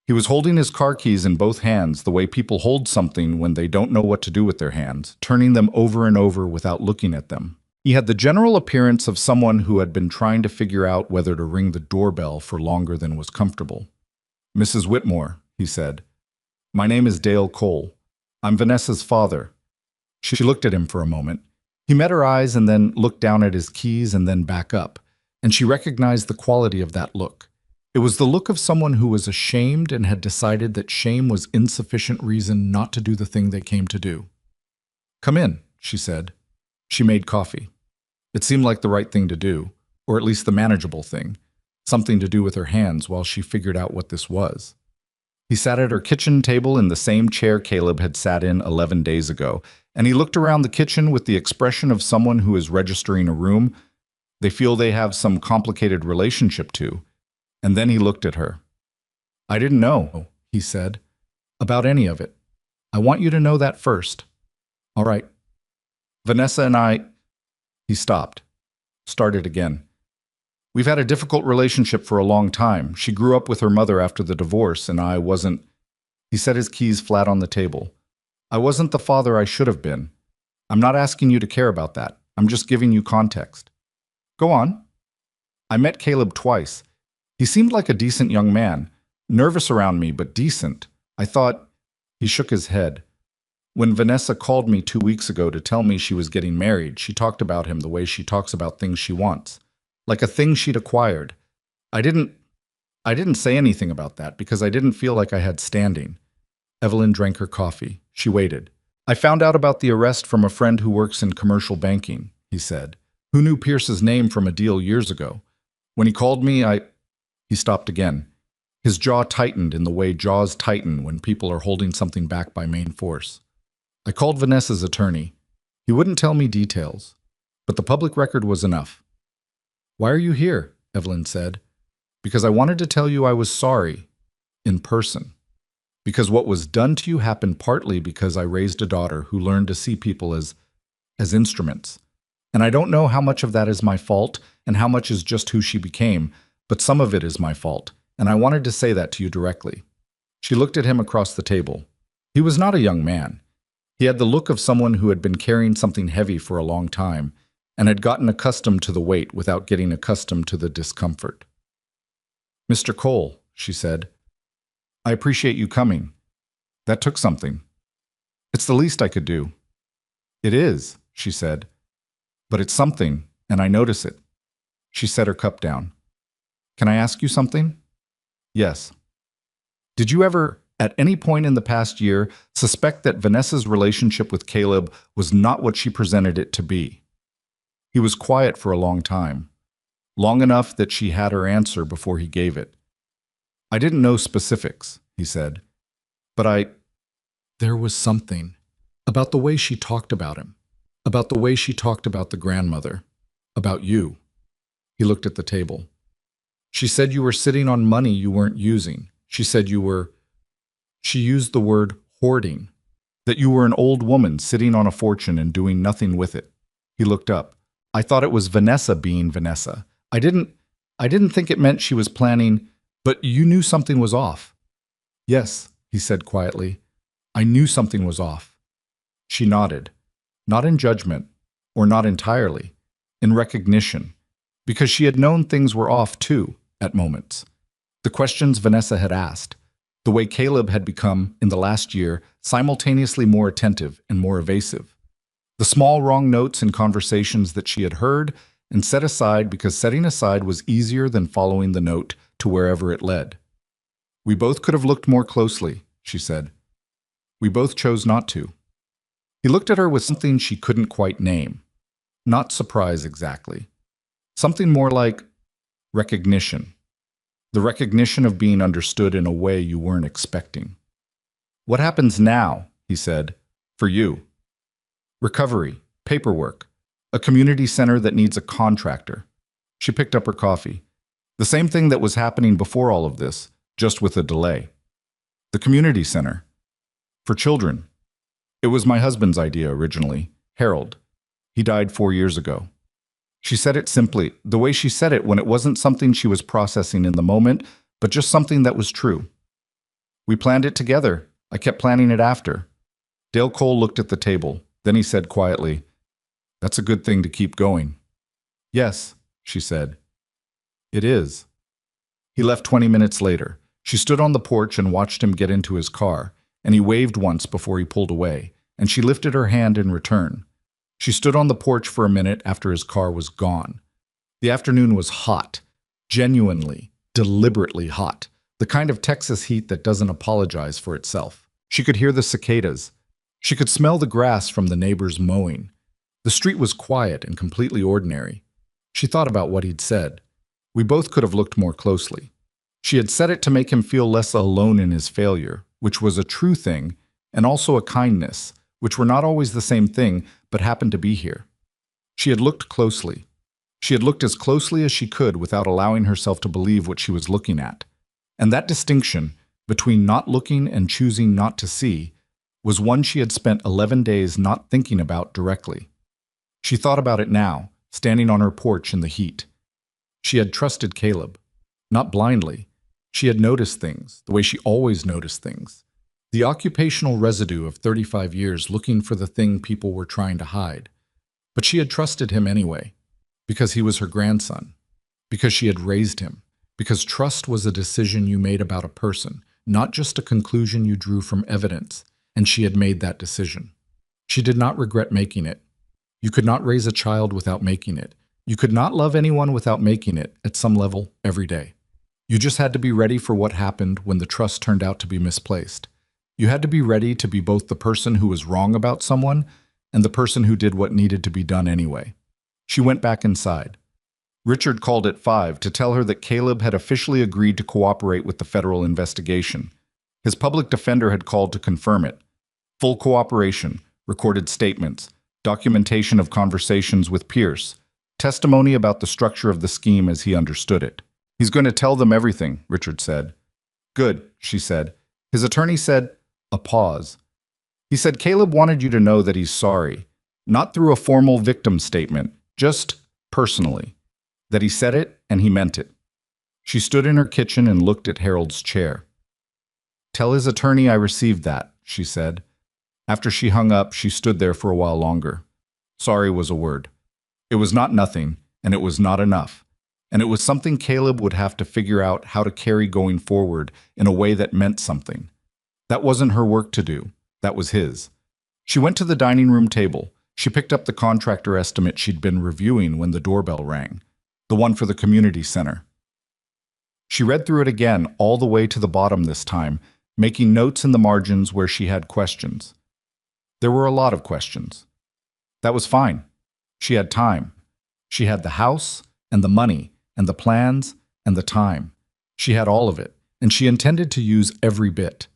He was holding his car keys in both hands the way people hold something when they don't know what to do with their hands, turning them over and over without looking at them. He had the general appearance of someone who had been trying to figure out whether to ring the doorbell for longer than was comfortable. Mrs. Whitmore, he said. My name is Dale Cole. I'm Vanessa's father. She looked at him for a moment. He met her eyes and then looked down at his keys and then back up, and she recognized the quality of that look. It was the look of someone who was ashamed and had decided that shame was insufficient reason not to do the thing they came to do. Come in, she said. She made coffee. It seemed like the right thing to do, or at least the manageable thing, something to do with her hands while she figured out what this was. He sat at her kitchen table in the same chair Caleb had sat in 11 days ago, and he looked around the kitchen with the expression of someone who is registering a room they feel they have some complicated relationship to, and then he looked at her. I didn't know, he said, about any of it. I want you to know that first. All right. Vanessa and I... He stopped. Started again. We've had a difficult relationship for a long time. She grew up with her mother after the divorce, and I wasn't... He set his keys flat on the table. I wasn't the father I should have been. I'm not asking you to care about that. I'm just giving you context. Go on. I met Caleb twice. He seemed like a decent young man. Nervous around me, but decent. I thought... He shook his head. When Vanessa called me 2 weeks ago to tell me she was getting married, she talked about him the way she talks about things she wants. Like a thing she'd acquired. I didn't say anything about that because I didn't feel like I had standing. Evelyn drank her coffee. She waited. I found out about the arrest from a friend who works in commercial banking, he said, who knew Pierce's name from a deal years ago. When he called me, He stopped again. His jaw tightened in the way jaws tighten when people are holding something back by main force. I called Vanessa's attorney. He wouldn't tell me details, but the public record was enough. "Why are you here?" Evelyn said. "Because I wanted to tell you I was sorry, in person. Because what was done to you happened partly because I raised a daughter who learned to see people as instruments. And I don't know how much of that is my fault and how much is just who she became, but some of it is my fault, and I wanted to say that to you directly." She looked at him across the table. He was not a young man. He had the look of someone who had been carrying something heavy for a long time and had gotten accustomed to the weight without getting accustomed to the discomfort. "Mr. Cole," she said, "I appreciate you coming. That took something. It's the least I could do." "It is," she said, "but it's something, and I notice it." She set her cup down. "Can I ask you something?" "Yes." "Did you ever, at any point in the past year, suspect that Vanessa's relationship with Caleb was not what she presented it to be?" He was quiet for a long time, long enough that she had her answer before he gave it. "I didn't know specifics," he said, "but there was something about the way she talked about him, about the way she talked about the grandmother, about you." He looked at the table. "She said you were sitting on money you weren't using. She said you were," she used the word hoarding, "that you were an old woman sitting on a fortune and doing nothing with it." He looked up. "I thought it was Vanessa being Vanessa. I didn't think it meant she was planning, but you knew something was off." "Yes," he said quietly. "I knew something was off." She nodded, not in judgment, or not entirely, in recognition, because she had known things were off too, at moments. The questions Vanessa had asked, the way Caleb had become, in the last year, simultaneously more attentive and more evasive. The small wrong notes in conversations that she had heard and set aside because setting aside was easier than following the note to wherever it led. "We both could have looked more closely," she said. "We both chose not to." He looked at her with something she couldn't quite name. Not surprise exactly. Something more like recognition. The recognition of being understood in a way you weren't expecting. "What happens now?" he said. "For you?" "Recovery, paperwork, a community center that needs a contractor." She picked up her coffee. "The same thing that was happening before all of this, just with a delay." "The community center? For children?" "It was my husband's idea originally, Harold. He died 4 years ago." She said it simply, the way she said it when it wasn't something she was processing in the moment, but just something that was true. "We planned it together. I kept planning it after." Dale Cole looked at the table. Then he said quietly, "That's a good thing to keep going." "Yes," she said. "It is." He left 20 minutes later. She stood on the porch and watched him get into his car, and he waved once before he pulled away, and she lifted her hand in return. She stood on the porch for a minute after his car was gone. The afternoon was hot, genuinely, deliberately hot, the kind of Texas heat that doesn't apologize for itself. She could hear the cicadas. She could smell the grass from the neighbors mowing. The street was quiet and completely ordinary. She thought about what he'd said. We both could have looked more closely. She had said it to make him feel less alone in his failure, which was a true thing, and also a kindness, which were not always the same thing, but happened to be here. She had looked closely. She had looked as closely as she could without allowing herself to believe what she was looking at. And that distinction, between not looking and choosing not to see, was one she had spent 11 days not thinking about directly. She thought about it now, standing on her porch in the heat. She had trusted Caleb. Not blindly. She had noticed things, the way she always noticed things. The occupational residue of 35 years looking for the thing people were trying to hide. But she had trusted him anyway, because he was her grandson, because she had raised him, because trust was a decision you made about a person, not just a conclusion you drew from evidence, and she had made that decision. She did not regret making it. You could not raise a child without making it. You could not love anyone without making it, at some level, every day. You just had to be ready for what happened when the trust turned out to be misplaced. You had to be ready to be both the person who was wrong about someone and the person who did what needed to be done anyway. She went back inside. Richard called at 5 to tell her that Caleb had officially agreed to cooperate with the federal investigation. His public defender had called to confirm it. Full cooperation, recorded statements, documentation of conversations with Pierce, testimony about the structure of the scheme as he understood it. He's going to tell them everything, Richard said. Good, she said. His attorney said, a pause. He said Caleb wanted you to know that he's sorry, not through a formal victim statement, just personally. That he said it and he meant it. She stood in her kitchen and looked at Harold's chair. Tell his attorney I received that, she said. After she hung up, she stood there for a while longer. Sorry was a word. It was not nothing, and it was not enough. And it was something Caleb would have to figure out how to carry going forward in a way that meant something. That wasn't her work to do. That was his. She went to the dining room table. She picked up the contractor estimate she'd been reviewing when the doorbell rang, the one for the community center. She read through it again, all the way to the bottom this time, making notes in the margins where she had questions. There were a lot of questions. That was fine. She had time. She had the house and the money and the plans and the time. She had all of it, and she intended to use every bit.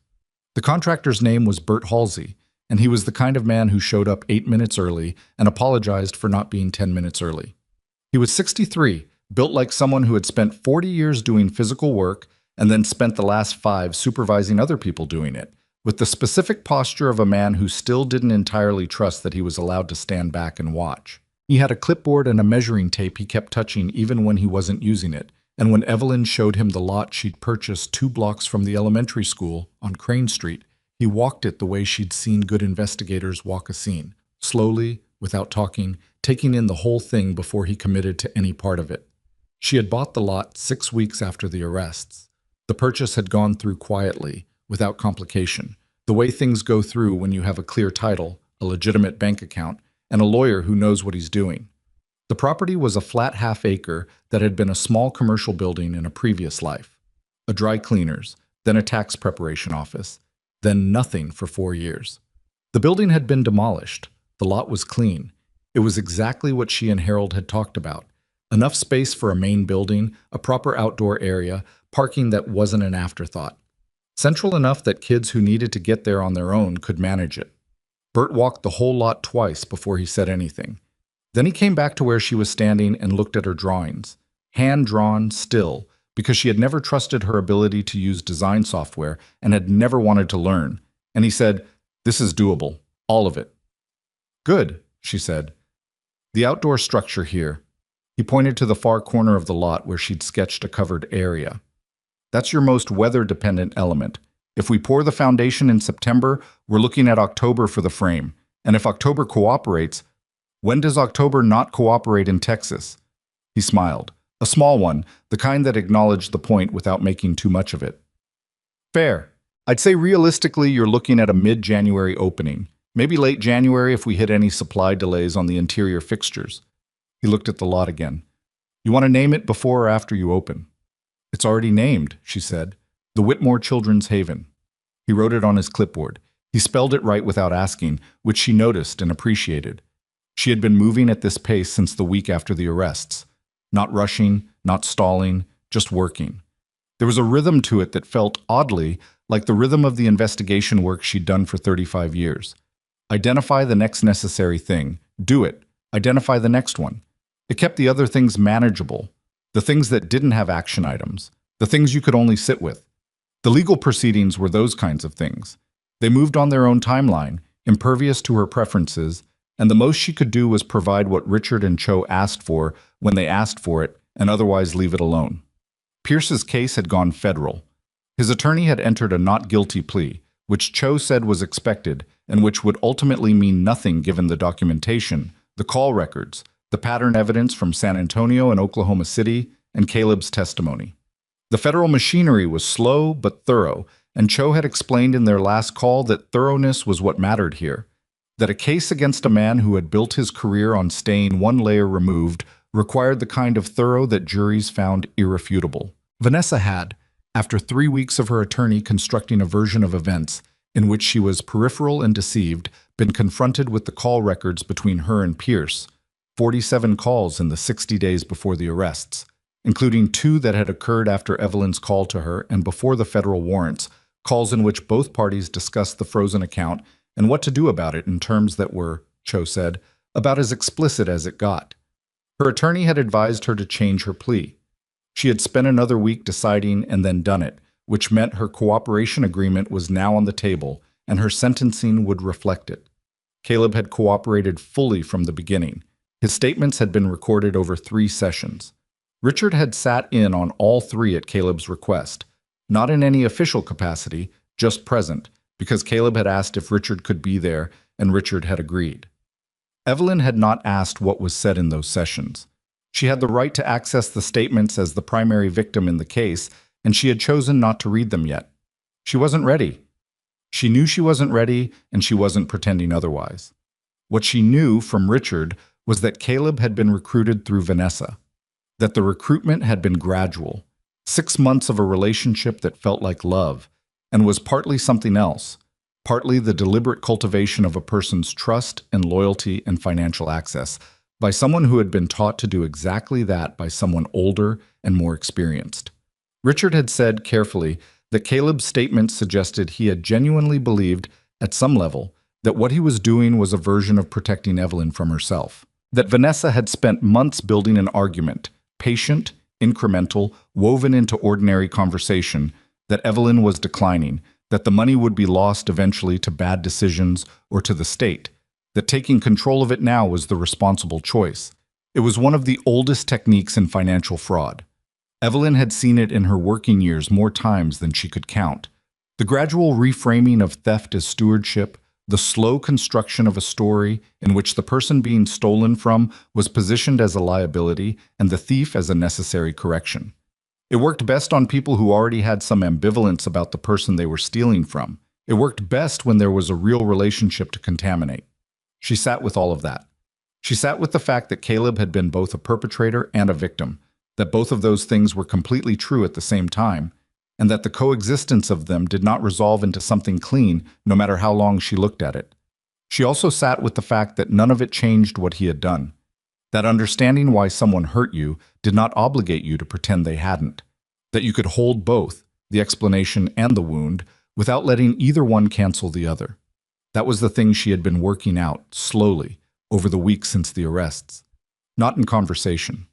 The contractor's name was Bert Halsey, and he was the kind of man who showed up 8 minutes early and apologized for not being 10 minutes early. He was 63, built like someone who had spent 40 years doing physical work and then spent the last 5 supervising other people doing it, with the specific posture of a man who still didn't entirely trust that he was allowed to stand back and watch. He had a clipboard and a measuring tape he kept touching even when he wasn't using it, and when Evelyn showed him the lot she'd purchased 2 blocks from the elementary school on Crane Street, he walked it the way she'd seen good investigators walk a scene, slowly, without talking, taking in the whole thing before he committed to any part of it. She had bought the lot 6 weeks after the arrests. The purchase had gone through quietly, without complication, the way things go through when you have a clear title, a legitimate bank account, and a lawyer who knows what he's doing. The property was a flat half-acre that had been a small commercial building in a previous life, a dry cleaner's, then a tax preparation office, then nothing for 4 years. The building had been demolished. The lot was clean. It was exactly what she and Harold had talked about. Enough space for a main building, a proper outdoor area, parking that wasn't an afterthought. Central enough that kids who needed to get there on their own could manage it. Bert walked the whole lot twice before he said anything. Then he came back to where she was standing and looked at her drawings, hand-drawn still, because she had never trusted her ability to use design software and had never wanted to learn. And he said, "This is doable, all of it." "Good," she said. "The outdoor structure here." He pointed to the far corner of the lot where she'd sketched a covered area. "That's your most weather-dependent element. If we pour the foundation in September, we're looking at October for the frame. And if October cooperates, when does October not cooperate in Texas?" He smiled. A small one, the kind that acknowledged the point without making too much of it. "Fair. I'd say realistically you're looking at a mid-January opening. Maybe late January if we hit any supply delays on the interior fixtures." He looked at the lot again. "You want to name it before or after you open?" "It's already named," she said. "The Whitmore Children's Haven." He wrote it on his clipboard. He spelled it right without asking, which she noticed and appreciated. She had been moving at this pace since the week after the arrests. Not rushing, not stalling, just working. There was a rhythm to it that felt, oddly, like the rhythm of the investigation work she'd done for 35 years. Identify the next necessary thing. Do it. Identify the next one. It kept the other things manageable. The things that didn't have action items. The things you could only sit with. The legal proceedings were those kinds of things. They moved on their own timeline, impervious to her preferences, and the most she could do was provide what Richard and Cho asked for when they asked for it, and otherwise leave it alone. Pierce's case had gone federal. His attorney had entered a not guilty plea, which Cho said was expected, and which would ultimately mean nothing given the documentation, the call records, the pattern evidence from San Antonio and Oklahoma City, and Caleb's testimony. The federal machinery was slow but thorough, and Cho had explained in their last call that thoroughness was what mattered here. That a case against a man who had built his career on staying one layer removed required the kind of thorough that juries found irrefutable. Vanessa had, after 3 weeks of her attorney constructing a version of events in which she was peripheral and deceived, been confronted with the call records between her and Pierce, 47 calls in the 60 days before the arrests, including 2 that had occurred after Evelyn's call to her and before the federal warrants, calls in which both parties discussed the frozen account and what to do about it in terms that were, Cho said, about as explicit as it got. Her attorney had advised her to change her plea. She had spent another week deciding and then done it, which meant her cooperation agreement was now on the table and her sentencing would reflect it. Caleb had cooperated fully from the beginning. His statements had been recorded over 3 sessions. Richard had sat in on all 3 at Caleb's request, not in any official capacity, just present, because Caleb had asked if Richard could be there and Richard had agreed. Evelyn had not asked what was said in those sessions. She had the right to access the statements as the primary victim in the case, and she had chosen not to read them yet. She wasn't ready. She knew she wasn't ready, and she wasn't pretending otherwise. What she knew from Richard was that Caleb had been recruited through Vanessa, that the recruitment had been gradual, 6 months of a relationship that felt like love, and was partly something else, partly the deliberate cultivation of a person's trust and loyalty and financial access by someone who had been taught to do exactly that by someone older and more experienced. Richard had said carefully that Caleb's statements suggested he had genuinely believed, at some level, that what he was doing was a version of protecting Evelyn from herself. That Vanessa had spent months building an argument, patient, incremental, woven into ordinary conversation, that Evelyn was declining, that the money would be lost eventually to bad decisions or to the state, that taking control of it now was the responsible choice. It was one of the oldest techniques in financial fraud. Evelyn had seen it in her working years more times than she could count. The gradual reframing of theft as stewardship, the slow construction of a story in which the person being stolen from was positioned as a liability and the thief as a necessary correction. It worked best on people who already had some ambivalence about the person they were stealing from. It worked best when there was a real relationship to contaminate. She sat with all of that. She sat with the fact that Caleb had been both a perpetrator and a victim, that both of those things were completely true at the same time, and that the coexistence of them did not resolve into something clean no matter how long she looked at it. She also sat with the fact that none of it changed what he had done, that understanding why someone hurt you did not obligate you to pretend they hadn't, that you could hold both, the explanation and the wound, without letting either one cancel the other. That was the thing she had been working out, slowly, over the weeks since the arrests. Not in conversation.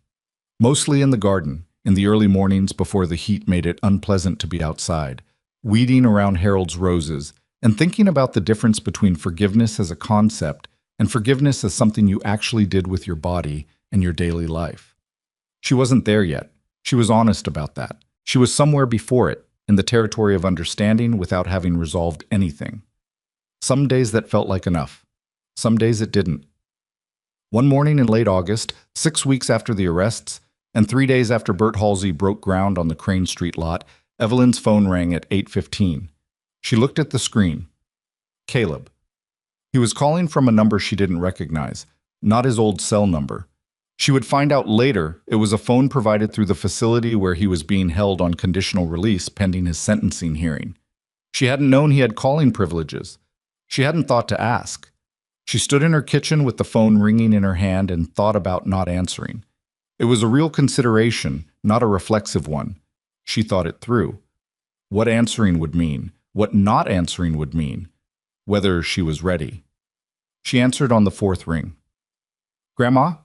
Mostly in the garden, in the early mornings before the heat made it unpleasant to be outside, weeding around Harold's roses, and thinking about the difference between forgiveness as a concept and forgiveness as something you actually did with your body and your daily life. She wasn't there yet. She was honest about that. She was somewhere before it, in the territory of understanding without having resolved anything. Some days that felt like enough. Some days it didn't. One morning in late August, 6 weeks after the arrests, and 3 days after Bert Halsey broke ground on the Crane Street lot, Evelyn's phone rang at 8:15. She looked at the screen. Caleb. He was calling from a number she didn't recognize, not his old cell number. She would find out later it was a phone provided through the facility where he was being held on conditional release pending his sentencing hearing. She hadn't known he had calling privileges. She hadn't thought to ask. She stood in her kitchen with the phone ringing in her hand and thought about not answering. It was a real consideration, not a reflexive one. She thought it through. What answering would mean, what not answering would mean, whether she was ready. She answered on the 4th ring. Grandma?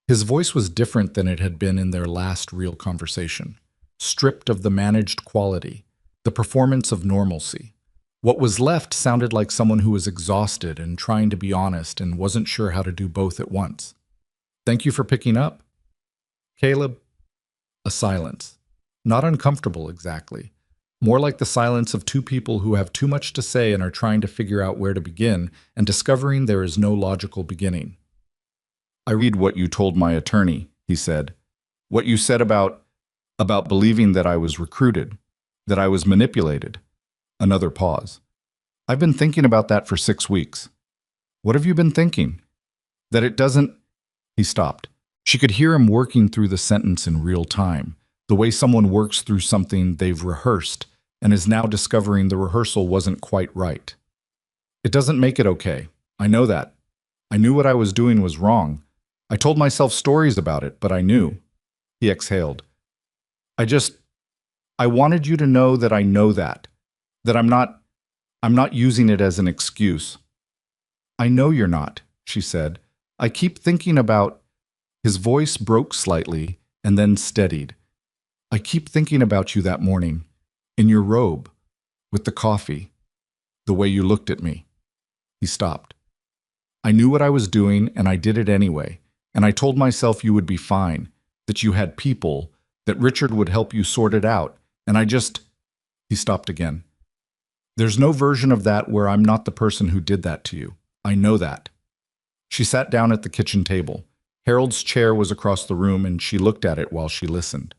His voice was different than it had been in their last real conversation, stripped of the managed quality, the performance of normalcy. What was left sounded like someone who was exhausted and trying to be honest and wasn't sure how to do both at once. Thank you for picking up. Caleb? A silence. Not uncomfortable exactly. More like the silence of 2 people who have too much to say and are trying to figure out where to begin and discovering there is no logical beginning. I read what you told my attorney, he said. What you said about believing that I was recruited, that I was manipulated. Another pause. I've been thinking about that for 6 weeks. What have you been thinking? That it doesn't... He stopped. She could hear him working through the sentence in real time, the way someone works through something they've rehearsed and is now discovering the rehearsal wasn't quite right. It doesn't make it okay. I know that. I knew what I was doing was wrong. I told myself stories about it, but I knew. He exhaled. I wanted you to know that I know that I'm not using it as an excuse. I know you're not, she said. I keep thinking about, his voice broke slightly and then steadied. I keep thinking about you that morning, in your robe, with the coffee, the way you looked at me. He stopped. I knew what I was doing and I did it anyway, and I told myself you would be fine, that you had people, that Richard would help you sort it out, and He stopped again. There's no version of that where I'm not the person who did that to you. I know that. She sat down at the kitchen table. Harold's chair was across the room and she looked at it while she listened.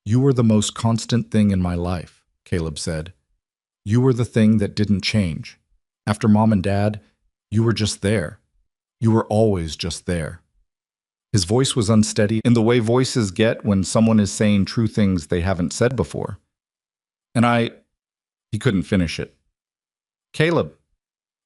You were the most constant thing in my life, Caleb said. You were the thing that didn't change. After Mom and Dad, you were just there. You were always just there. His voice was unsteady in the way voices get when someone is saying true things they haven't said before. He couldn't finish it. Caleb.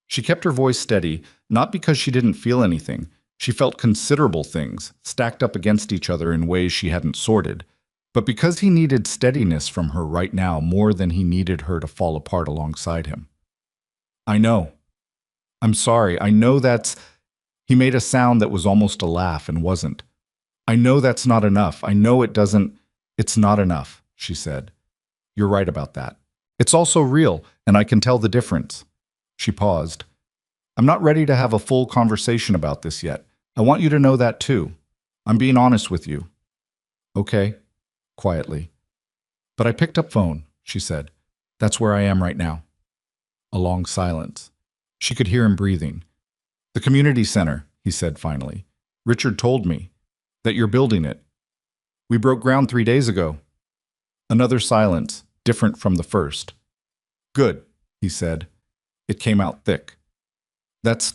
She kept her voice steady, not because she didn't feel anything. She felt considerable things, stacked up against each other in ways she hadn't sorted, but because he needed steadiness from her right now more than he needed her to fall apart alongside him. I know. I'm sorry. I know that's... He made a sound that was almost a laugh and wasn't. I know that's not enough. I know it doesn't... It's not enough, she said. You're right about that. It's also real, and I can tell the difference. She paused. I'm not ready to have a full conversation about this yet. I want you to know that too. I'm being honest with you. Okay, quietly. But I picked up phone, she said. That's where I am right now. A long silence. She could hear him breathing. The community center, he said finally. Richard told me that you're building it. We broke ground 3 days ago. Another silence, different from the first. Good, he said. It came out thick. That's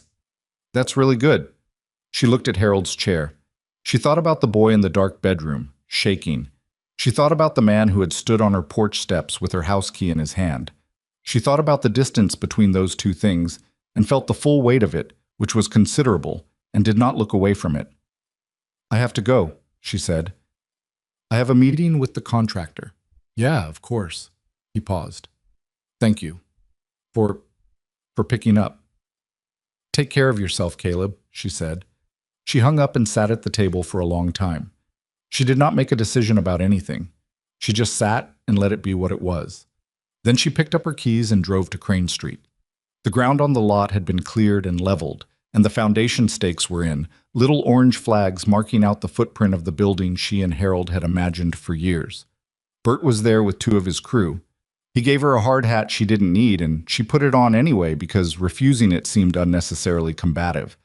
really good. She looked at Harold's chair. She thought about the boy in the dark bedroom, shaking. She thought about the man who had stood on her porch steps with her house key in his hand. She thought about the distance between those two things and felt the full weight of it, which was considerable, and did not look away from it. I have to go, she said. I have a meeting with the contractor. Yeah, of course. He paused. Thank you. For picking up. Take care of yourself, Caleb, she said. She hung up and sat at the table for a long time. She did not make a decision about anything. She just sat and let it be what it was. Then she picked up her keys and drove to Crane Street. The ground on the lot had been cleared and leveled, and the foundation stakes were in, little orange flags marking out the footprint of the building she and Harold had imagined for years. Bert was there with 2 of his crew. He gave her a hard hat she didn't need, and she put it on anyway because refusing it seemed unnecessarily combative.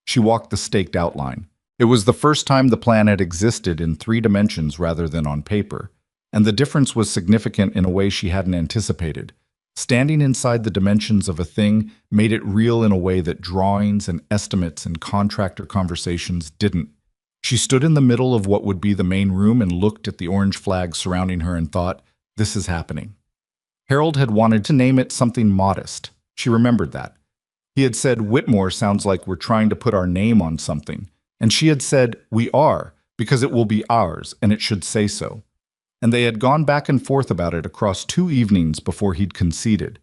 She walked the staked outline. It was the first time the plan had existed in 3 dimensions rather than on paper, and the difference was significant in a way she hadn't anticipated. Standing inside the dimensions of a thing made it real in a way that drawings and estimates and contractor conversations didn't. She stood in the middle of what would be the main room and looked at the orange flag surrounding her and thought, this is happening. Harold had wanted to name it something modest. She remembered that. He had said, Whitmore sounds like we're trying to put our name on something. And she had said, we are, because it will be ours, and it should say so. And they had gone back and forth about it across 2 evenings before he'd conceded.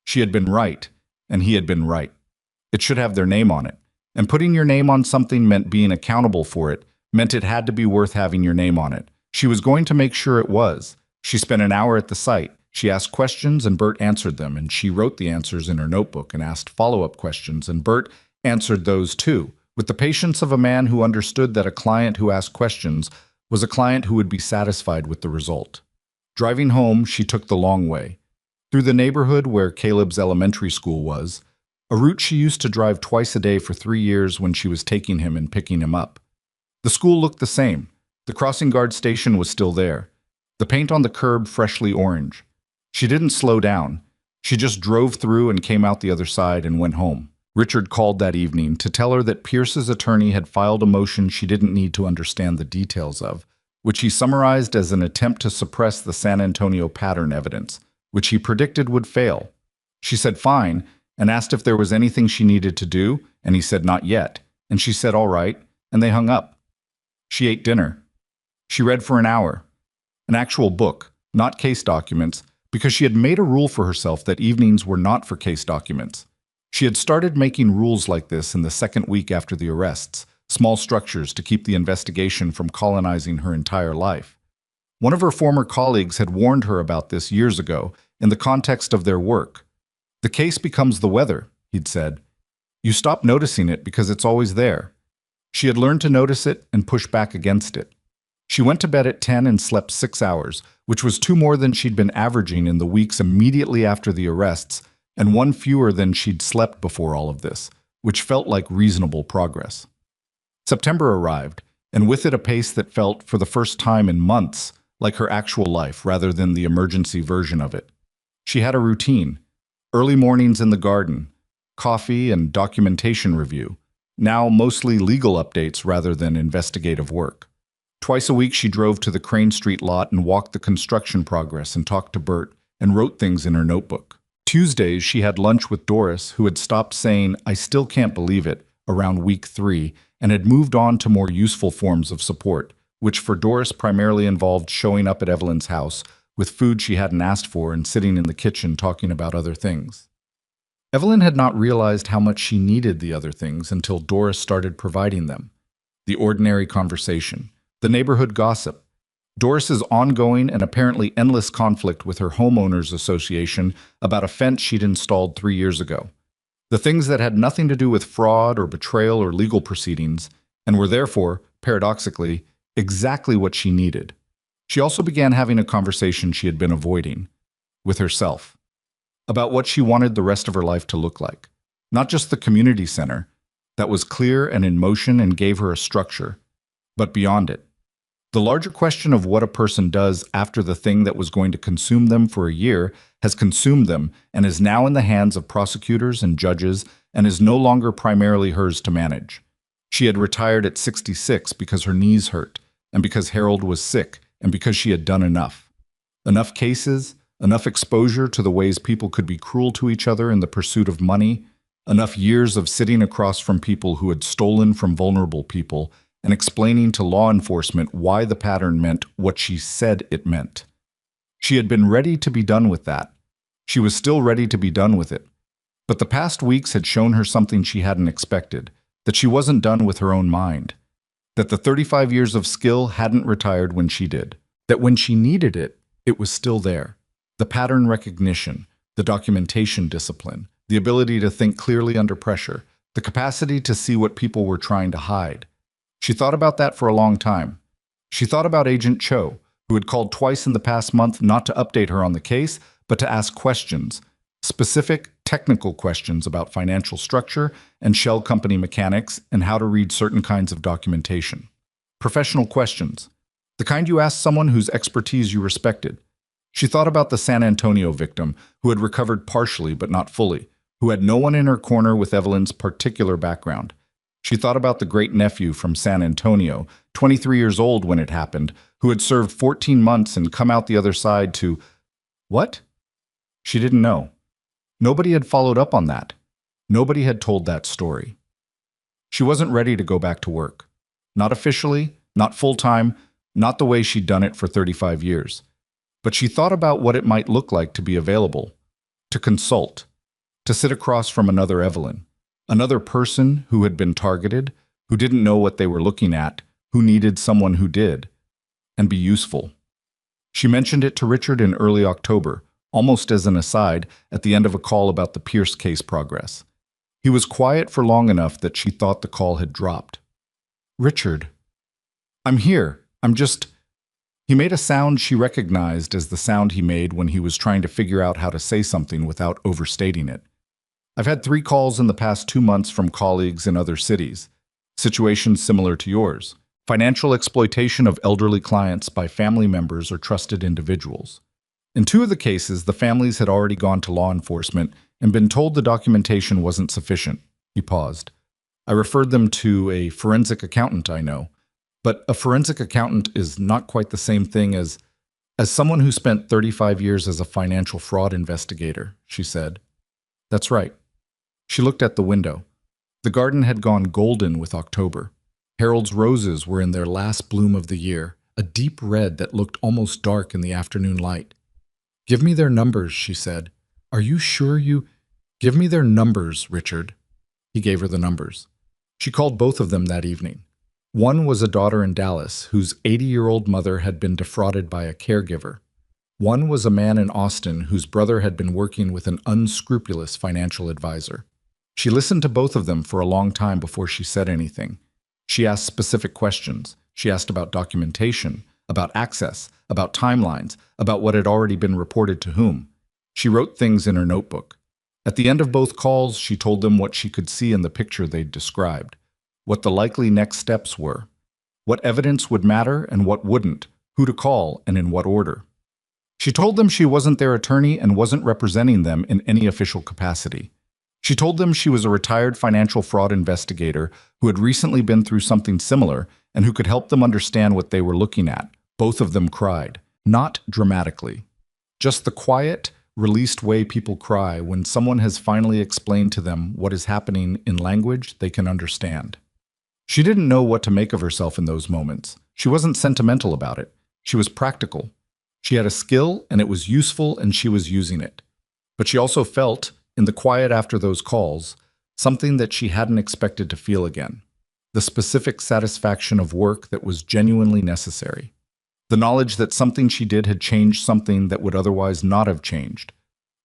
She had been right, and he had been right. It should have their name on it. And putting your name on something meant being accountable for it, meant it had to be worth having your name on it. She was going to make sure it was. She spent an hour at the site. She asked questions and Bert answered them, and she wrote the answers in her notebook and asked follow-up questions, and Bert answered those too, with the patience of a man who understood that a client who asked questions was a client who would be satisfied with the result. Driving home, she took the long way. Through the neighborhood where Caleb's elementary school was, a route she used to drive twice a day for 3 years when she was taking him and picking him up. The school looked the same. The crossing guard station was still there. The paint on the curb freshly orange. She didn't slow down. She just drove through and came out the other side and went home. Richard called that evening to tell her that Pierce's attorney had filed a motion she didn't need to understand the details of, which he summarized as an attempt to suppress the San Antonio pattern evidence, which he predicted would fail. She said fine, and asked if there was anything she needed to do, and he said not yet, and she said all right, and they hung up. She ate dinner. She read for an hour. An actual book, not case documents, because she had made a rule for herself that evenings were not for case documents. She had started making rules like this in the second week after the arrests, small structures to keep the investigation from colonizing her entire life. One of her former colleagues had warned her about this years ago in the context of their work. The case becomes the weather, he'd said. You stop noticing it because it's always there. She had learned to notice it and push back against it. She went to bed at 10 and slept 6 hours, which was 2 more than she'd been averaging in the weeks immediately after the arrests, and 1 fewer than she'd slept before all of this, which felt like reasonable progress. September arrived, and with it a pace that felt, for the first time in months, like her actual life rather than the emergency version of it. She had a routine: early mornings in the garden, coffee and documentation review, now mostly legal updates rather than investigative work. Twice a week she drove to the Crane Street lot and walked the construction progress and talked to Bert and wrote things in her notebook. Tuesdays she had lunch with Doris, who had stopped saying, "I still can't believe it," around week 3, and had moved on to more useful forms of support, which for Doris primarily involved showing up at Evelyn's house with food she hadn't asked for and sitting in the kitchen talking about other things. Evelyn had not realized how much she needed the other things until Doris started providing them. The ordinary conversation, the neighborhood gossip, Doris's ongoing and apparently endless conflict with her homeowners association about a fence she'd installed 3 years ago. The things that had nothing to do with fraud or betrayal or legal proceedings, and were therefore, paradoxically, exactly what she needed. She also began having a conversation she had been avoiding, with herself, about what she wanted the rest of her life to look like. Not just the community center, that was clear and in motion and gave her a structure, but beyond it. The larger question of what a person does after the thing that was going to consume them for a year has consumed them and is now in the hands of prosecutors and judges and is no longer primarily hers to manage. She had retired at 66 because her knees hurt, and because Harold was sick, and because she had done enough. Enough cases, enough exposure to the ways people could be cruel to each other in the pursuit of money, enough years of sitting across from people who had stolen from vulnerable people and explaining to law enforcement why the pattern meant what she said it meant. She had been ready to be done with that. She was still ready to be done with it. But the past weeks had shown her something she hadn't expected, that she wasn't done with her own mind, that the 35 years of skill hadn't retired when she did, that when she needed it, it was still there. The pattern recognition, the documentation discipline, the ability to think clearly under pressure, the capacity to see what people were trying to hide. She thought about that for a long time. She thought about Agent Cho, who had called twice in the past month not to update her on the case, but to ask questions, specific, technical questions about financial structure and shell company mechanics and how to read certain kinds of documentation. Professional questions, the kind you ask someone whose expertise you respected. She thought about the San Antonio victim, who had recovered partially but not fully, who had no one in her corner with Evelyn's particular background. She thought about the great-nephew from San Antonio, 23 years old when it happened, who had served 14 months and come out the other side to... What? She didn't know. Nobody had followed up on that. Nobody had told that story. She wasn't ready to go back to work. Not officially, not full-time, not the way she'd done it for 35 years. But she thought about what it might look like to be available, to consult, to sit across from another Evelyn. Another person who had been targeted, who didn't know what they were looking at, who needed someone who did, and be useful. She mentioned it to Richard in early October, almost as an aside, at the end of a call about the Pierce case progress. He was quiet for long enough that she thought the call had dropped. "Richard, I'm here. I'm just..." He made a sound she recognized as the sound he made when he was trying to figure out how to say something without overstating it. "I've had 3 calls in the past 2 months from colleagues in other cities. Situations similar to yours. Financial exploitation of elderly clients by family members or trusted individuals. In 2 of the cases, the families had already gone to law enforcement and been told the documentation wasn't sufficient." He paused. "I referred them to a forensic accountant I know. But a forensic accountant is not quite the same thing as someone who spent 35 years as a financial fraud investigator," she said. "That's right." She looked at the window. The garden had gone golden with October. Harold's roses were in their last bloom of the year, a deep red that looked almost dark in the afternoon light. "Give me their numbers," she said. "Are you sure you—" "Give me their numbers, Richard." He gave her the numbers. She called both of them that evening. One was a daughter in Dallas whose 80-year-old mother had been defrauded by a caregiver. One was a man in Austin whose brother had been working with an unscrupulous financial advisor. She listened to both of them for a long time before she said anything. She asked specific questions. She asked about documentation, about access, about timelines, about what had already been reported to whom. She wrote things in her notebook. At the end of both calls, she told them what she could see in the picture they'd described, what the likely next steps were, what evidence would matter and what wouldn't, who to call and in what order. She told them she wasn't their attorney and wasn't representing them in any official capacity. She told them she was a retired financial fraud investigator who had recently been through something similar and who could help them understand what they were looking at. Both of them cried, not dramatically. Just the quiet, released way people cry when someone has finally explained to them what is happening in language they can understand. She didn't know what to make of herself in those moments. She wasn't sentimental about it. She was practical. She had a skill and it was useful and she was using it. But she also felt, in the quiet after those calls, something that she hadn't expected to feel again. The specific satisfaction of work that was genuinely necessary. The knowledge that something she did had changed something that would otherwise not have changed.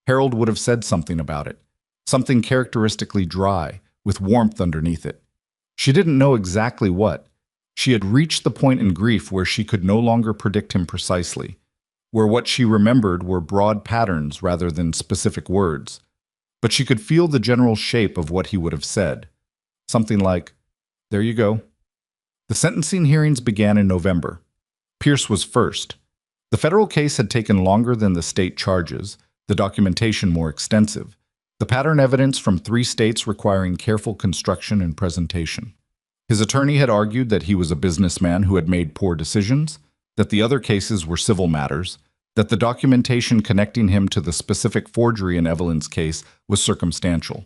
Harold would have said something about it. Something characteristically dry, with warmth underneath it. She didn't know exactly what. She had reached the point in grief where she could no longer predict him precisely, where what she remembered were broad patterns rather than specific words. But she could feel the general shape of what he would have said. Something like, "There you go." The sentencing hearings began in November. Pierce was first. The federal case had taken longer than the state charges, the documentation more extensive, the pattern evidence from 3 states requiring careful construction and presentation. His attorney had argued that he was a businessman who had made poor decisions, that the other cases were civil matters, that the documentation connecting him to the specific forgery in Evelyn's case was circumstantial.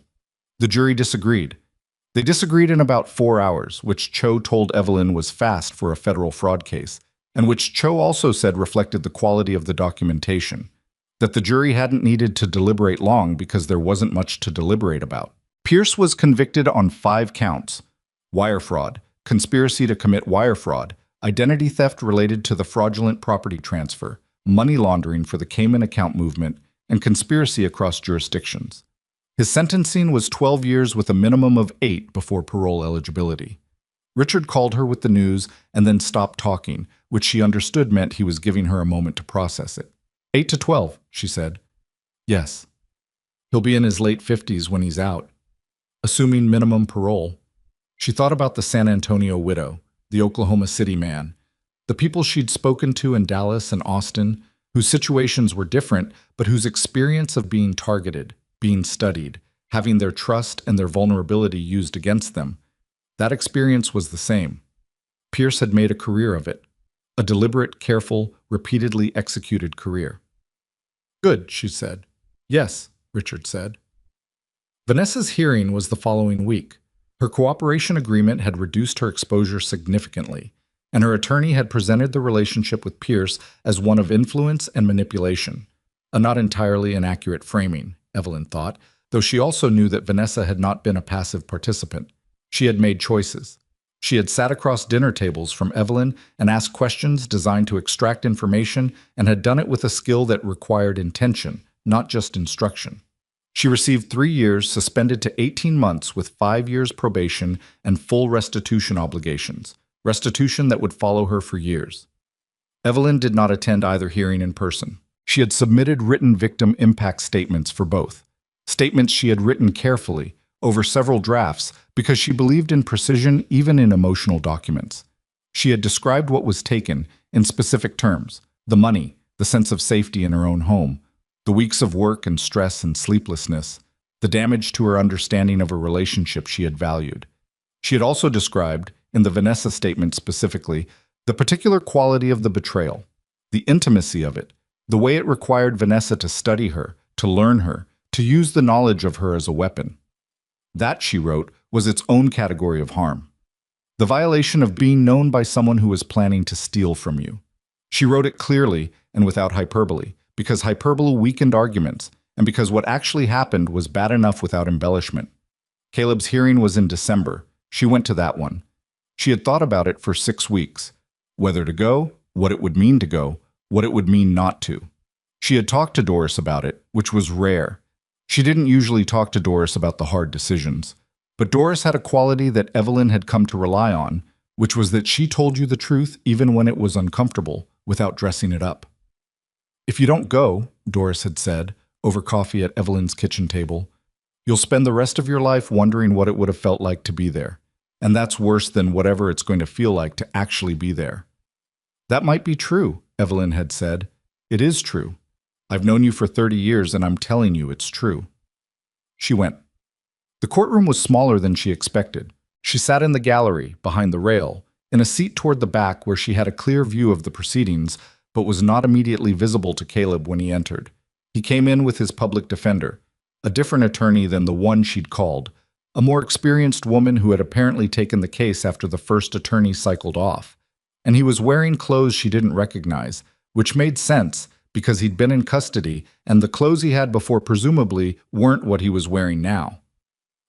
The jury disagreed. They disagreed in about 4 hours, which Cho told Evelyn was fast for a federal fraud case, and which Cho also said reflected the quality of the documentation, that the jury hadn't needed to deliberate long because there wasn't much to deliberate about. Pierce was convicted on 5 counts: wire fraud, conspiracy to commit wire fraud, identity theft related to the fraudulent property transfer, money laundering for the Cayman account movement, and conspiracy across jurisdictions. His sentencing was 12 years with a minimum of 8 before parole eligibility. Richard called her with the news and then stopped talking, which she understood meant he was giving her a moment to process it. 8 to 12, she said. Yes. He'll be in his late 50s when he's out, assuming minimum parole. She thought about the San Antonio widow, the Oklahoma City man, the people she'd spoken to in Dallas and Austin, whose situations were different, but whose experience of being targeted, being studied, having their trust and their vulnerability used against them, that experience was the same. Pierce had made a career of it, a deliberate, careful, repeatedly executed career. Good, she said. Yes, Richard said. Vanessa's hearing was the following week. Her cooperation agreement had reduced her exposure significantly, and her attorney had presented the relationship with Pierce as one of influence and manipulation, a not entirely inaccurate framing, Evelyn thought, though she also knew that Vanessa had not been a passive participant. She had made choices. She had sat across dinner tables from Evelyn and asked questions designed to extract information, and had done it with a skill that required intention, not just instruction. She received 3 years, suspended to 18 months with 5 years probation and full restitution obligations, restitution that would follow her for years. Evelyn did not attend either hearing in person. She had submitted written victim impact statements for both, statements she had written carefully, over several drafts, because she believed in precision even in emotional documents. She had described what was taken in specific terms: the money, the sense of safety in her own home, the weeks of work and stress and sleeplessness, the damage to her understanding of a relationship she had valued. She had also described, in the Vanessa statement specifically, the particular quality of the betrayal, the intimacy of it, the way it required Vanessa to study her, to learn her, to use the knowledge of her as a weapon. That, she wrote, was its own category of harm. The violation of being known by someone who was planning to steal from you. She wrote it clearly and without hyperbole, because hyperbole weakened arguments, and because what actually happened was bad enough without embellishment. Caleb's hearing was in December. She went to that one. She had thought about it for 6 weeks. Whether to go, what it would mean to go, what it would mean not to. She had talked to Doris about it, which was rare. She didn't usually talk to Doris about the hard decisions. But Doris had a quality that Evelyn had come to rely on, which was that she told you the truth even when it was uncomfortable, without dressing it up. If you don't go, Doris had said, over coffee at Evelyn's kitchen table, you'll spend the rest of your life wondering what it would have felt like to be there. And that's worse than whatever it's going to feel like to actually be there. That might be true, Evelyn had said. It is true. I've known you for 30 years and I'm telling you it's true. She went. The courtroom was smaller than she expected. She sat in the gallery, behind the rail, in a seat toward the back where she had a clear view of the proceedings, but was not immediately visible to Caleb when he entered. He came in with his public defender, a different attorney than the one she'd called, a more experienced woman who had apparently taken the case after the first attorney cycled off. And he was wearing clothes she didn't recognize, which made sense because he'd been in custody and the clothes he had before presumably weren't what he was wearing now.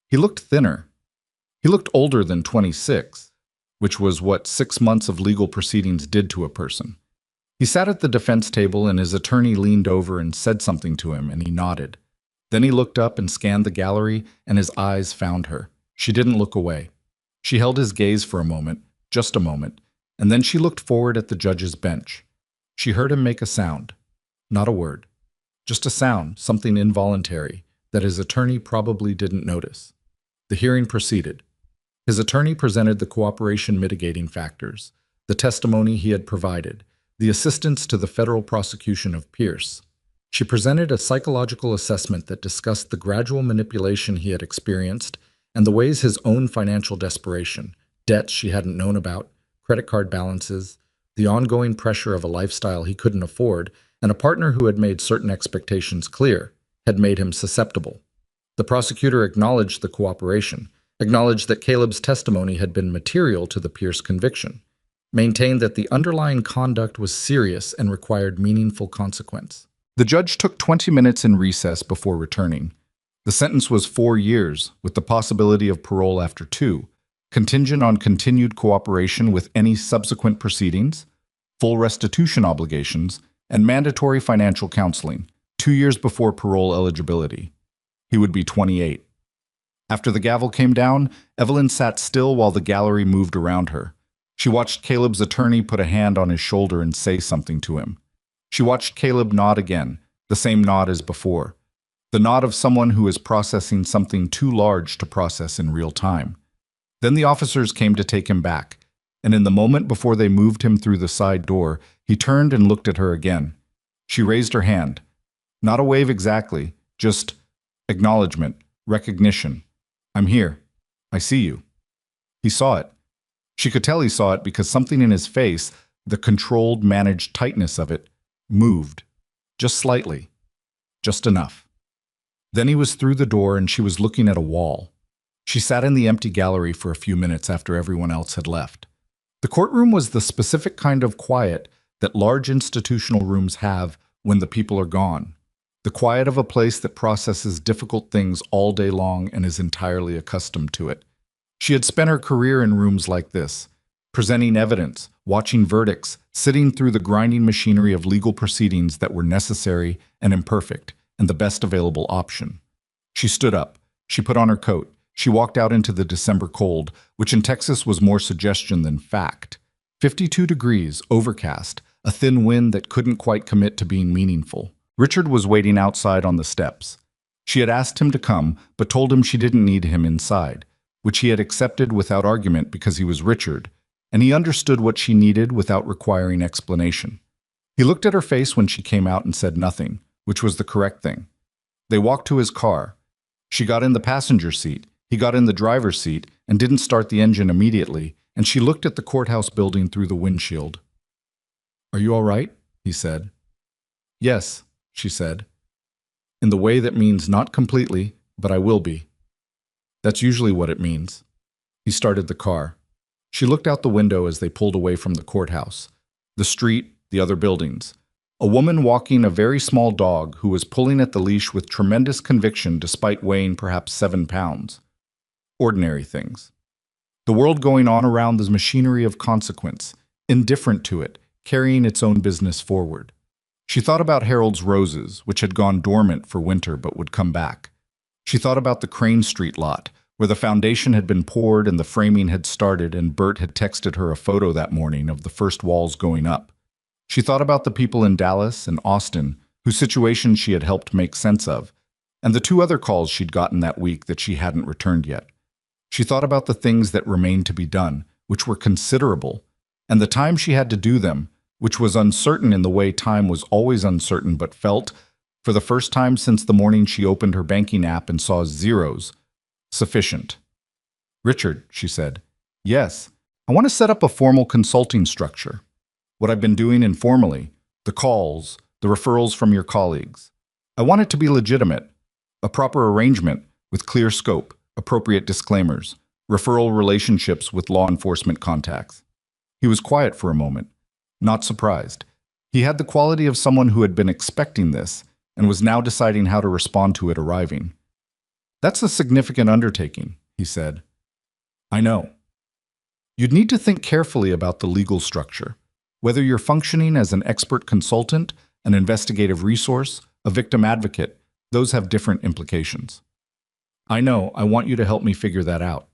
He looked thinner. He looked older than 26, which was what 6 months of legal proceedings did to a person. He sat at the defense table and his attorney leaned over and said something to him, and he nodded. Then he looked up and scanned the gallery, and his eyes found her. She didn't look away. She held his gaze for a moment, just a moment, and then she looked forward at the judge's bench. She heard him make a sound. Not a word. Just a sound, something involuntary, that his attorney probably didn't notice. The hearing proceeded. His attorney presented the cooperation mitigating factors, the testimony he had provided, the assistance to the federal prosecution of Pierce. She presented a psychological assessment that discussed the gradual manipulation he had experienced and the ways his own financial desperation, debts she hadn't known about, credit card balances, the ongoing pressure of a lifestyle he couldn't afford, and a partner who had made certain expectations clear, had made him susceptible. The prosecutor acknowledged the cooperation, acknowledged that Caleb's testimony had been material to the Pierce conviction, maintained that the underlying conduct was serious and required meaningful consequence. The judge took 20 minutes in recess before returning. The sentence was 4 years, with the possibility of parole after 2, contingent on continued cooperation with any subsequent proceedings, full restitution obligations, and mandatory financial counseling, 2 years before parole eligibility. He would be 28. After the gavel came down, Evelyn sat still while the gallery moved around her. She watched Caleb's attorney put a hand on his shoulder and say something to him. She watched Caleb nod again, the same nod as before. The nod of someone who is processing something too large to process in real time. Then the officers came to take him back, and in the moment before they moved him through the side door, he turned and looked at her again. She raised her hand. Not a wave exactly, just acknowledgement, recognition. I'm here. I see you. He saw it. She could tell he saw it because something in his face, the controlled, managed tightness of it, moved. Just slightly. Just enough. Then he was through the door and she was looking at a wall. She sat in the empty gallery for a few minutes after everyone else had left. The courtroom was the specific kind of quiet that large institutional rooms have when the people are gone. The quiet of a place that processes difficult things all day long and is entirely accustomed to it. She had spent her career in rooms like this, presenting evidence, watching verdicts, sitting through the grinding machinery of legal proceedings that were necessary and imperfect, and the best available option. She stood up. She put on her coat. She walked out into the December cold, which in Texas was more suggestion than fact. 52 degrees, overcast, a thin wind that couldn't quite commit to being meaningful. Richard was waiting outside on the steps. She had asked him to come, but told him she didn't need him inside, which he had accepted without argument because he was Richard, and he understood what she needed without requiring explanation. He looked at her face when she came out and said nothing, which was the correct thing. They walked to his car. She got in the passenger seat, he got in the driver's seat, and didn't start the engine immediately, and she looked at the courthouse building through the windshield. "Are you all right?" he said. "Yes," she said. "In the way that means not completely, but I will be." That's usually what it means. He started the car. She looked out the window as they pulled away from the courthouse, the street, the other buildings. A woman walking a very small dog who was pulling at the leash with tremendous conviction despite weighing perhaps 7 pounds. Ordinary things. The world going on around the machinery of consequence, indifferent to it, carrying its own business forward. She thought about Harold's roses, which had gone dormant for winter but would come back. She thought about the Crane Street lot, where the foundation had been poured and the framing had started, and Bert had texted her a photo that morning of the first walls going up. She thought about the people in Dallas and Austin, whose situations she had helped make sense of, and the 2 other calls she'd gotten that week that she hadn't returned yet. She thought about the things that remained to be done, which were considerable, and the time she had to do them, which was uncertain in the way time was always uncertain, but felt, for the first time since the morning she opened her banking app and saw zeros, sufficient. "Richard," she said. "Yes, I want to set up a formal consulting structure. What I've been doing informally, the calls, the referrals from your colleagues. I want it to be legitimate, a proper arrangement with clear scope, appropriate disclaimers, referral relationships with law enforcement contacts." He was quiet for a moment, not surprised. He had the quality of someone who had been expecting this and was now deciding how to respond to it arriving. "That's a significant undertaking," he said. "I know. You'd need to think carefully about the legal structure. Whether you're functioning as an expert consultant, an investigative resource, a victim advocate, those have different implications." "I know. I want you to help me figure that out."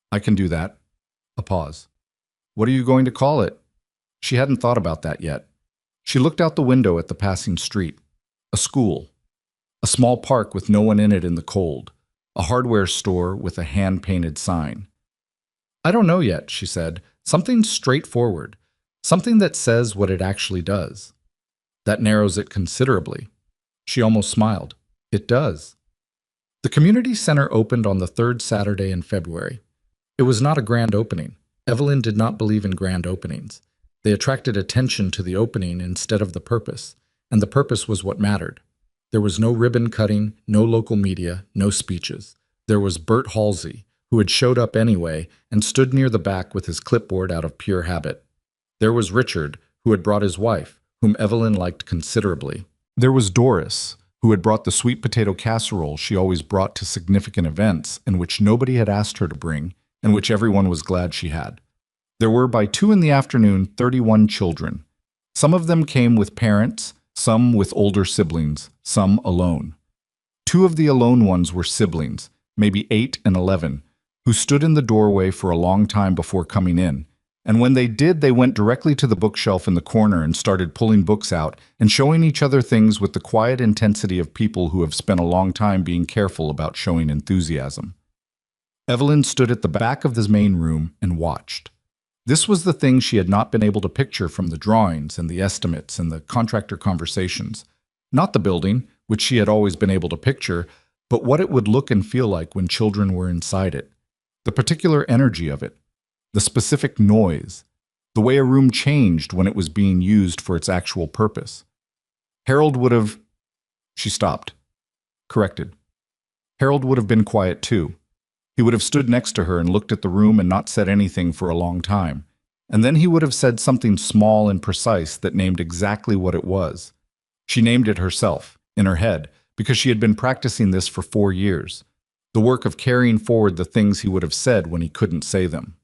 "I can do that." A pause. "What are you going to call it?" She hadn't thought about that yet. She looked out the window at the passing street. A school. A small park with no one in it in the cold. A hardware store with a hand-painted sign. "I don't know yet," she said. "Something straightforward. Something that says what it actually does." That narrows it considerably. She almost smiled. It does. The community center opened on the 3rd Saturday in February. It was not a grand opening. Evelyn did not believe in grand openings. They attracted attention to the opening instead of the purpose, and the purpose was what mattered. There was no ribbon cutting, no local media, no speeches. There was Bert Halsey, who had showed up anyway and stood near the back with his clipboard out of pure habit. There was Richard, who had brought his wife, whom Evelyn liked considerably. There was Doris, who had brought the sweet potato casserole she always brought to significant events and which nobody had asked her to bring, and which everyone was glad she had. There were, by 2 in the afternoon, 31 children. Some of them came with parents, some with older siblings, some alone. 2 of the alone ones were siblings, maybe 8 and 11, who stood in the doorway for a long time before coming in, and when they did, they went directly to the bookshelf in the corner and started pulling books out and showing each other things with the quiet intensity of people who have spent a long time being careful about showing enthusiasm. Evelyn stood at the back of the main room and watched. This was the thing she had not been able to picture from the drawings and the estimates and the contractor conversations. Not the building, which she had always been able to picture, but what it would look and feel like when children were inside it. The particular energy of it. The specific noise. The way a room changed when it was being used for its actual purpose. Harold would have... She stopped. Corrected. Harold would have been quiet too. He would have stood next to her and looked at the room and not said anything for a long time. And then he would have said something small and precise that named exactly what it was. She named it herself, in her head, because she had been practicing this for 4 years. The work of carrying forward the things he would have said when he couldn't say them.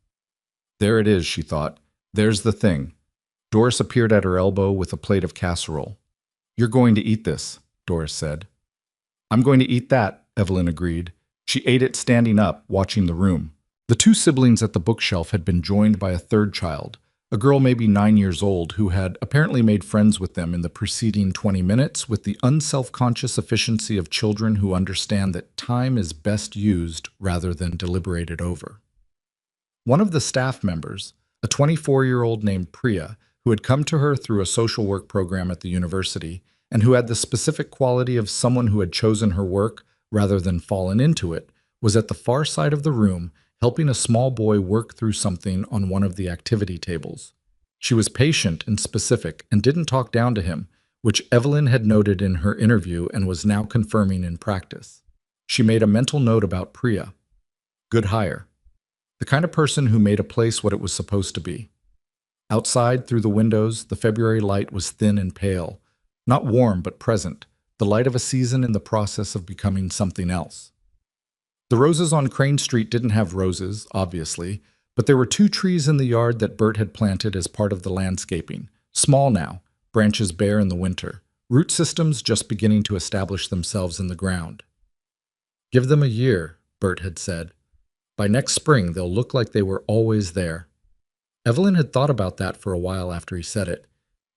There it is, she thought. There's the thing. Doris appeared at her elbow with a plate of casserole. "You're going to eat this," Doris said. "I'm going to eat that," Evelyn agreed. She ate it standing up, watching the room. The 2 siblings at the bookshelf had been joined by a 3rd child, a girl maybe 9 years old who had apparently made friends with them in the preceding 20 minutes with the unself-conscious efficiency of children who understand that time is best used rather than deliberated over. One of the staff members, a 24-year-old named Priya, who had come to her through a social work program at the university and who had the specific quality of someone who had chosen her work rather than fallen into it, was at the far side of the room helping a small boy work through something on one of the activity tables. She was patient and specific and didn't talk down to him, which Evelyn had noted in her interview and was now confirming in practice. She made a mental note about Priya. Good hire. The kind of person who made a place what it was supposed to be. Outside, through the windows, the February light was thin and pale, not warm but present, the light of a season in the process of becoming something else. The roses on Crane Street didn't have roses, obviously, but there were 2 trees in the yard that Bert had planted as part of the landscaping, small now, branches bare in the winter, root systems just beginning to establish themselves in the ground. "Give them a year," Bert had said. "By next spring, they'll look like they were always there." Evelyn had thought about that for a while after he said it.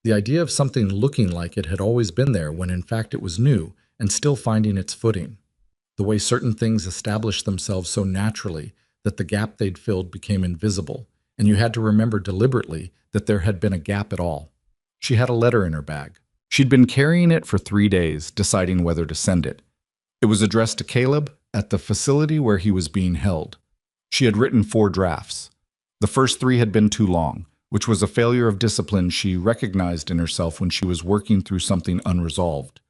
The idea of something looking like it had always been there when in fact it was new and still finding its footing. The way certain things established themselves so naturally that the gap they'd filled became invisible, and you had to remember deliberately that there had been a gap at all. She had a letter in her bag. She'd been carrying it for 3 days, deciding whether to send it. It was addressed to Caleb at the facility where he was being held. She had written 4 drafts. The first 3 had been too long, which was a failure of discipline she recognized in herself when she was working through something unresolved.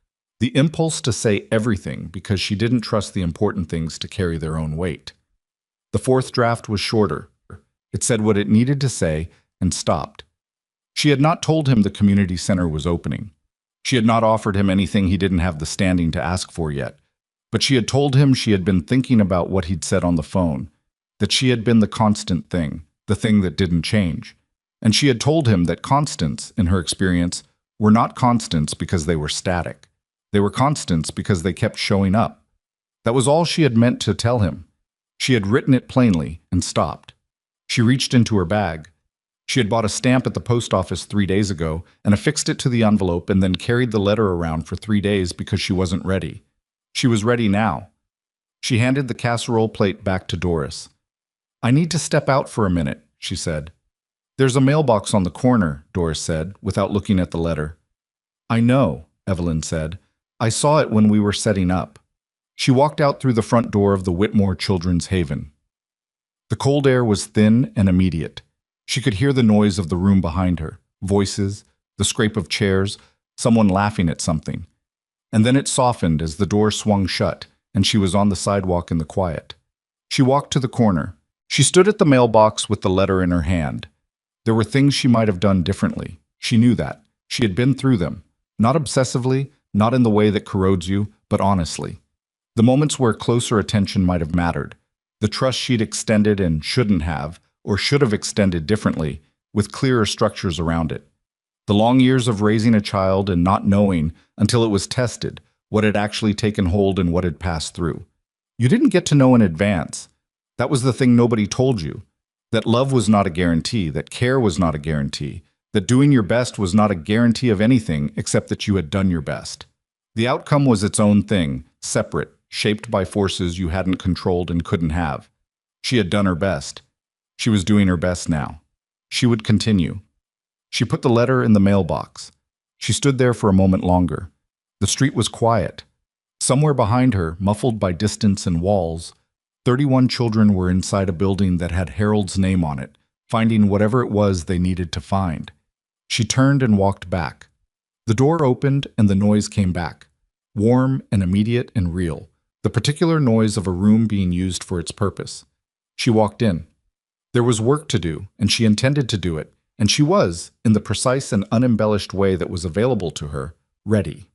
The impulse to say everything because she didn't trust the important things to carry their own weight. The 4th draft was shorter. It said what it needed to say and stopped. She had not told him the community center was opening. She had not offered him anything he didn't have the standing to ask for yet. But she had told him she had been thinking about what he'd said on the phone, that she had been the constant thing, the thing that didn't change. And she had told him that constants, in her experience, were not constants because they were static. They were constants because they kept showing up. That was all she had meant to tell him. She had written it plainly and stopped. She reached into her bag. She had bought a stamp at the post office 3 days ago and affixed it to the envelope and then carried the letter around for 3 days because she wasn't ready. She was ready now. She handed the casserole plate back to Doris. "I need to step out for a minute," she said. "There's a mailbox on the corner," Doris said, without looking at the letter. "I know," Evelyn said. "I saw it when we were setting up." She walked out through the front door of the Whitmore Children's Haven. The cold air was thin and immediate. She could hear the noise of the room behind her, voices, the scrape of chairs, someone laughing at something. And then it softened as the door swung shut, and she was on the sidewalk in the quiet. She walked to the corner. She stood at the mailbox with the letter in her hand. There were things she might have done differently. She knew that. She had been through them. Not obsessively, not in the way that corrodes you, but honestly. The moments where closer attention might have mattered. The trust she'd extended and shouldn't have, or should have extended differently, with clearer structures around it. The long years of raising a child and not knowing, until it was tested, what had actually taken hold and what had passed through. You didn't get to know in advance. That was the thing nobody told you. That love was not a guarantee, that care was not a guarantee, that doing your best was not a guarantee of anything except that you had done your best. The outcome was its own thing, separate, shaped by forces you hadn't controlled and couldn't have. She had done her best. She was doing her best now. She would continue. She put the letter in the mailbox. She stood there for a moment longer. The street was quiet. Somewhere behind her, muffled by distance and walls, 31 children were inside a building that had Harold's name on it, finding whatever it was they needed to find. She turned and walked back. The door opened and the noise came back, warm and immediate and real, the particular noise of a room being used for its purpose. She walked in. There was work to do, and she intended to do it, and she was, in the precise and unembellished way that was available to her, ready.